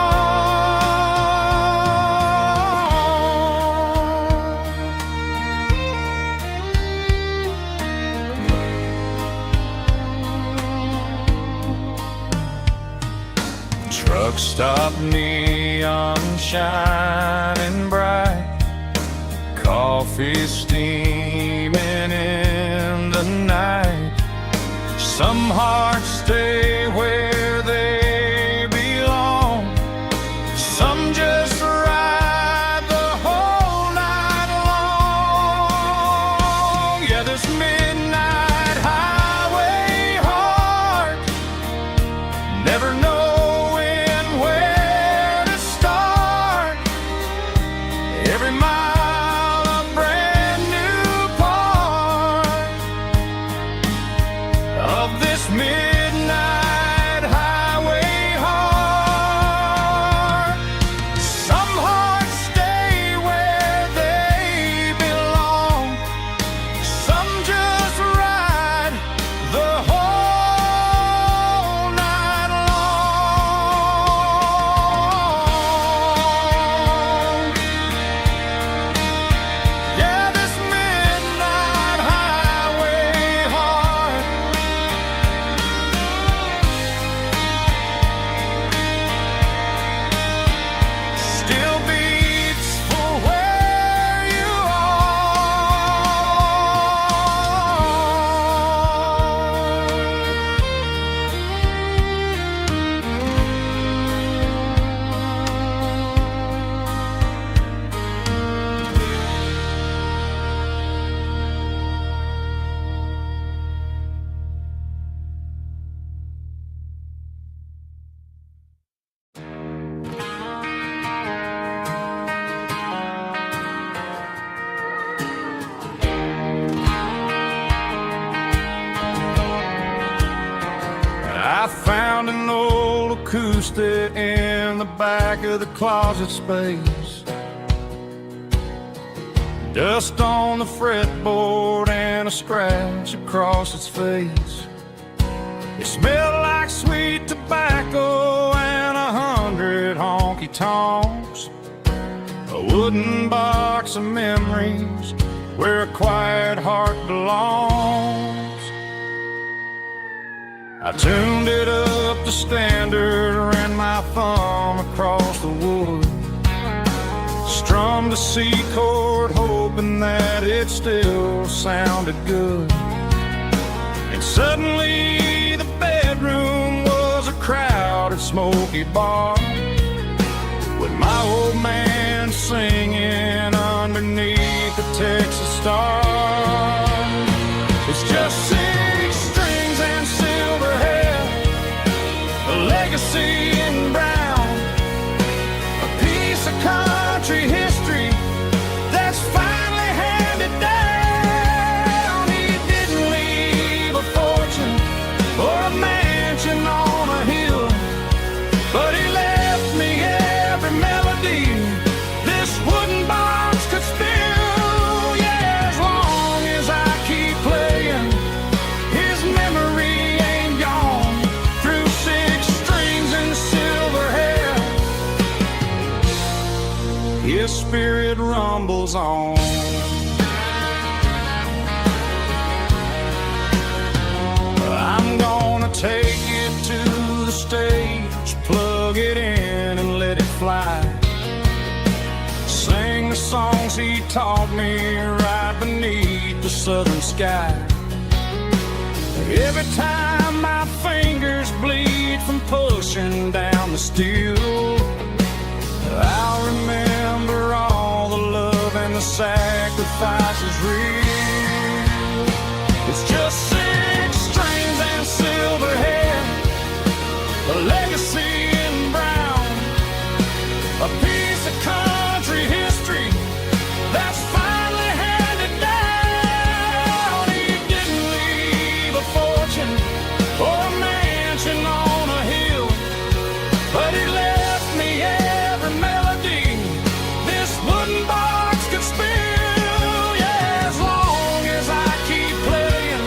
Truck stop, neon shining bright, coffee steaming in the night. Some hearts stay where they belong, some just ride the whole night long. Yeah, this midnight highway heart, never knowing where to start. Every mile a brand new part of this midnight highway heart. Some hearts stay where they belong, some just ride the whole night long. Yeah, this midnight highway heart still beats for where you I found an old acoustic in the back of the closet space. Dust on the fretboard and a scratch across its face. It smelled like sweet tobacco and 100 honky-tonks. A wooden box of memories where a quiet heart belongs. I tuned it up to standard, ran my thumb across the wood, strummed a C chord, hoping that it still sounded good. And suddenly the bedroom was a crowded, smoky bar, with my old man singing underneath the Texas star. It's just 6 strings and silver hair, a legacy in brown, a piece of country history that's finally handed down. He didn't leave a fortune or a mansion on a hill, but he left me every melody this wooden box could spill. Yeah, as long as I keep playing, his memory ain't gone. Through 6 strings and silver hair, his spirit rumbles on. taught me right beneath the southern sky. Every time my fingers bleed from pushing down the steel, I'll remember all the love and the sacrifices real. It's just 6 strings and silver hair, a legacy in brown, a piece of country history that's finally handed down. He didn't leave a fortune or a mansion on a hill, but he left me every melody this wooden box could spill. Yeah, as long as I keep playing,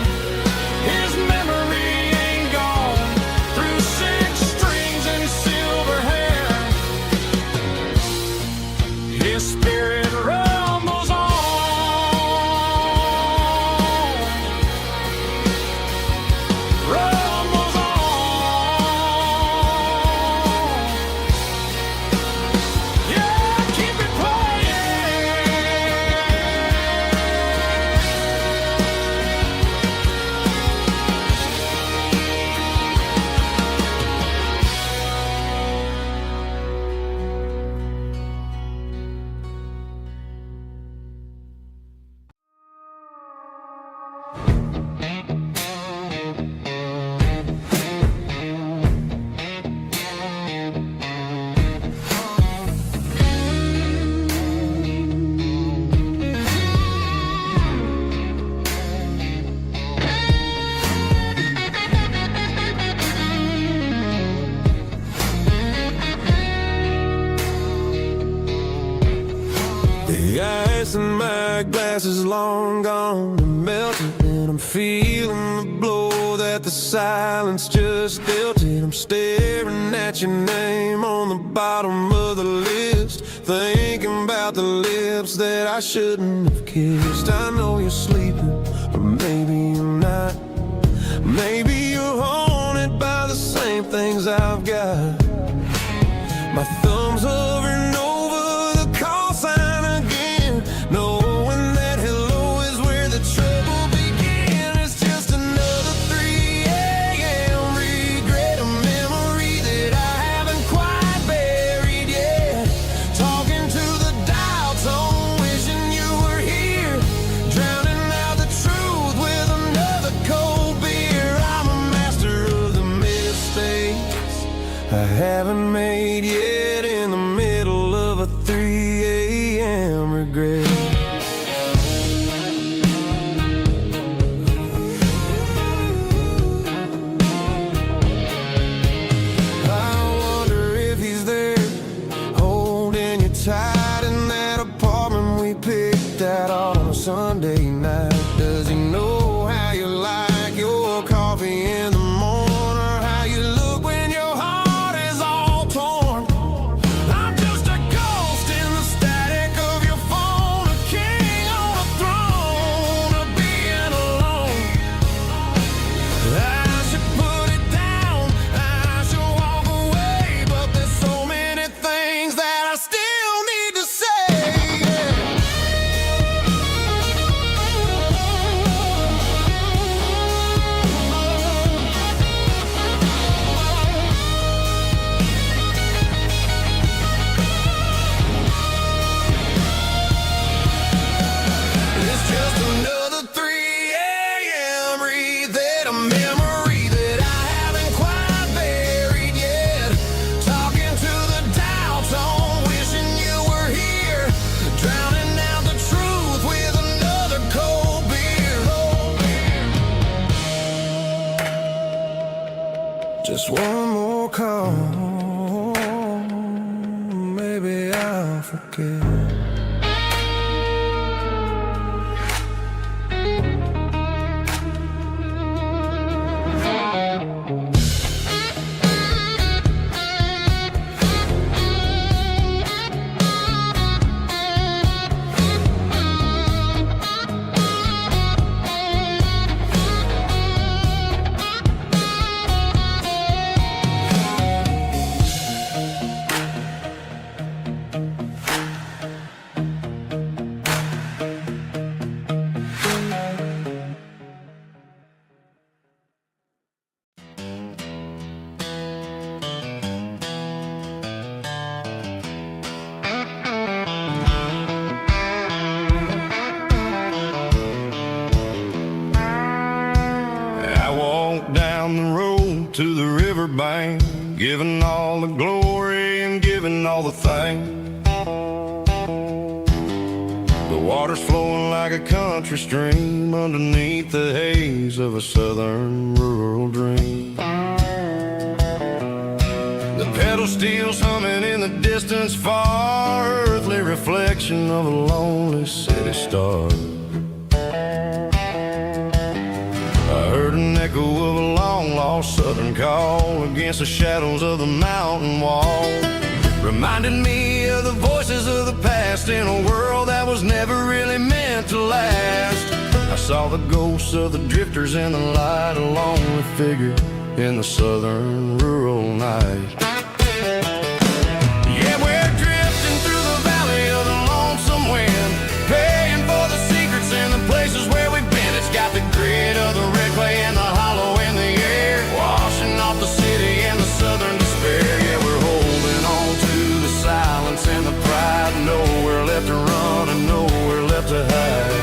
his memory ain't gone. Through 6 strings and silver hair, his spirit rumbles on, rumbles on. Yeah, keep it playing. The ice in my glass is long gone and melted, and I'm feeling the blow that the silence just dealt it. I'm staring at your name on the bottom of the list, thinking about the lips that I shouldn't have kissed. I know you're sleeping, or maybe you're not. Maybe you're haunted by the same things I've got. My thumb's hovering over the call sign again, knowing that hello is where the trouble began. It's just another 3 a.m. regret, a memory that I haven't quite buried yet. Talking to the dial tone, wishing you were here, drowning out the truth with another cold beer. I'm a master of the mistakes I haven't made yet, in the middle of a 3 a.m. regret. I wonder if he's there, holding you tight in that apartment we picked out on a Sunday night. Does he know how you like your coffee in the morning, or how you look when your heart is all torn? I'm just a ghost in the static of your phone, a king on a throne of being alone. I should put it down, I should walk away, but there's so many things that I still need to say. It's just another 3 a.m. read, a memory that I haven't quite buried yet. Talking to the dial tone, wishing you were here, drowning out the truth with another cold beer. Just one more call, maybe I'll forget. walk down the road to the riverbank, giving all the glory and giving all the thanks. The water's flowing like a country stream underneath the haze of a southern rural dream. The pedal steel's humming in the distance far, earthly reflection of a lonely city star. I heard an echo of a long-lost southern call against the shadows of the mountain wall, reminded me of the voices of the past in a world that was never really meant to last. I saw the ghosts of the drifters in the light, a lonely figure in the southern rural night. Yeah, we're drifting through the valley of the lonesome wind, paying for the secrets and the places where we've been. It's got the grit of the red clay and the hollow in the air, washing off the city and the southern despair. Yeah, we're holding on to the silence and the pride, nowhere left to run and nowhere left to hide.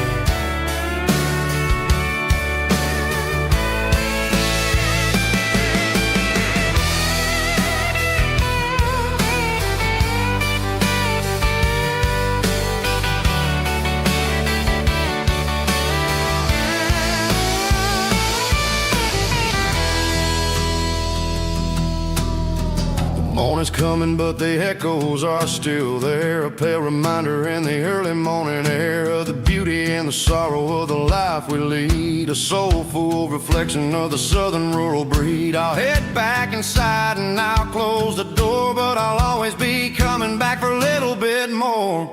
Morning's coming, but the echoes are still there, a pale reminder in the early morning air of the beauty and the sorrow of the life we lead, a soulful reflection of the southern rural breed. I'll head back inside and I'll close the door, but I'll always be coming back for a little bit more.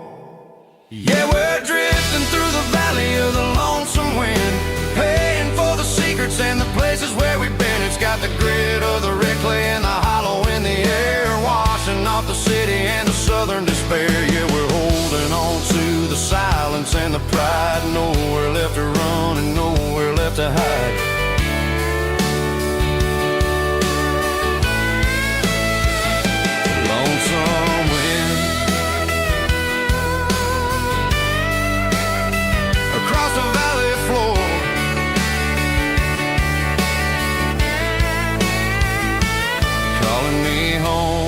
Yeah, we're drifting through the valley of the lonesome wind, paying for the secrets and the places where we've been. It's got the grit of the red clay and the hollow in the air, washing off the city and the southern despair. Yeah, we're holding on to the silence and the pride, nowhere left to run and nowhere left to hide. Lonesome wind across the valley floor, calling me home.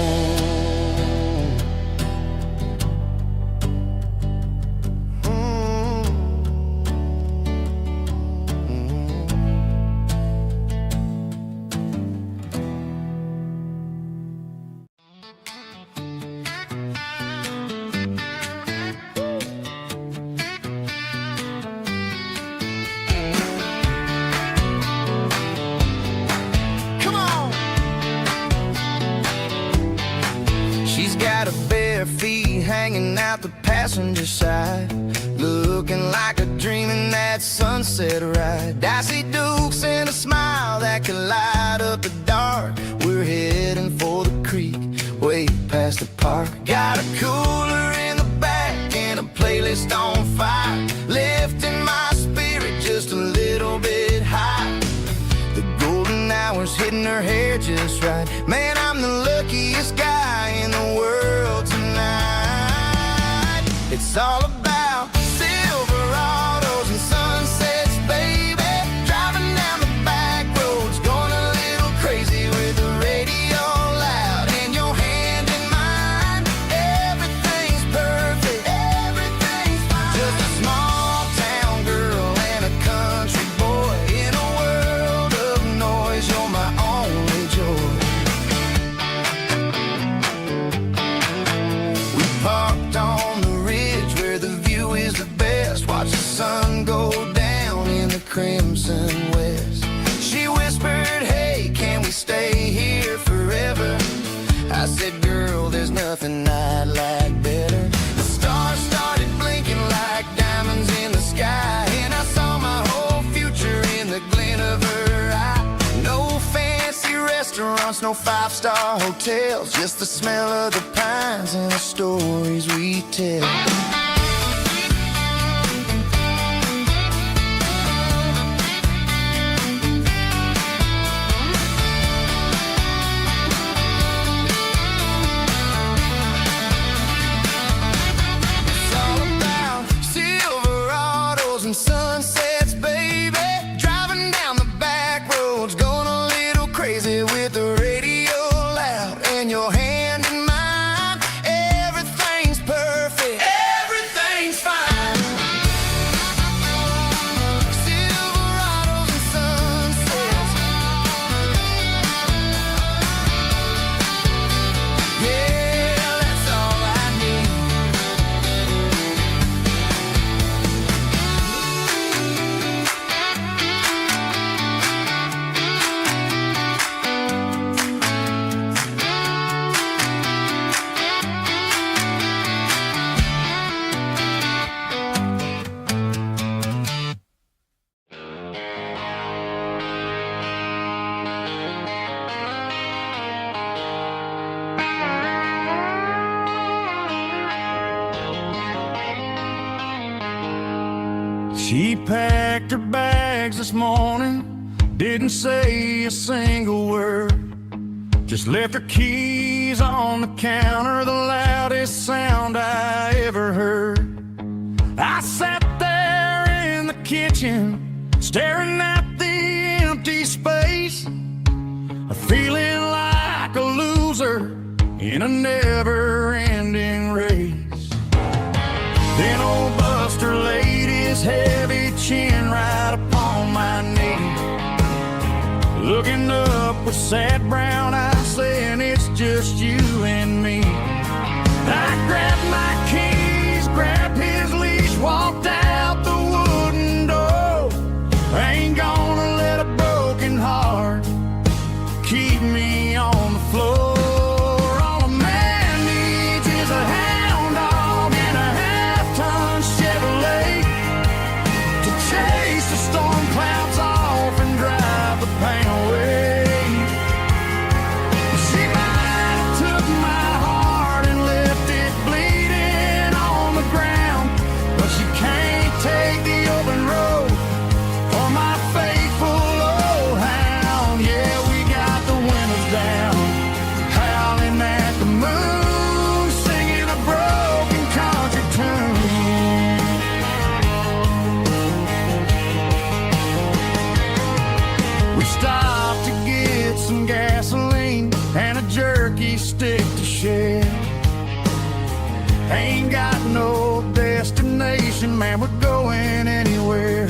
She's got her bare feet hanging out the passenger side, looking like a dream in that sunset ride. Dicey dukes and a smile that can light up the dark. We're heading for the creek, way past the park. Got a cooler in the back and a playlist on fire, lifting my spirit just a little bit high. The golden hours hitting her hair just right. Man, I'm the luckiest guy in the world tonight. It's all about Silverados and sunsets, baby. Driving down the back roads, going a little crazy with the radio loud and your hand in mine. Everything's perfect, everything's fine. Just a small town girl and a country boy in a world of noise. You're my only joy. We parked on the ridge where the view is the best. Watch the sun go down in the crimson west. She whispered, hey, can we stay here forever? I said, girl, there's nothing I'd like better. The stars started blinking like diamonds in the sky, and I saw my whole future in the glint of her eye. No fancy restaurants, no five-star hotels, just the smell of the pines and the stories we tell. It's all about Silverados and sunsets, baby. Driving down the back roads, going a She packed her bags this morning, didn't say a single word, just left her keys on the counter, the loudest sound I ever heard. I sat there in the kitchen, staring at the empty space, feeling like a loser in a never-ending race. Then old Buster laid his heavy chin right upon my knee, looking up with sad brown eyes, saying it's just you and me. I grabbed my keys, grabbed his leash, walked out the wooden door. I ain't gonna let a broken heart keep me on the floor. All a man needs is a hound dog and a half-ton Chevrolet to chase the storm clouds off and drive the pain away. She might have took my heart and left it bleeding on the ground, but she can't take the open road for my faithful old hound. Yeah, we got the windows down, howling at the moon, singing a broken country tune. We stopped to get some gasoline and a jerky stick to share. Ain't got no destination, man, we're going anywhere.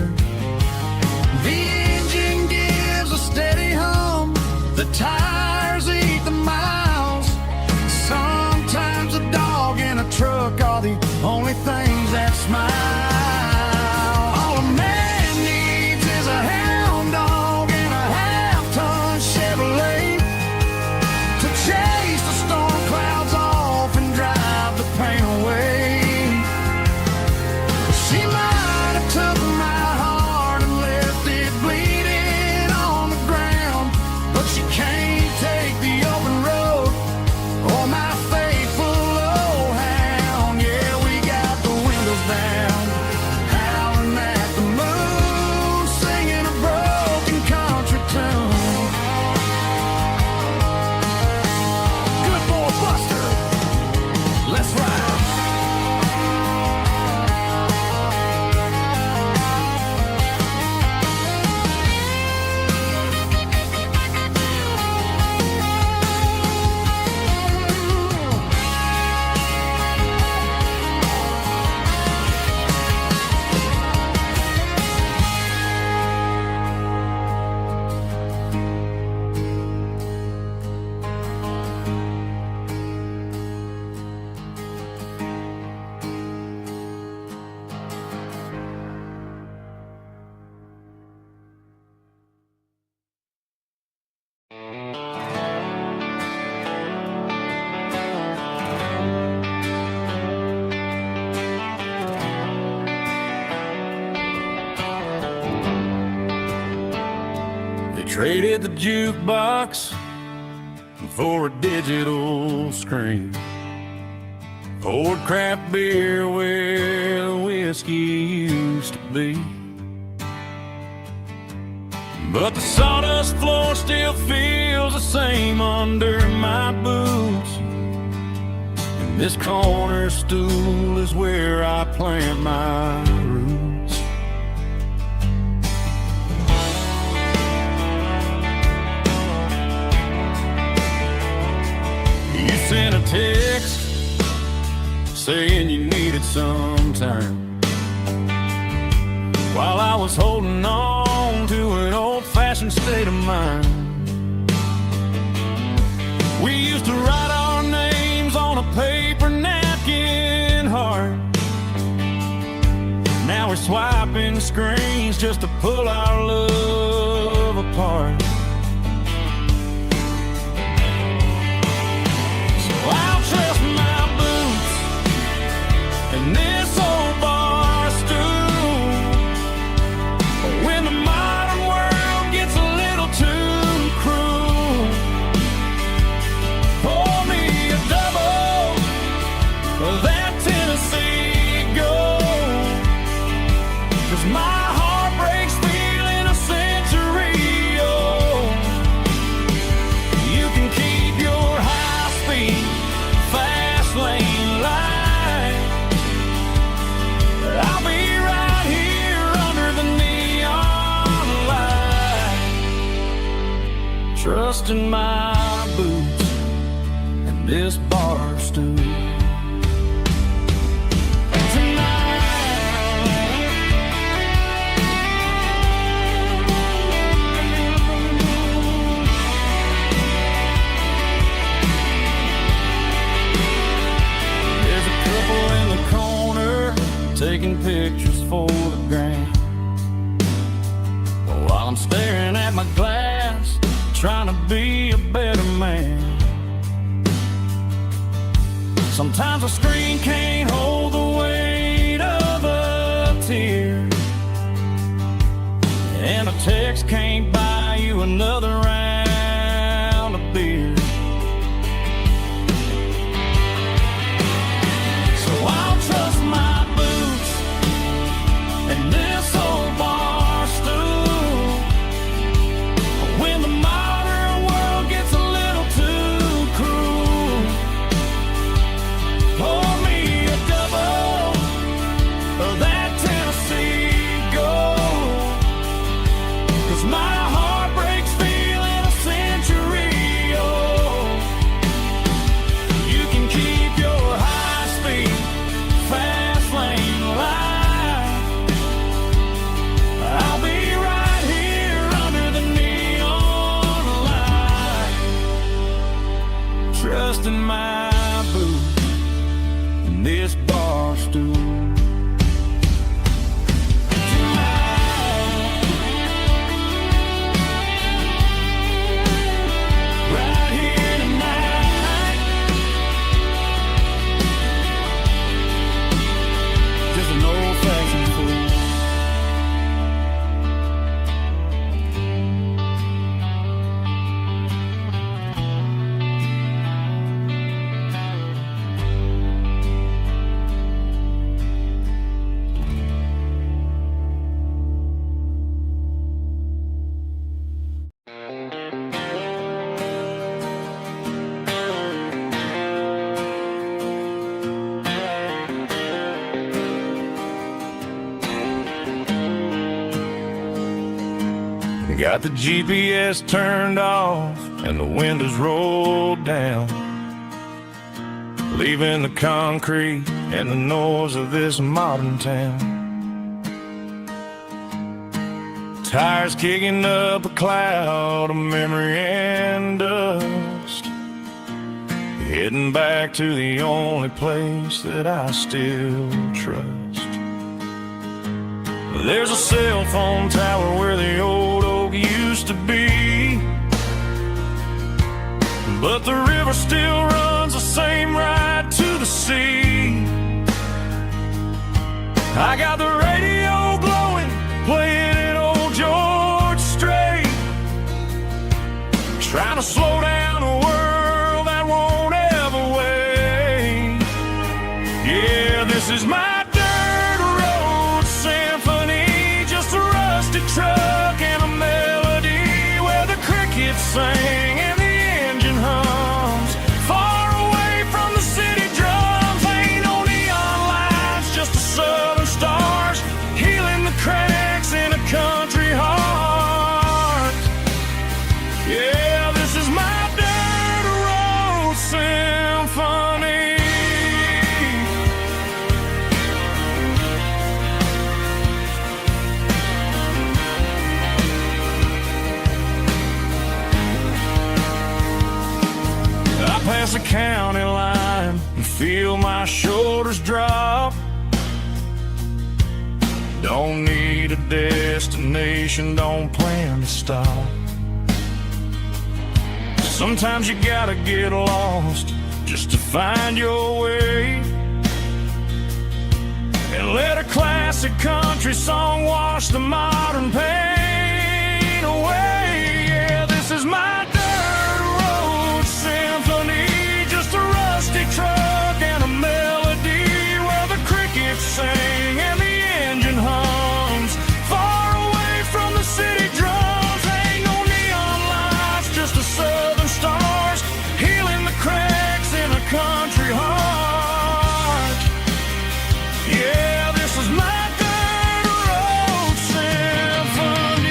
The engine gives a steady hum, the tires eat the miles. Sometimes a dog and a truck are the only things that smile. All a man needs is a hound dog and a half-ton Chevrolet to chase the storm clouds off and drive the pain away. She might have took my heart and left it bleeding on the ground, but she can't take the open road or my faithful old hound. Yeah, we got the windows down, howling at the moon, singing a broken country tune. Good boy Buster, let's ride. Traded the jukebox for a digital screen, poured craft beer where the whiskey used to be. But the sawdust floor still feels the same under my boots, and this corner stool is where I plant my roots. You sent a text saying you needed some time, while I was holding on to an old-fashioned state of mind. We used to write our names on a paper napkin heart. Now we're swiping screens just to pull our love apart. I'll trust my boots and this old bar stool. When the modern world gets a little too cruel, pour me a double of that Tennessee Gold, 'cause my trusting my boots and this bar stool. Taking pictures for the gram, while I'm staring at my glass, trying to be a better man. Sometimes a screen can't hold the weight of a tear, and a text can't buy you another round of beer. So I'll trust my and this old bar stool when the modern world gets a little too cruel. Pour me a double of that Tennessee Gold, 'cause my heart breaks feeling a century old. You can keep your high-speed fast lane light. I'll be right here under the neon light, trusting my boots and this bar stool. Right here tonight, just an old-fashioned fool. Got the GPS turned off and the windows rolled down, leaving the concrete and the noise of this modern town. Tires kicking up a cloud of memory and dust, heading back to the only place that I still trust. There's a cell phone tower where the old oak used to be, but the river still runs the same right to the sea. I got the radio blowing, playing an old George Strait, trying to slow down a world that won't ever wait. Yeah, this is my truck and a melody where the crickets sing and the engine hums, far away from the city drums. Ain't no neon lights, just the southern stars healing the cracks in a country heart. Yeah, this is my dirt road symphony. Past the county line and feel my shoulders drop. Don't need a destination, don't plan to stop. Sometimes you gotta get lost just to find your way, and let a classic country song wash the modern pain away. Yeah, this is my dirt road symphony, just a rusty truck and a melody where the crickets sing and the engine hums, far away from the city drums. Ain't no neon lights, just the southern stars healing the cracks in a country heart. Yeah, this is my dirt road symphony.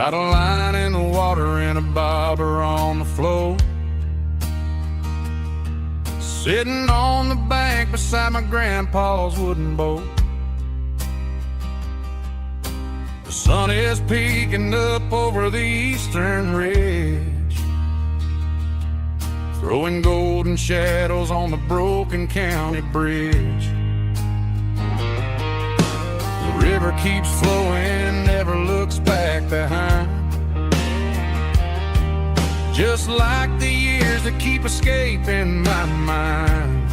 Got a line in the water and a bobber on the floor. Sitting on the bank beside my grandpa's wooden boat. The sun is peeking up over the eastern ridge, throwing golden shadows on the broken county bridge. The river keeps flowing, never looks back behind, just like the years that keep escaping my mind.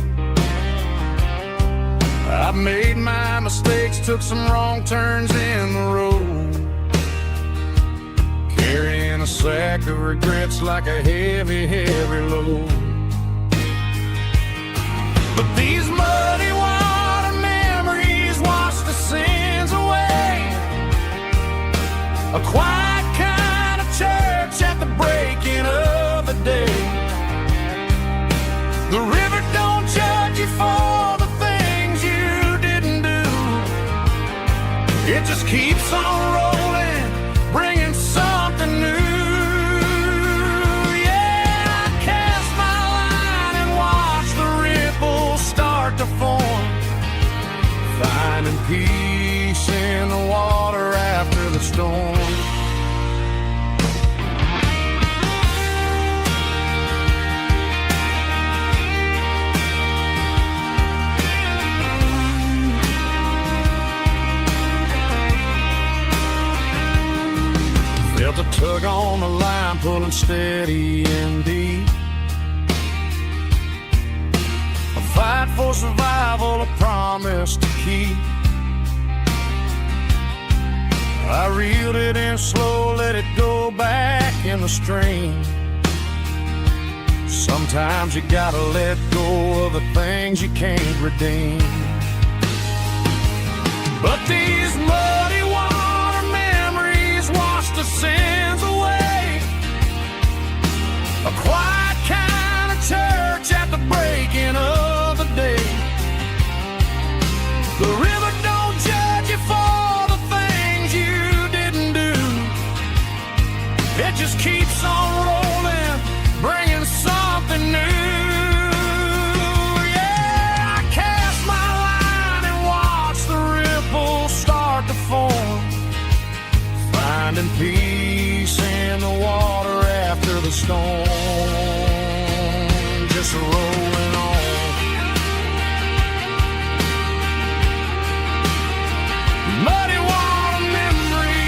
I've made my mistakes, took some wrong turns in the road, carrying a sack of regrets like a heavy, heavy load. But these muddy water memories wash the sins away. A quiet kind of church at the breaking of the day. The river don't judge you for the things you didn't do. It just keeps on rolling, bringing something new. Yeah, I cast my line and watch the ripples start to form, finding peace in the water after the storm. Felt a tug on the line, pulling steady and deep. A fight for survival, a promise to keep. I reeled it in slow, let it go back in the stream. Sometimes you gotta let go of the things you can't redeem. But these muddy water memories wash the sins away. A quiet kind of church at the breaking of the day. The river don't judge you for the things you didn't do. It just keeps on rolling, bringing something new. Yeah, I cast my line and watch the ripples start to form, finding peace in the water after the storm. Just rolling on. Muddy water memory.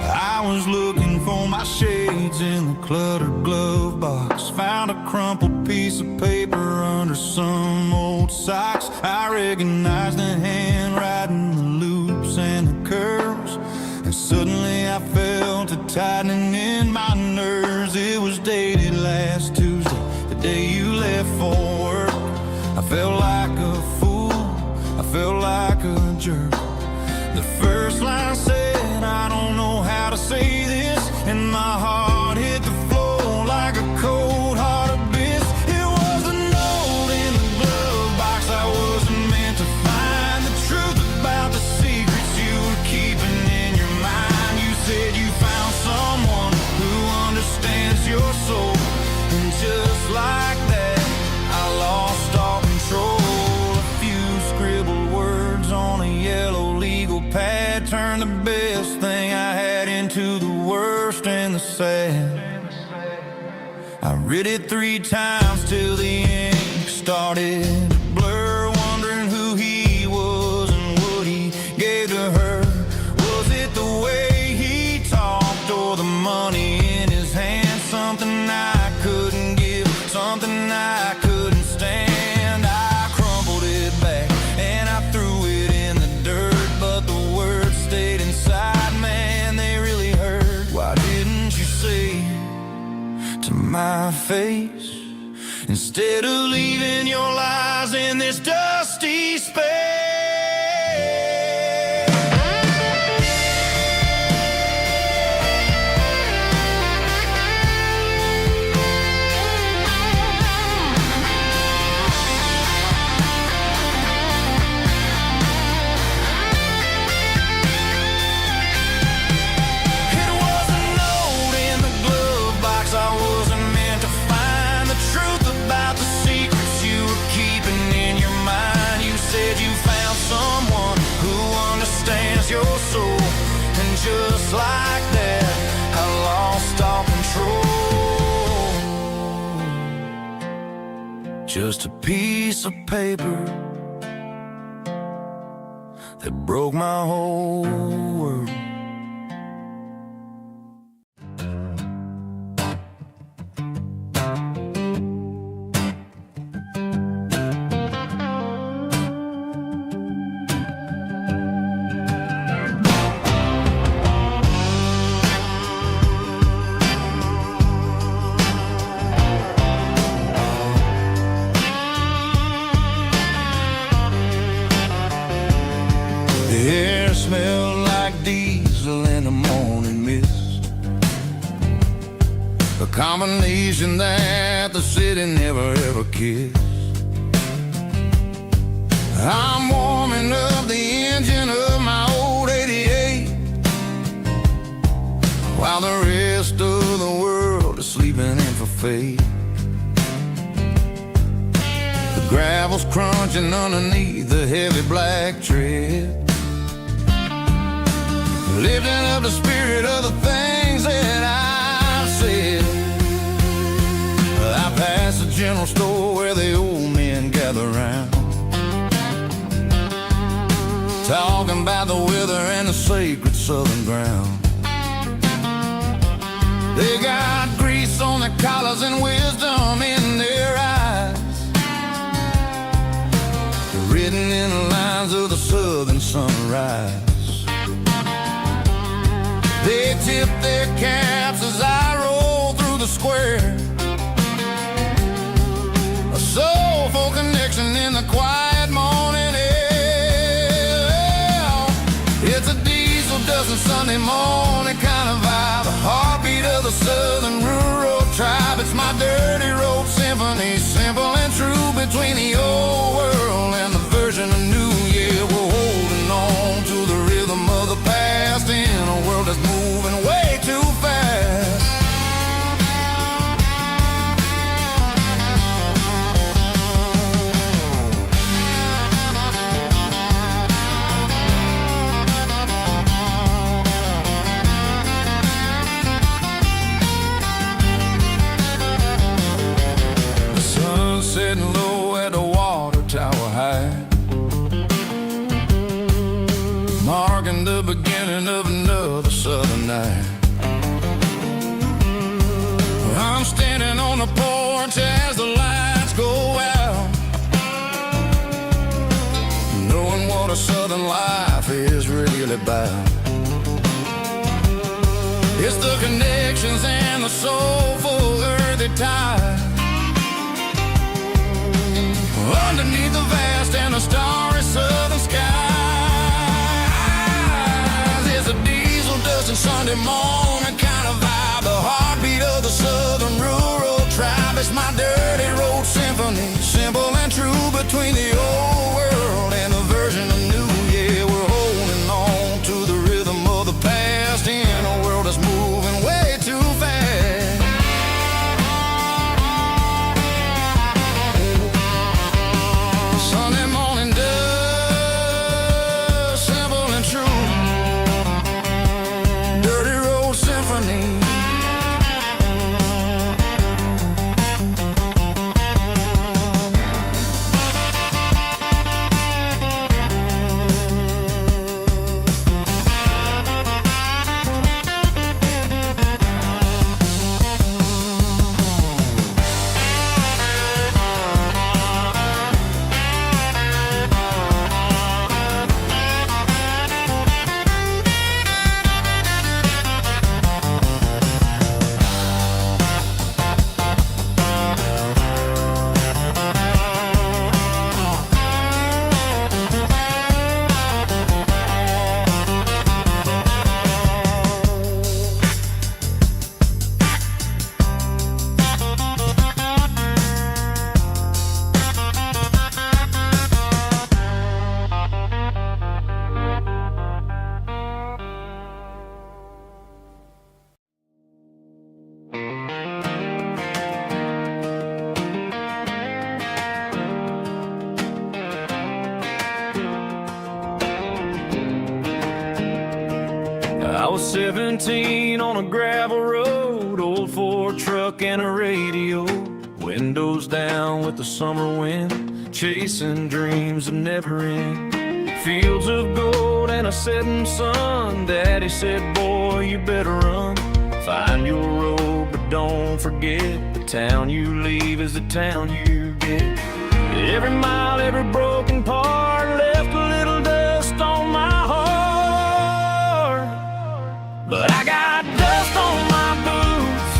I was looking for my shades in the cluttered glove box. Found a crumpled piece of paper under some old socks. I recognized the handwriting, the loops and the curves, and suddenly I felt a tightening in my nerves. It was dated last Tuesday, the day you left for work. I felt like a fool, I felt like a jerk. The first line said, I don't know how to say this, and my heart hit the floor like a cold heart abyss. It was a note in the glove box I wasn't meant to find. The truth about the secrets you were keeping in your mind. You said you found someone who understands your soul, and just like that I lost all control. A few scribbled words on a yellow legal pad turned the best thing I had into the worst and the sad. I read it 3 times till the ink started to blur, wondering who he was and what he gave to her. Was it the way he talked or the money in his hand? Something I couldn't give, something I couldn't stand. I crumpled it back and I threw it in the dirt, but the words stayed inside my face, instead of leaving your lies in this dusty space. Your soul, and just like that, I lost all control. Just a piece of paper that broke my whole world. The air smelled like diesel in the morning mist, a combination that the city never ever kissed. I'm warming up the engine of my old 88, while the rest of the world is sleeping in for fate. The gravel's crunching underneath the heavy black tread, lifting up the spirit of the things that I've said. I passed the general store where the old men gather round, talking about the weather and the sacred southern ground. They got grease on their collars and wisdom in their eyes, written in the lines of the southern sunrise. They tip their caps as I roll through the square, a soulful connection in the quiet morning air. It's a diesel dozen Sunday morning kind of vibe, a heartbeat of the southern rural tribe. It's my dirty road symphony, simple and true, between the old world and the version of new. Yeah, we're holding on to the rhythm of the past in a world that's moving way too fast. The sun's setting low at the water tower high, marking the beginning of another southern night. I'm standing on the porch as the lights go out, knowing what a southern life is really about. It's the connections and the soulful earthy tide, underneath the vast and the starry southern skies. It's a diesel dusting Sunday morning kind of vibe, the heartbeat of the southern rural tribe. It's my dirty road symphony, simple and true, between the old world and the version of new. Yeah, we're holding on to the rhythm of the past in a world that's moving way too fast. Sunday morning dust, simple and true, dirty road symphony. 17 on a gravel road, old Ford truck and a radio. Windows down with the summer wind, chasing dreams that never end. Fields of gold and a setting sun. Daddy said, boy, you better run. Find your road, but don't forget, the town you leave is the town you get. Every mile, every broken part left a little dust on my heart. But I got dust on my boots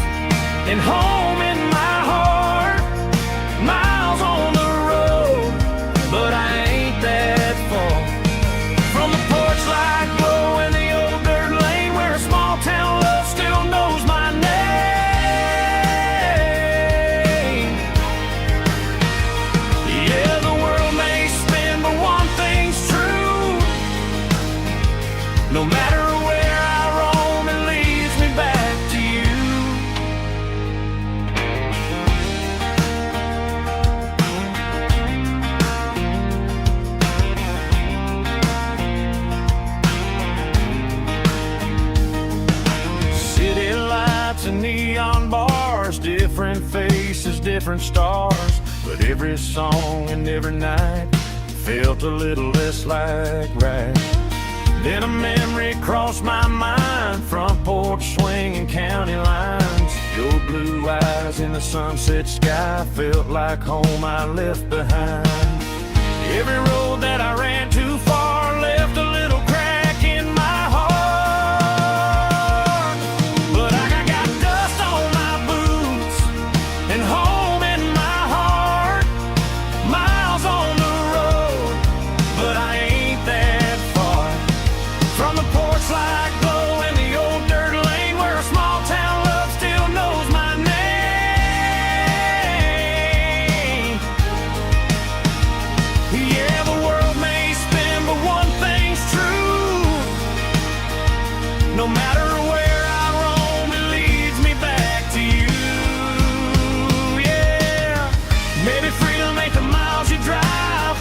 and home in my heart. Miles on the road, but I ain't that far from the porch light glow in the old dirt lane where a small town love still knows my name. Yeah, the world may spin, but one thing's true. No matter where I roam, it leads me back to you. City lights and neon bars, different faces, different stars. But every song and every night felt a little less like right. Then a memory crossed my mind, front porch swinging county lines. Your blue eyes in the sunset sky felt like home I left behind. Every road that I ran too far left a little crack in my heart. But I got dust on my boots and home in my heart. Miles on the road, but I ain't that far from the porch light glow in the old dirt lane where a small town love still knows my name. Yeah, the world may spin, but one thing's true. No matter where I roam, it leads me back to you. Yeah, maybe freedom ain't the miles you drive.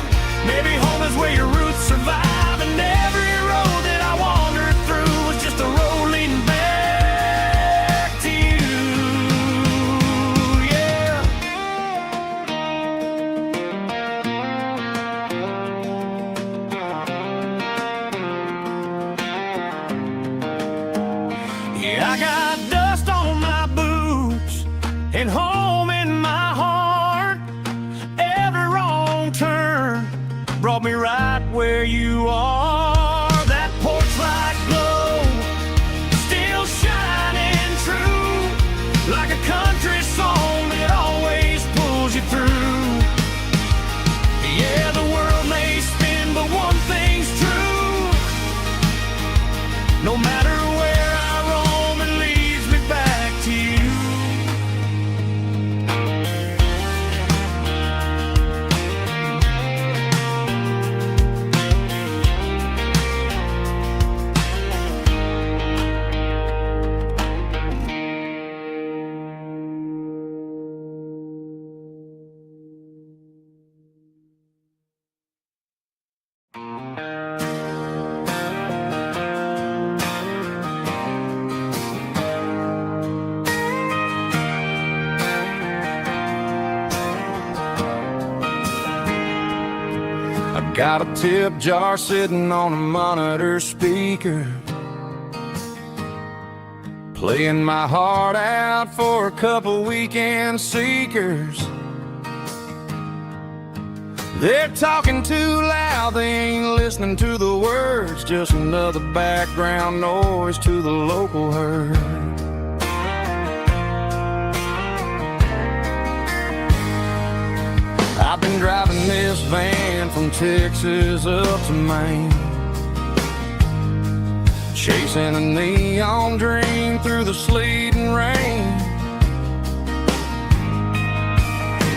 Maybe home is where your roots survive. And every road that I wandered through was just a road leading back to you. Yeah. Yeah, I got dust on my boots and home in my heart. Every wrong turn brought me right where you are. That porch light glow still shining true, like a country song that always pulls you through. Yeah, the world may spin, but one thing's true. No matter where I roam, it leads me back to you. I got a tip jar sitting on a monitor speaker, playing my heart out for a couple weekend seekers. They're talking too loud, they ain't listening to the words, just another background noise to the local herd. I've been driving this van from Texas up to Maine, chasing a neon dream through the sleet and rain.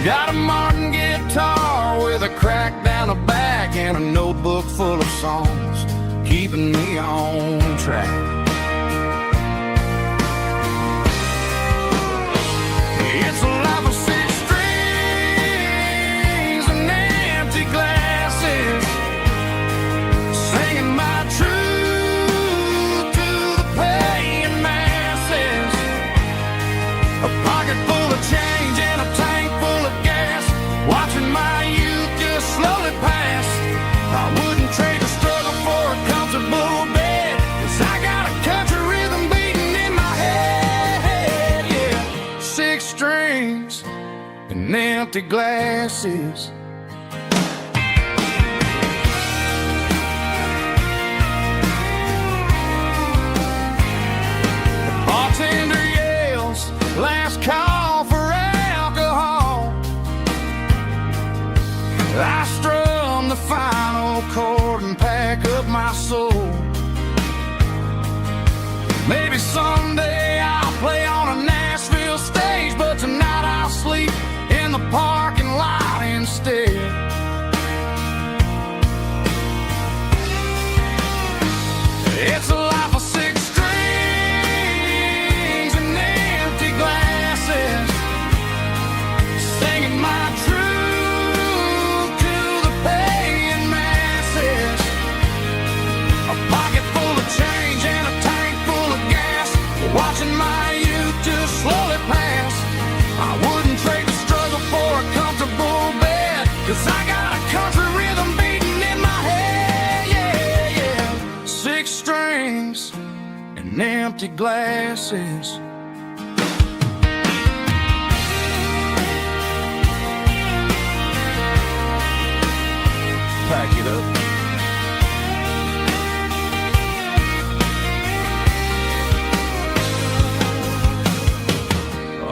Got a Martin guitar with a crack down the back and a notebook full of songs, keeping me on track. It's a life of six strings and empty glasses, singing my truth to the past. A pocket full of change and a tank full of gas, watching my youth just slowly pass. I wouldn't trade the struggle for a comfortable bed, 'cause I got a country rhythm beating in my head, yeah. 6 strings and empty glasses. Bartender yells, last call for alcohol. I strum the final chord and pack up my soul. Maybe someday I'll play on a Nashville stage, but tonight I'll sleep in the parking lot instead. It's a life of 6 strings and empty glasses, singing my truth to the paying masses. A pocket full of change and a tank full of gas, watching my youth just slowly pass. I wouldn't trade the struggle for a comfortable bed, 'cause I got a country rhythm beating in my head, yeah, yeah. 6 strings and empty glasses. Pack it up.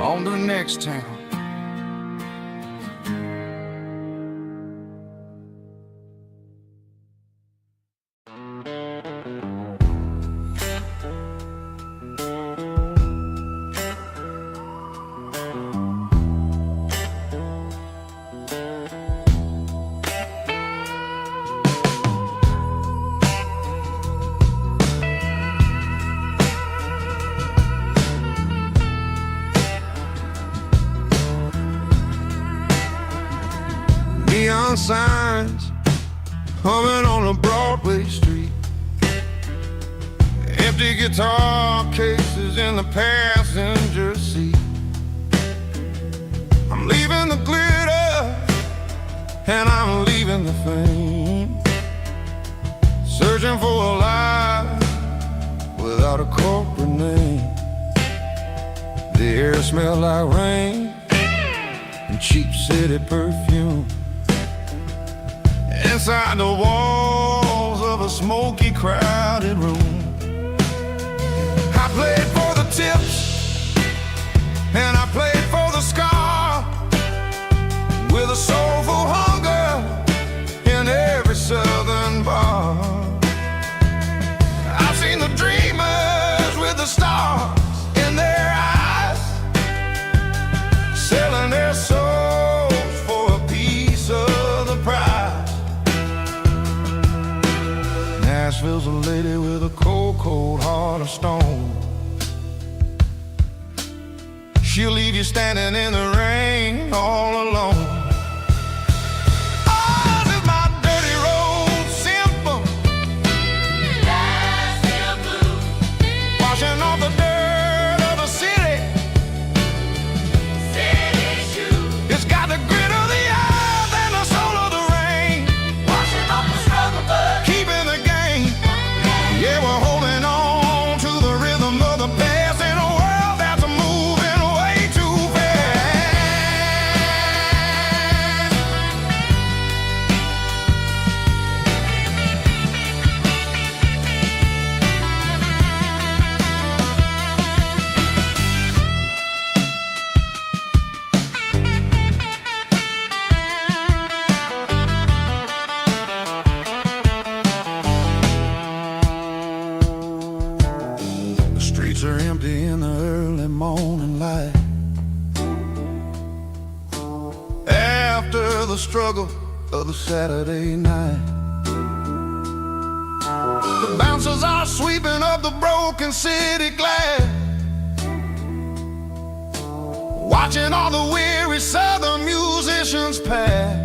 On to the next town. Neon signs humming on a Broadway street, empty guitar cases in the passenger seat. I'm leaving the glitter and I'm leaving the fame, searching for a life without a corporate name. The air smelled like rain and cheap city perfume. Inside the walls of a smoky, crowded room, I played for the tips and I played for the scar, with a soulful hunger in every southern bar. I've seen the dreamers with the stars in their eyes, selling their souls for a piece of the prize. Nashville's a lady with a cold, cold heart of stone. She'll leave you standing in the rain all alone. Ours is my dirty road symphony, Nashville blues, washing off the dirt of the city, city shoes. It's got the grit of the earth and the soul of the rain, washing off the struggle, but keeping the game. Yeah, we're holding on to the rhythm of the past in a world that's moving way too fast. The streets are empty in the early morning light, after the struggle of the Saturday night. The bouncers are sweeping up the broken city glass, watching all the weary southern musicians pass.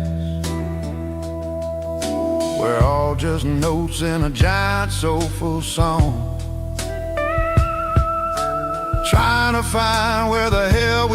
We're all just notes in a giant soulful song, trying to find where the hell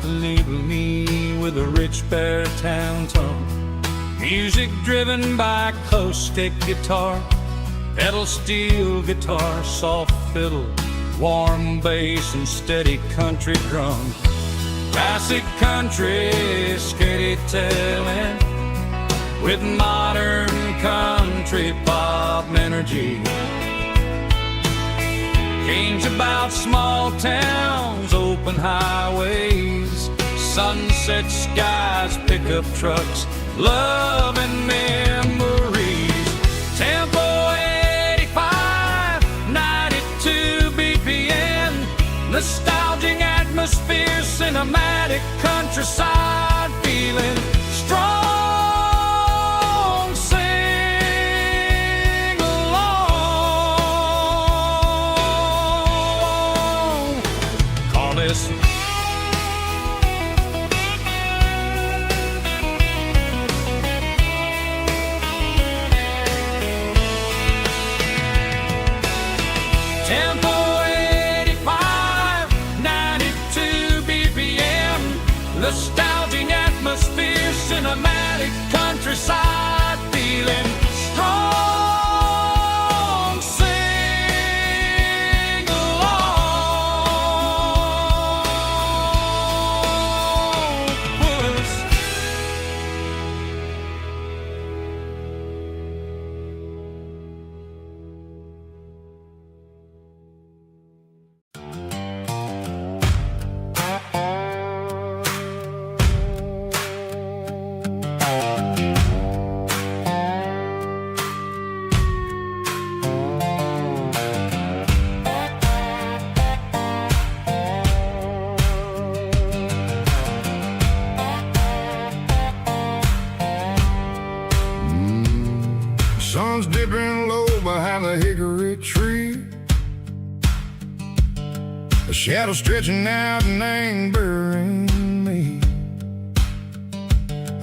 enable me with a rich baritone tone. Music driven by acoustic guitar, pedal steel guitar, soft fiddle, warm bass and steady country drum. Classic country storytelling with modern country pop energy. Games about small towns, open highways, sunset skies, pickup trucks, love and memories. Tempo 85, 92 BPM, nostalgic atmosphere, cinematic countryside feeling strong. Sing along. Call this Tempo 85, 92 BPM, nostalgic atmosphere, cinematic countryside feeling strong. Sing along. Puss. Sun's dipping low behind the hickory tree. A shadow stretching out and angering me.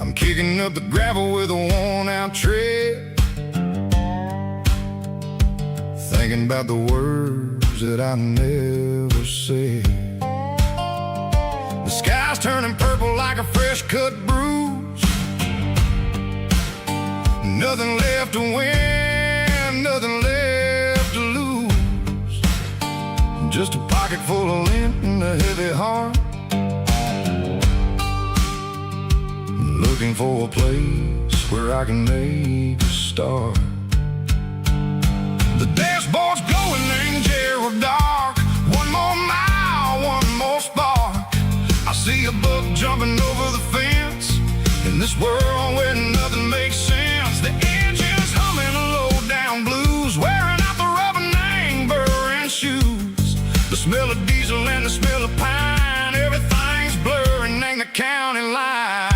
I'm kicking up the gravel with a worn-out tread, thinking about the words that I never said. The sky's turning purple like a fresh-cut bruise. Nothing left to win, nothing left to lose. Just a pocket full of lint and a heavy heart, looking for a place where I can make a start. The dashboard's glowing, ain't Gerald dark. One more mile, one more spark. I see a buck jumping over the fence in this world where nothing makes sense. The engine's humming low-down blues, wearing out the rubber name, burring shoes. The smell of diesel and the smell of pine, everything's blurring, ain't the county line.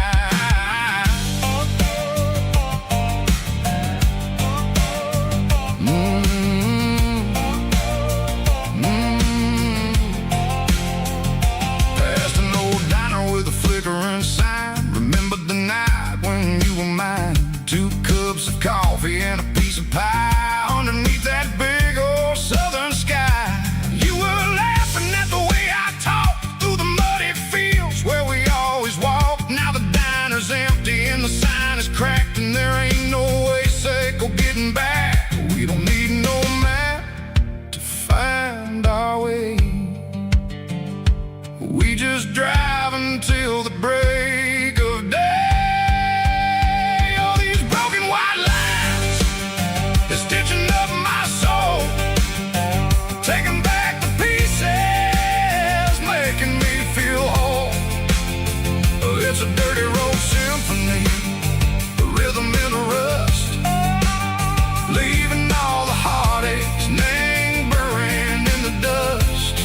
Past an old diner with a flickering sign. Remember the night when you were mine. 2 cups of coffee and a piece of pie underneath that big old southern sky. You were laughing at the way I talked through the muddy fields where we always walked. Now the diner's empty and the sign is cracked, and there ain't no way safe or getting back. We don't need no map to find our way. We just drive until the break of day. It's a dirty road symphony, a rhythm in the rust, leaving all the heartaches, name burning in the dust.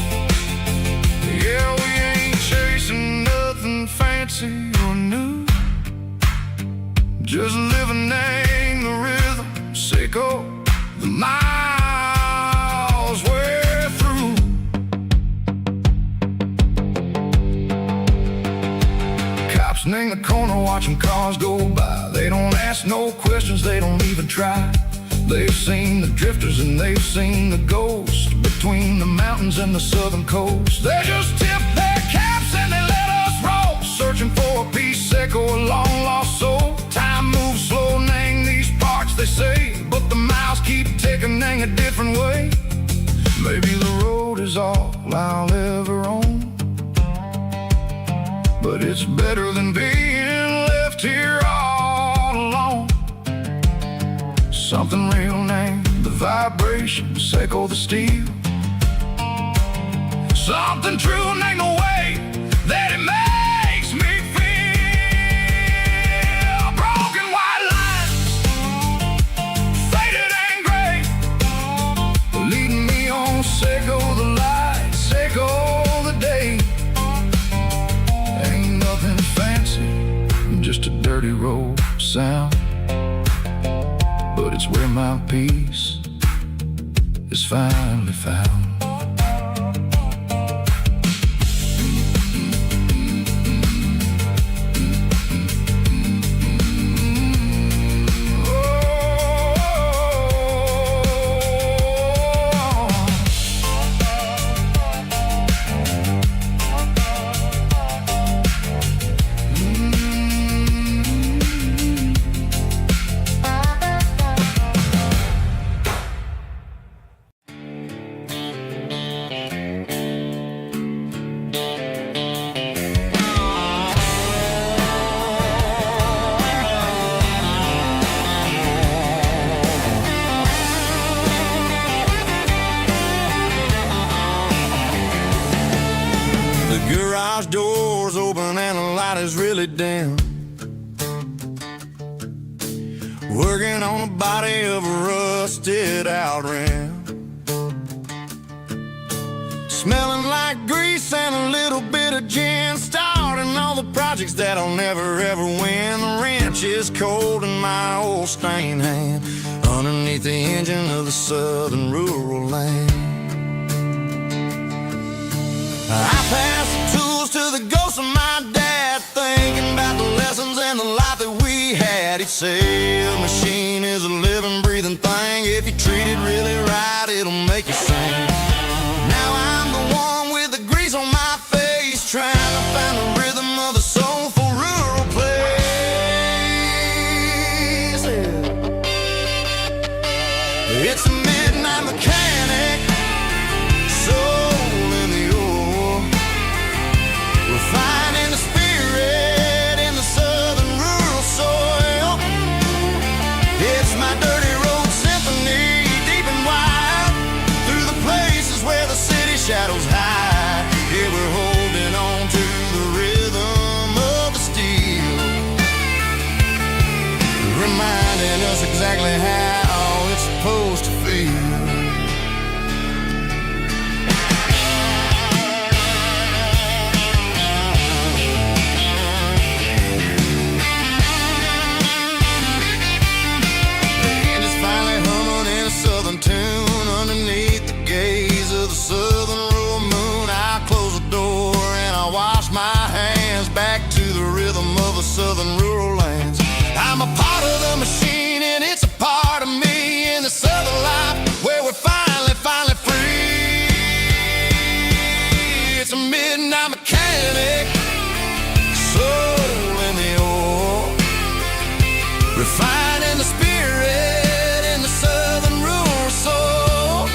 Yeah, we ain't chasing nothing fancy or new, just living in the rhythm, sicko, the miles we're through. In the corner watching cars go by. They don't ask no questions, they don't even try. They've seen the drifters and they've seen the ghosts between the mountains and the southern coast. They just tip their caps and they let us roll. searching for a piece, echo a long lost soul. Time moves slow, nang these parts they say, but the miles keep ticking, nang a different way. Maybe the road is all I'll ever own, but it's better than being left here all alone. Something real, nang the vibrations echo the steel. Something true, nang the way that it makes me feel. Broken white lines, faded and gray, leading me on, echo the lights, echo the day. Ain't nothing fancy, just a dirty road sound, but it's where my peace is finally found. The garage door's open and the light is really dim. Working on the body of a rusted out rim. Smelling like grease and a little bit of gin. Starting all the projects that I'll never ever win. The wrench is cold in my old stained hand, underneath the engine of the southern rural land. I pass the tools to the ghost of my dad, thinking about the lessons and the life that we had. He'd say a machine is a living, breathing thing. If you treat it really right, it'll make you sing. Now I'm the one with the grease on my face, trying to find the rhythm of the soulful rural place. It's a midnight mechanic, soul in the ore, refining the spirit in the southern rural soil. It's my dirty road symphony, deep and wide, through the places where the city shadows hide. Yeah, we're holding on to the rhythm of the steel, reminding us exactly how it's supposed to feel. Tune underneath the gaze of the southern rural moon. I close the door and I wash my hands, back to the rhythm of the southern rural lands. I'm a part of the machine and it's a part of me in the southern life where we're finally free. It's a midnight mechanic, soul in the ore, refining the spirit in the southern rural soul.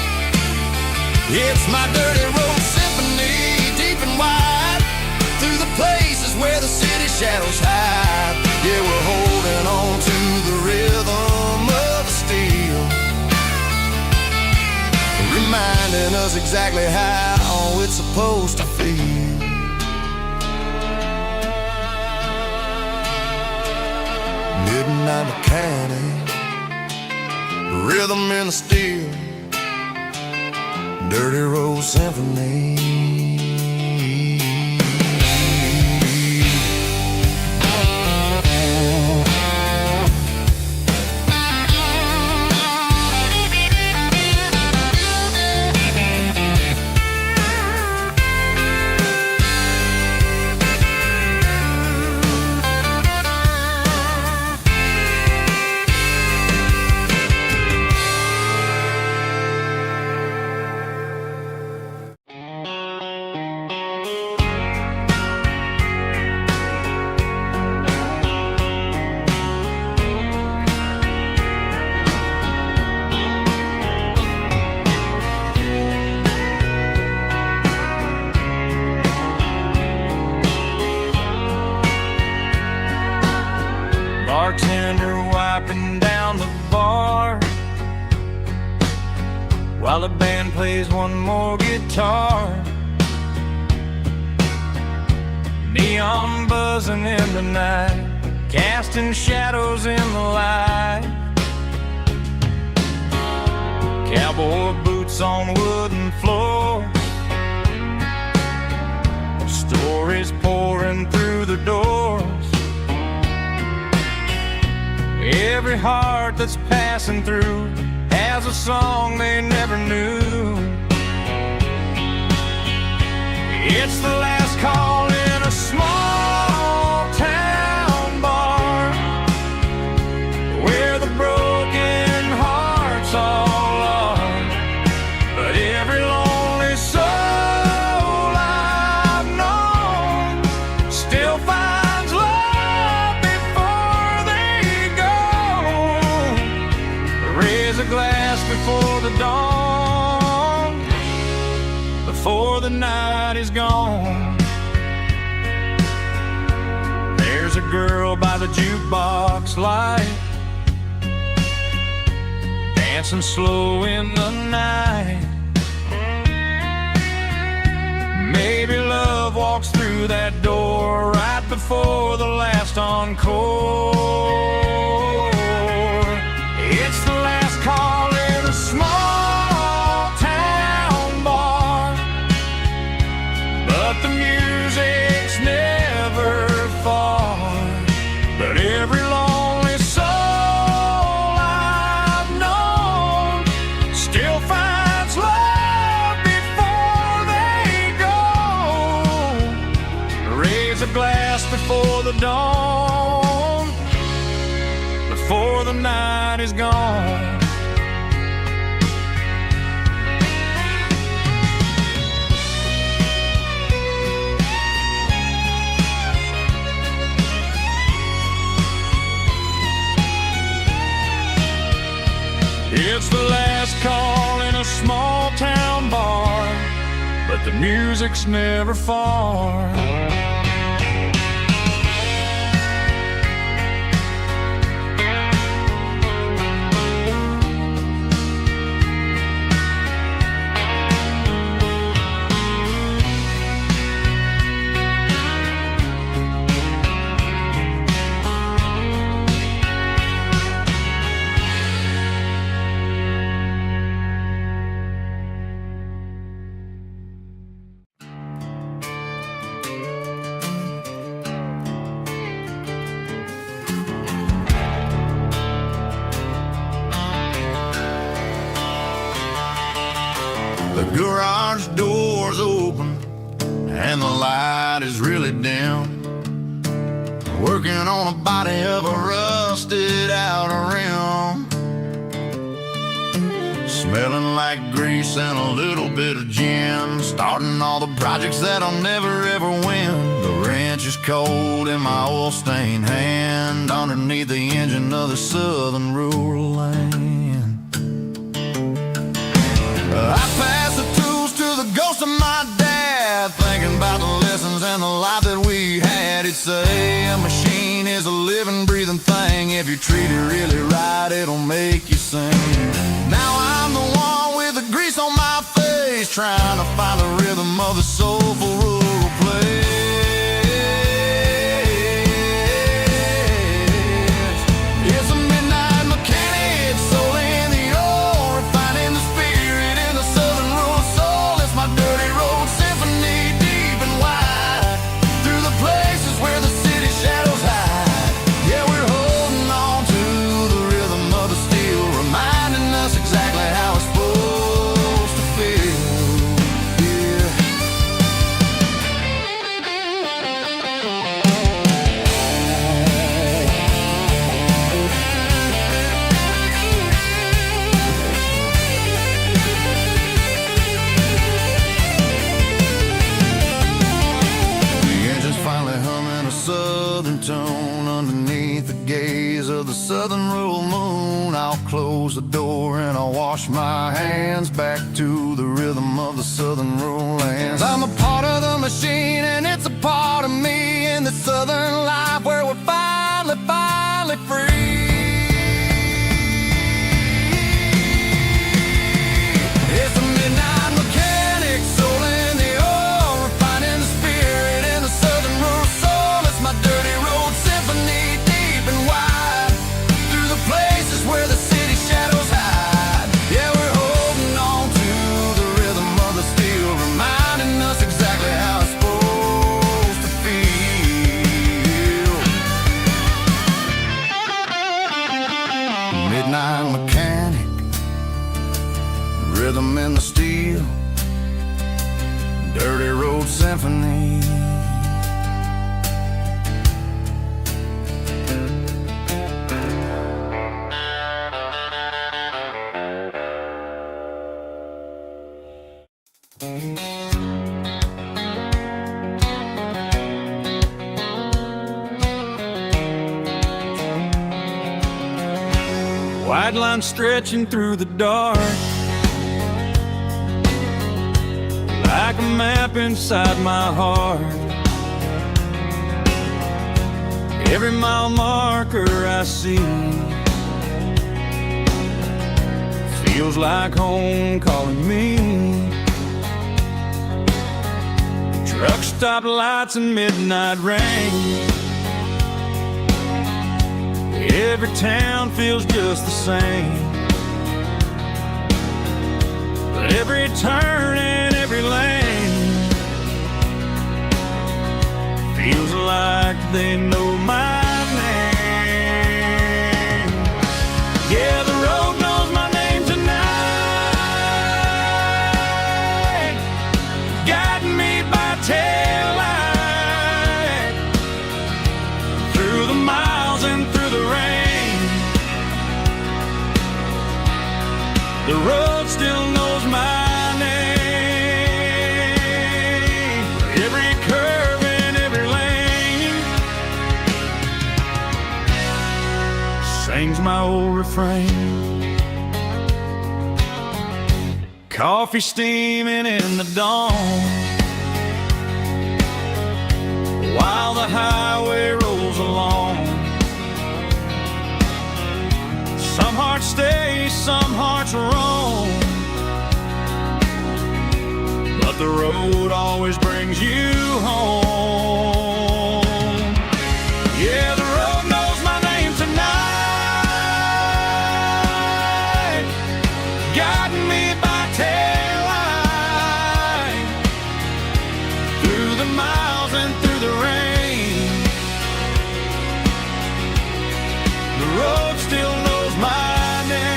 It's my dirty road symphony, deep and wide, through the places where the city shadows hide. Yeah, we're holding on to the rhythm of the steel, reminding us exactly how it's supposed to feel. Midnight mechanic, rhythm in the steel, dirty road symphony. bartender wiping down the bar while the band plays one more guitar. Neon buzzing in the night, casting shadows in the light. Cowboy boots on wooden floors, stories pouring through the doors. Every heart that's passing through has a song they never knew. It's the last call in a small town bar where the broken hearts all are. But every lonely soul I've known still finds love before they go. Raise a glass before the dawn, before the night is gone. There's a girl by the jukebox light, dancing slow in the night. Maybe love walks through that door right before the last encore. It's the last call in a small town bar, but the music's never far. But every lonely soul I've known still finds love before they go. Raise a glass before the dawn, before the night is gone. It's the last call in a small town bar, but the music's never far. The garage door's open and the light is really dim. Working on a body of a rusted out rim, smelling like grease and a little bit of gin. Starting all the projects that I'll never ever win. The wrench is cold in my oil-stained hand, underneath the engine of the southern rural land. I pass the tools to the ghost of my dad, thinking about the lessons and the life that we had. He'd say a machine is a living, breathing thing. If you treat it really right, it'll make you sing. Now I'm the one with the grease on my face, trying to find the rhythm of the soulful rural place. It's a midnight mechanic, soul in the ore, refining the spirit in the southern rural soul. It's my dirty road symphony, deep and wide, through the places where the city shadows hide. Yeah, we're holding on to the rhythm of the steel, reminding us exactly how it's supposed to feel. Yeah. The engine's finally humming a southern tune underneath the gaze of the southern rural moon. I'll close the door and I'll wash my hands back to the rhythm of the southern rural lands. I'm a part of the machine and it's a part of me in the southern life where we're finally free. white line stretching through the dark, like a map inside my heart. Every mile marker I see feels like home calling me. Truck stop lights and midnight rain, every town feels just the same. But every turn and every lane feels like they know my name. Yeah, the road knows my name tonight, guiding me by taillight through the miles and through the rain. The road still knows my name. Every curve and every lane sings my old refrain. Coffee steaming in the dawn, while the highway rolls along. Some hearts stay, some hearts roam, but the road always brings you home. Yeah, the road knows my name tonight, guiding me by taillight through the miles and through the rain. The road still knows my name.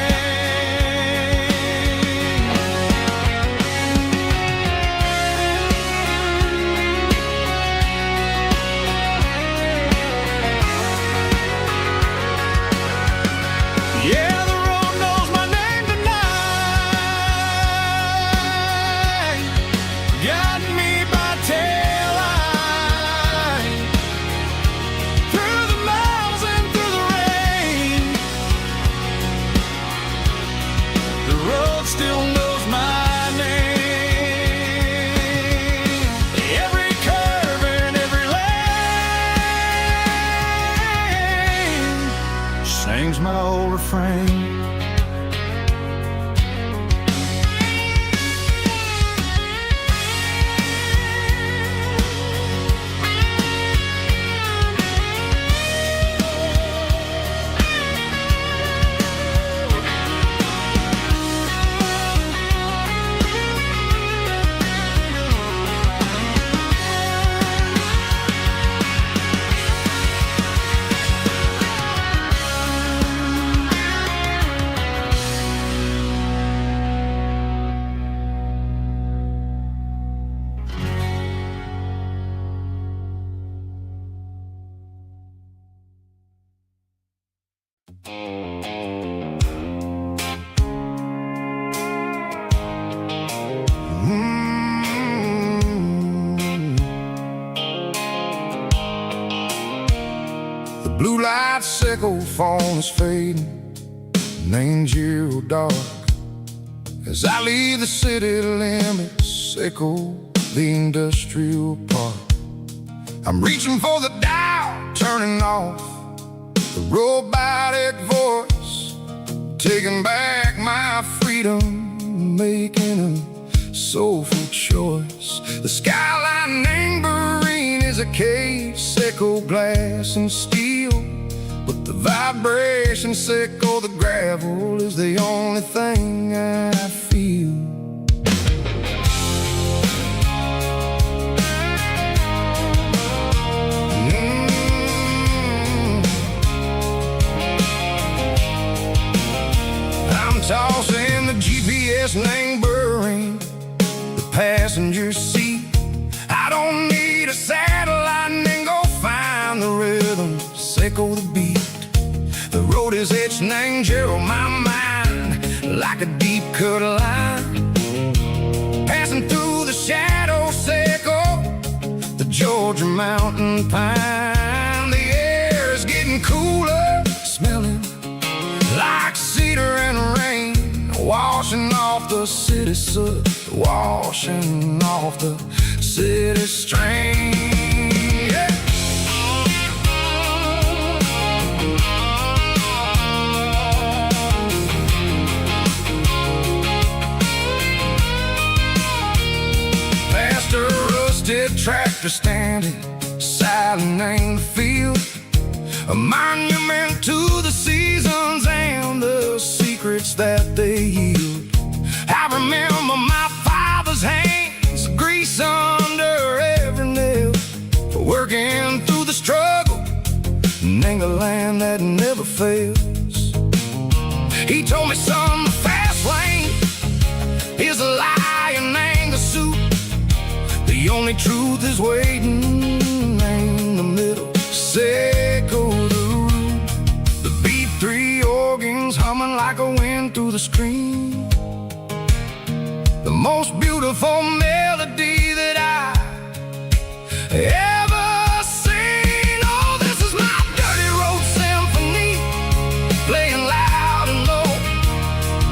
Yeah, the road knows my name tonight, guiding me by taillight through the miles and through the rain. The road still knows my name. Every curve and every lane sings my old refrain. The blue light sickle phone is fading, an angel dark. As I leave the city limits, sickle the industrial park. I'm reaching for the dial, turning off the robotic voice, taking back my freedom, making a soulful choice. The skyline Marine is a cave, sickle glass and steel, but the vibration sickle, the gravel is the only thing I feel. I'm tossing the GPS neighboring the passenger seat. I don't need a satellite and go find the rhythm, sickle the beat. The road is etched and angel on my mind like a deep cut line, passing through the shadow sickle, the Georgia mountain pine. The air is getting cooler, smelling like sea. the city soot washing off the city stream. Yeah. Past a rusted tractor standing silent in the field, a monument to the seasons and the secrets that they yield. I remember my father's hands, grease under every nail, for working through the struggle in the land that never fails. He told me, son, the fast lane is a lie and ain't the suit. The only truth is waiting in the middle. Say, go the root. The B3 organs humming like a wind through the stream. The most beautiful melody that I ever seen. Oh, this is my dirty road symphony, playing loud and low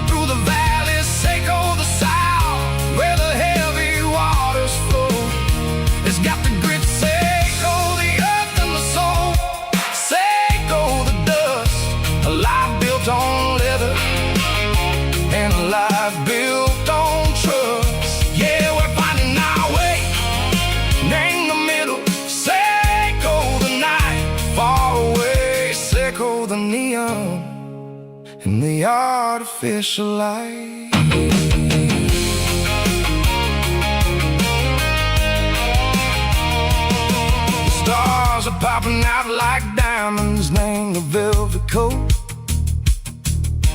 through the valleys, Seco the south, where the heavy waters flow. It's got the grit, Seco the earth and the soul, Seco the dust, a life built on leather and a life built on trust. Yeah, we're finding our way in the middle. Seco the night, far away, Seco the neon and the artificial light. The stars are popping out like diamonds, named the velvet coat.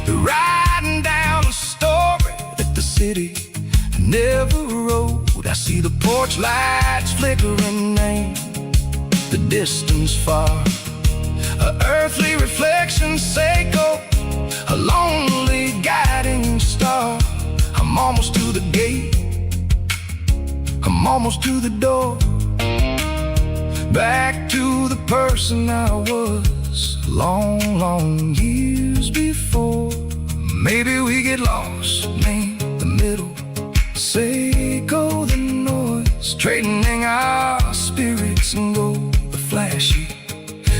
They're riding down a story that the city never wrote. I see the porch lights flickering in the distance far, a earthly reflection, Seco, a lonely guiding star. I'm almost to the gate, I'm almost to the door, back to the person I was long, long years before. Maybe we get lost in the middle, Seco the noise, trading our spirits and go the flashy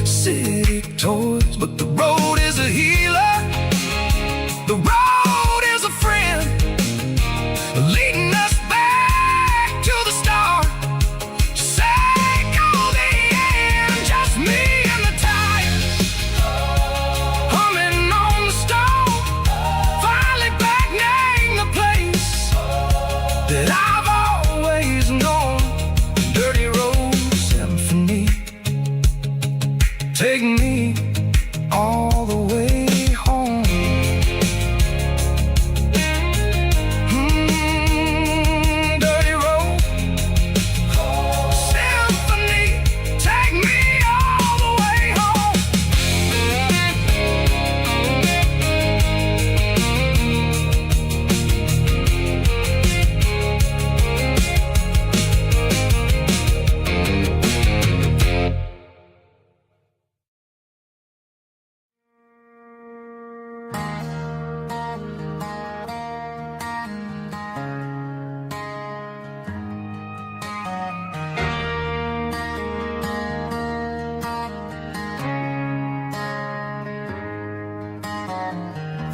city toys. But the road is a healer, the road is a friend, leading us back to the start. Seco the end, just me and the tires, humming on the stove, finally back name the place that I've always known. Dirty road symphony, take me all the way home. Dirty road symphony, take me all the way home.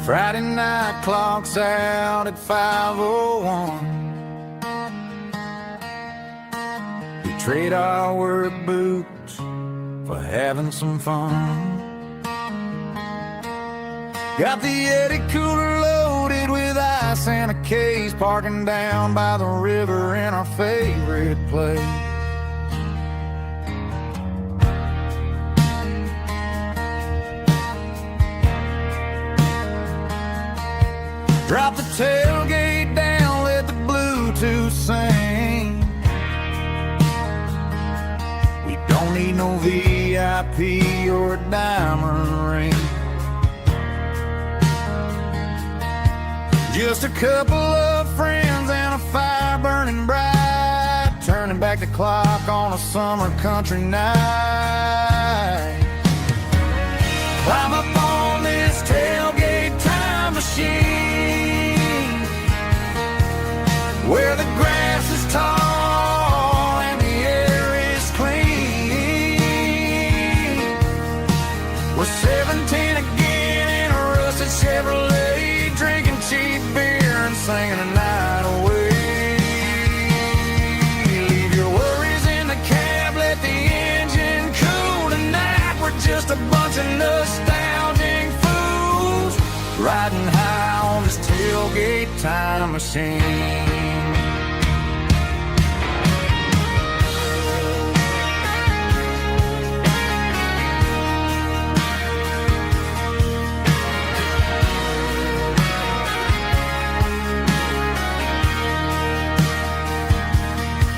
Friday night clocks out at 5:01. We trade our work boots for having some fun. Got the Yeti cooler loaded with ice and a case, parking down by the river in our favorite place. Drop the tailgate down, let the Bluetooth sing. We don't need no VIP or a diamond ring. Just a couple of friends and a fire burning bright, turning back the clock on a summer country night. Climb up on this tailgate time machine, bunch of nostalgic fools riding high on this tailgate time machine.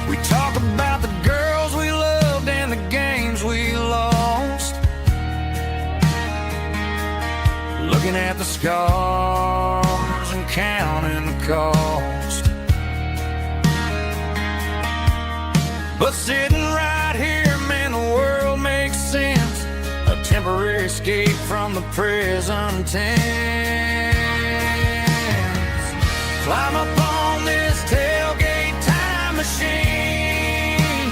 We talk about the girls we loved and the games we lost, looking at the scars and counting the cost. But sitting right here, man, the world makes sense. A temporary escape from the present tense. Climb up on this tailgate time machine,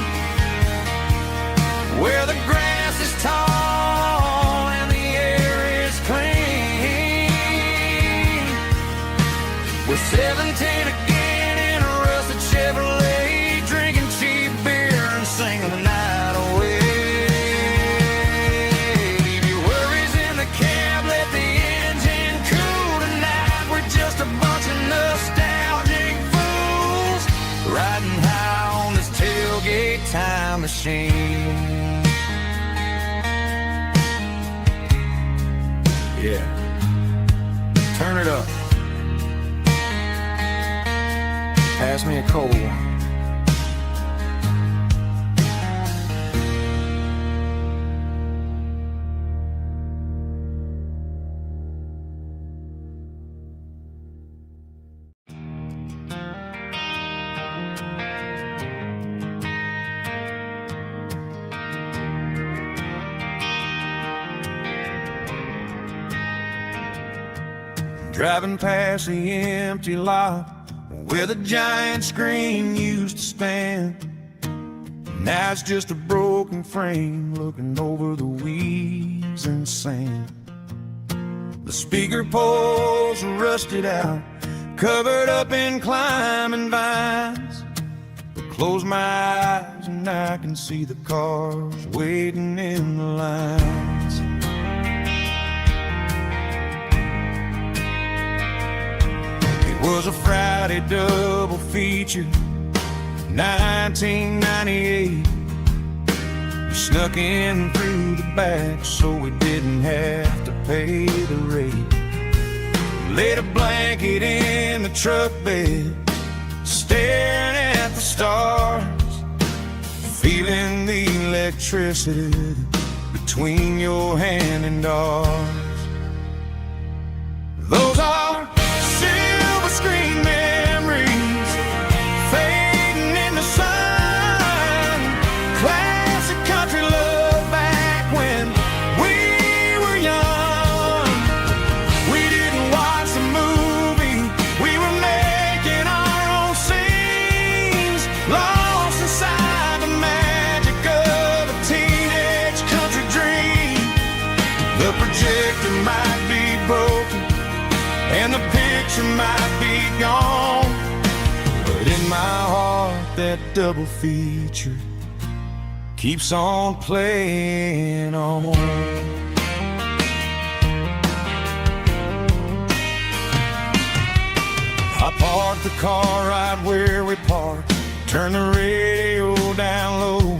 where the grass is tall and the air is clean. We're 17 again in a rusted Chevrolet, drinking cheap beer and singing the night away. Leave your worries in the cab, let the engine cool tonight. We're just a bunch of nostalgic fools riding high on this tailgate time machine. Yeah, turn it up. Pass me a cold one. Driving past the empty lot where the giant screen used to stand. Now it's just a broken frame looking over the weeds and sand. The speaker poles are rusted out, covered up in climbing vines. But close my eyes and I can see the cars waiting in the lines. It was a Friday double feature, 1998. We snuck in through the back so we didn't have to pay the rate. Laid a blanket in the truck bed, staring at the stars, feeling the electricity between your hand and ours. Those are silver screen memories fading in the sun. Classic country love back when we were young. We didn't watch the movie, we were making our own scenes, lost inside the magic of a teenage country dream. The projector might be broken and the picture might be gone, but in my heart that double feature keeps on playing on. I parked the car right where we parked, turned the radio down low,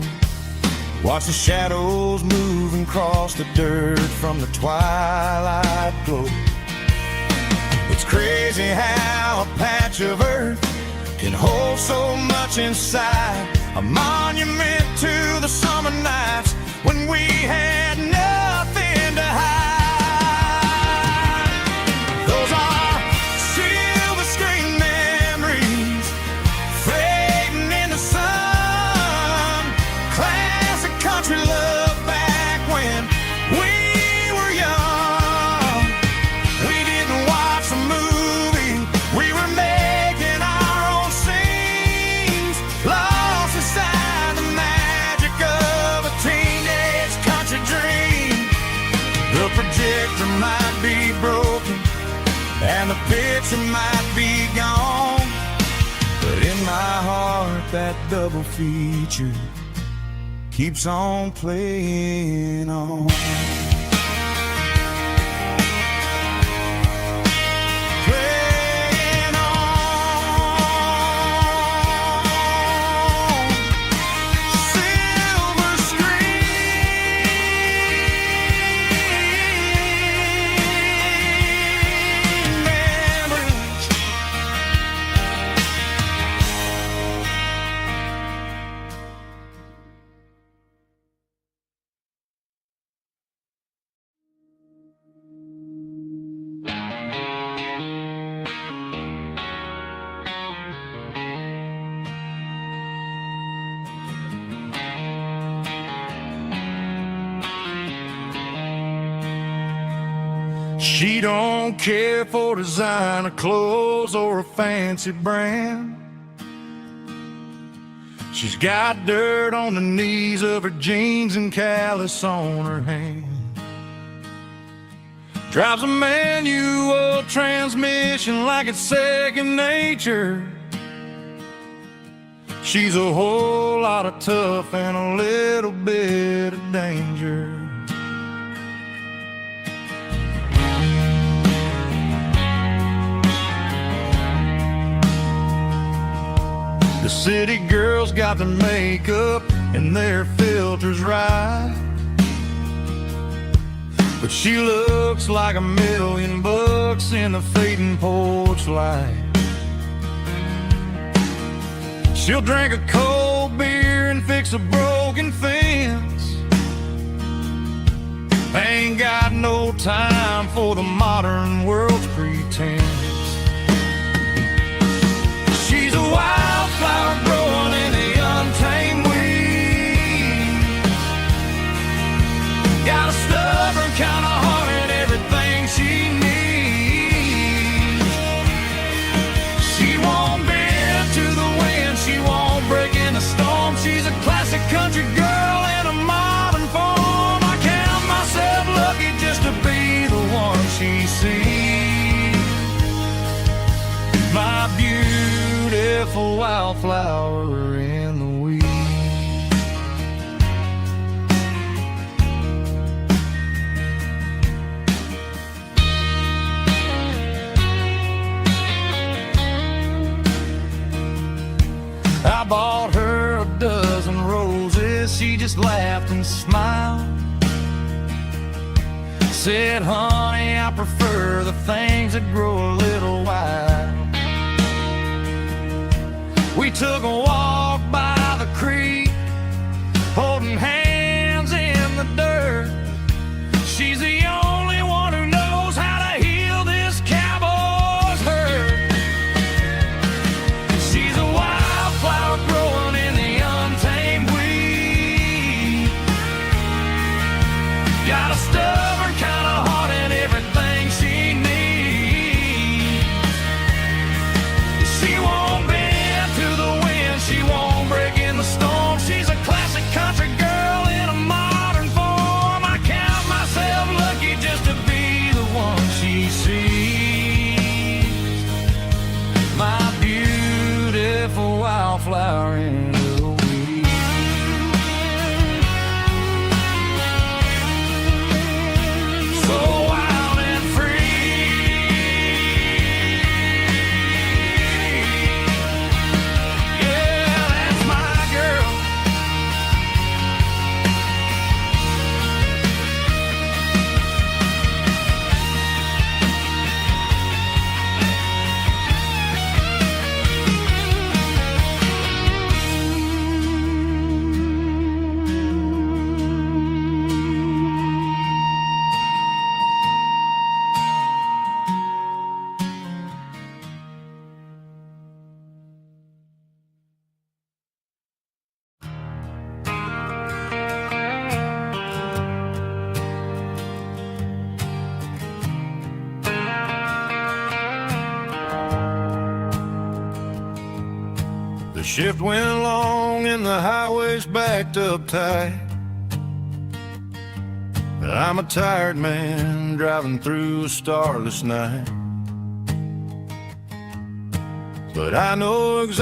watch the shadows move and cross the dirt from the twilight glow. It's crazy how a patch of earth can hold so much inside, a monument to the summer nights when we had nothing to hide. Those are silver screen memories fading in the sun. Classic country love back when we were young. We didn't watch a movie, we were making our own scenes, lost inside the magic of a teenage country dream. The projector might be broken and the picture might be gone, but in my heart that double feature keeps on playing on. She don't care for designer clothes or a fancy brand. She's got dirt on the knees of her jeans and callus on her hand. Drives a manual transmission like it's second nature. She's a whole lot of tough and a little bit of danger. The city girls got their makeup and their filters right, but she looks like $1,000,000 in the fading porch light. She'll drink a cold beer and fix a broken fence. Ain't got no time for the modern world's pretense. She's a wildflower growing in the untamed weed. Got a stubborn kind of heart and everything she needs. She won't bend to the wind, she won't break in the storm. She's a classic country girl in a modern form. I count myself lucky just to be the one she sees. My beautiful wildflower in the weeds. I bought her a dozen roses, she just laughed and smiled. Said, honey, I prefer the things that grow a little wild. We took a walk by the creek, holding hands in the dirt. She's the only one who knows how to heal this cowboy's hurt. She's a wildflower growing in the untamed weed. Got a stubborn kind of heart and everything she needs. She won't bend to the wind, she won't break in the storm. She's a classic country girl in a modern form. I count myself lucky just to be the one she sees. My beautiful wildflower in the weeds. So wild and free. Yeah, that's my girl. The shift went long and the highway's backed up tight. I'm a tired man driving through a starless night, but I know exactly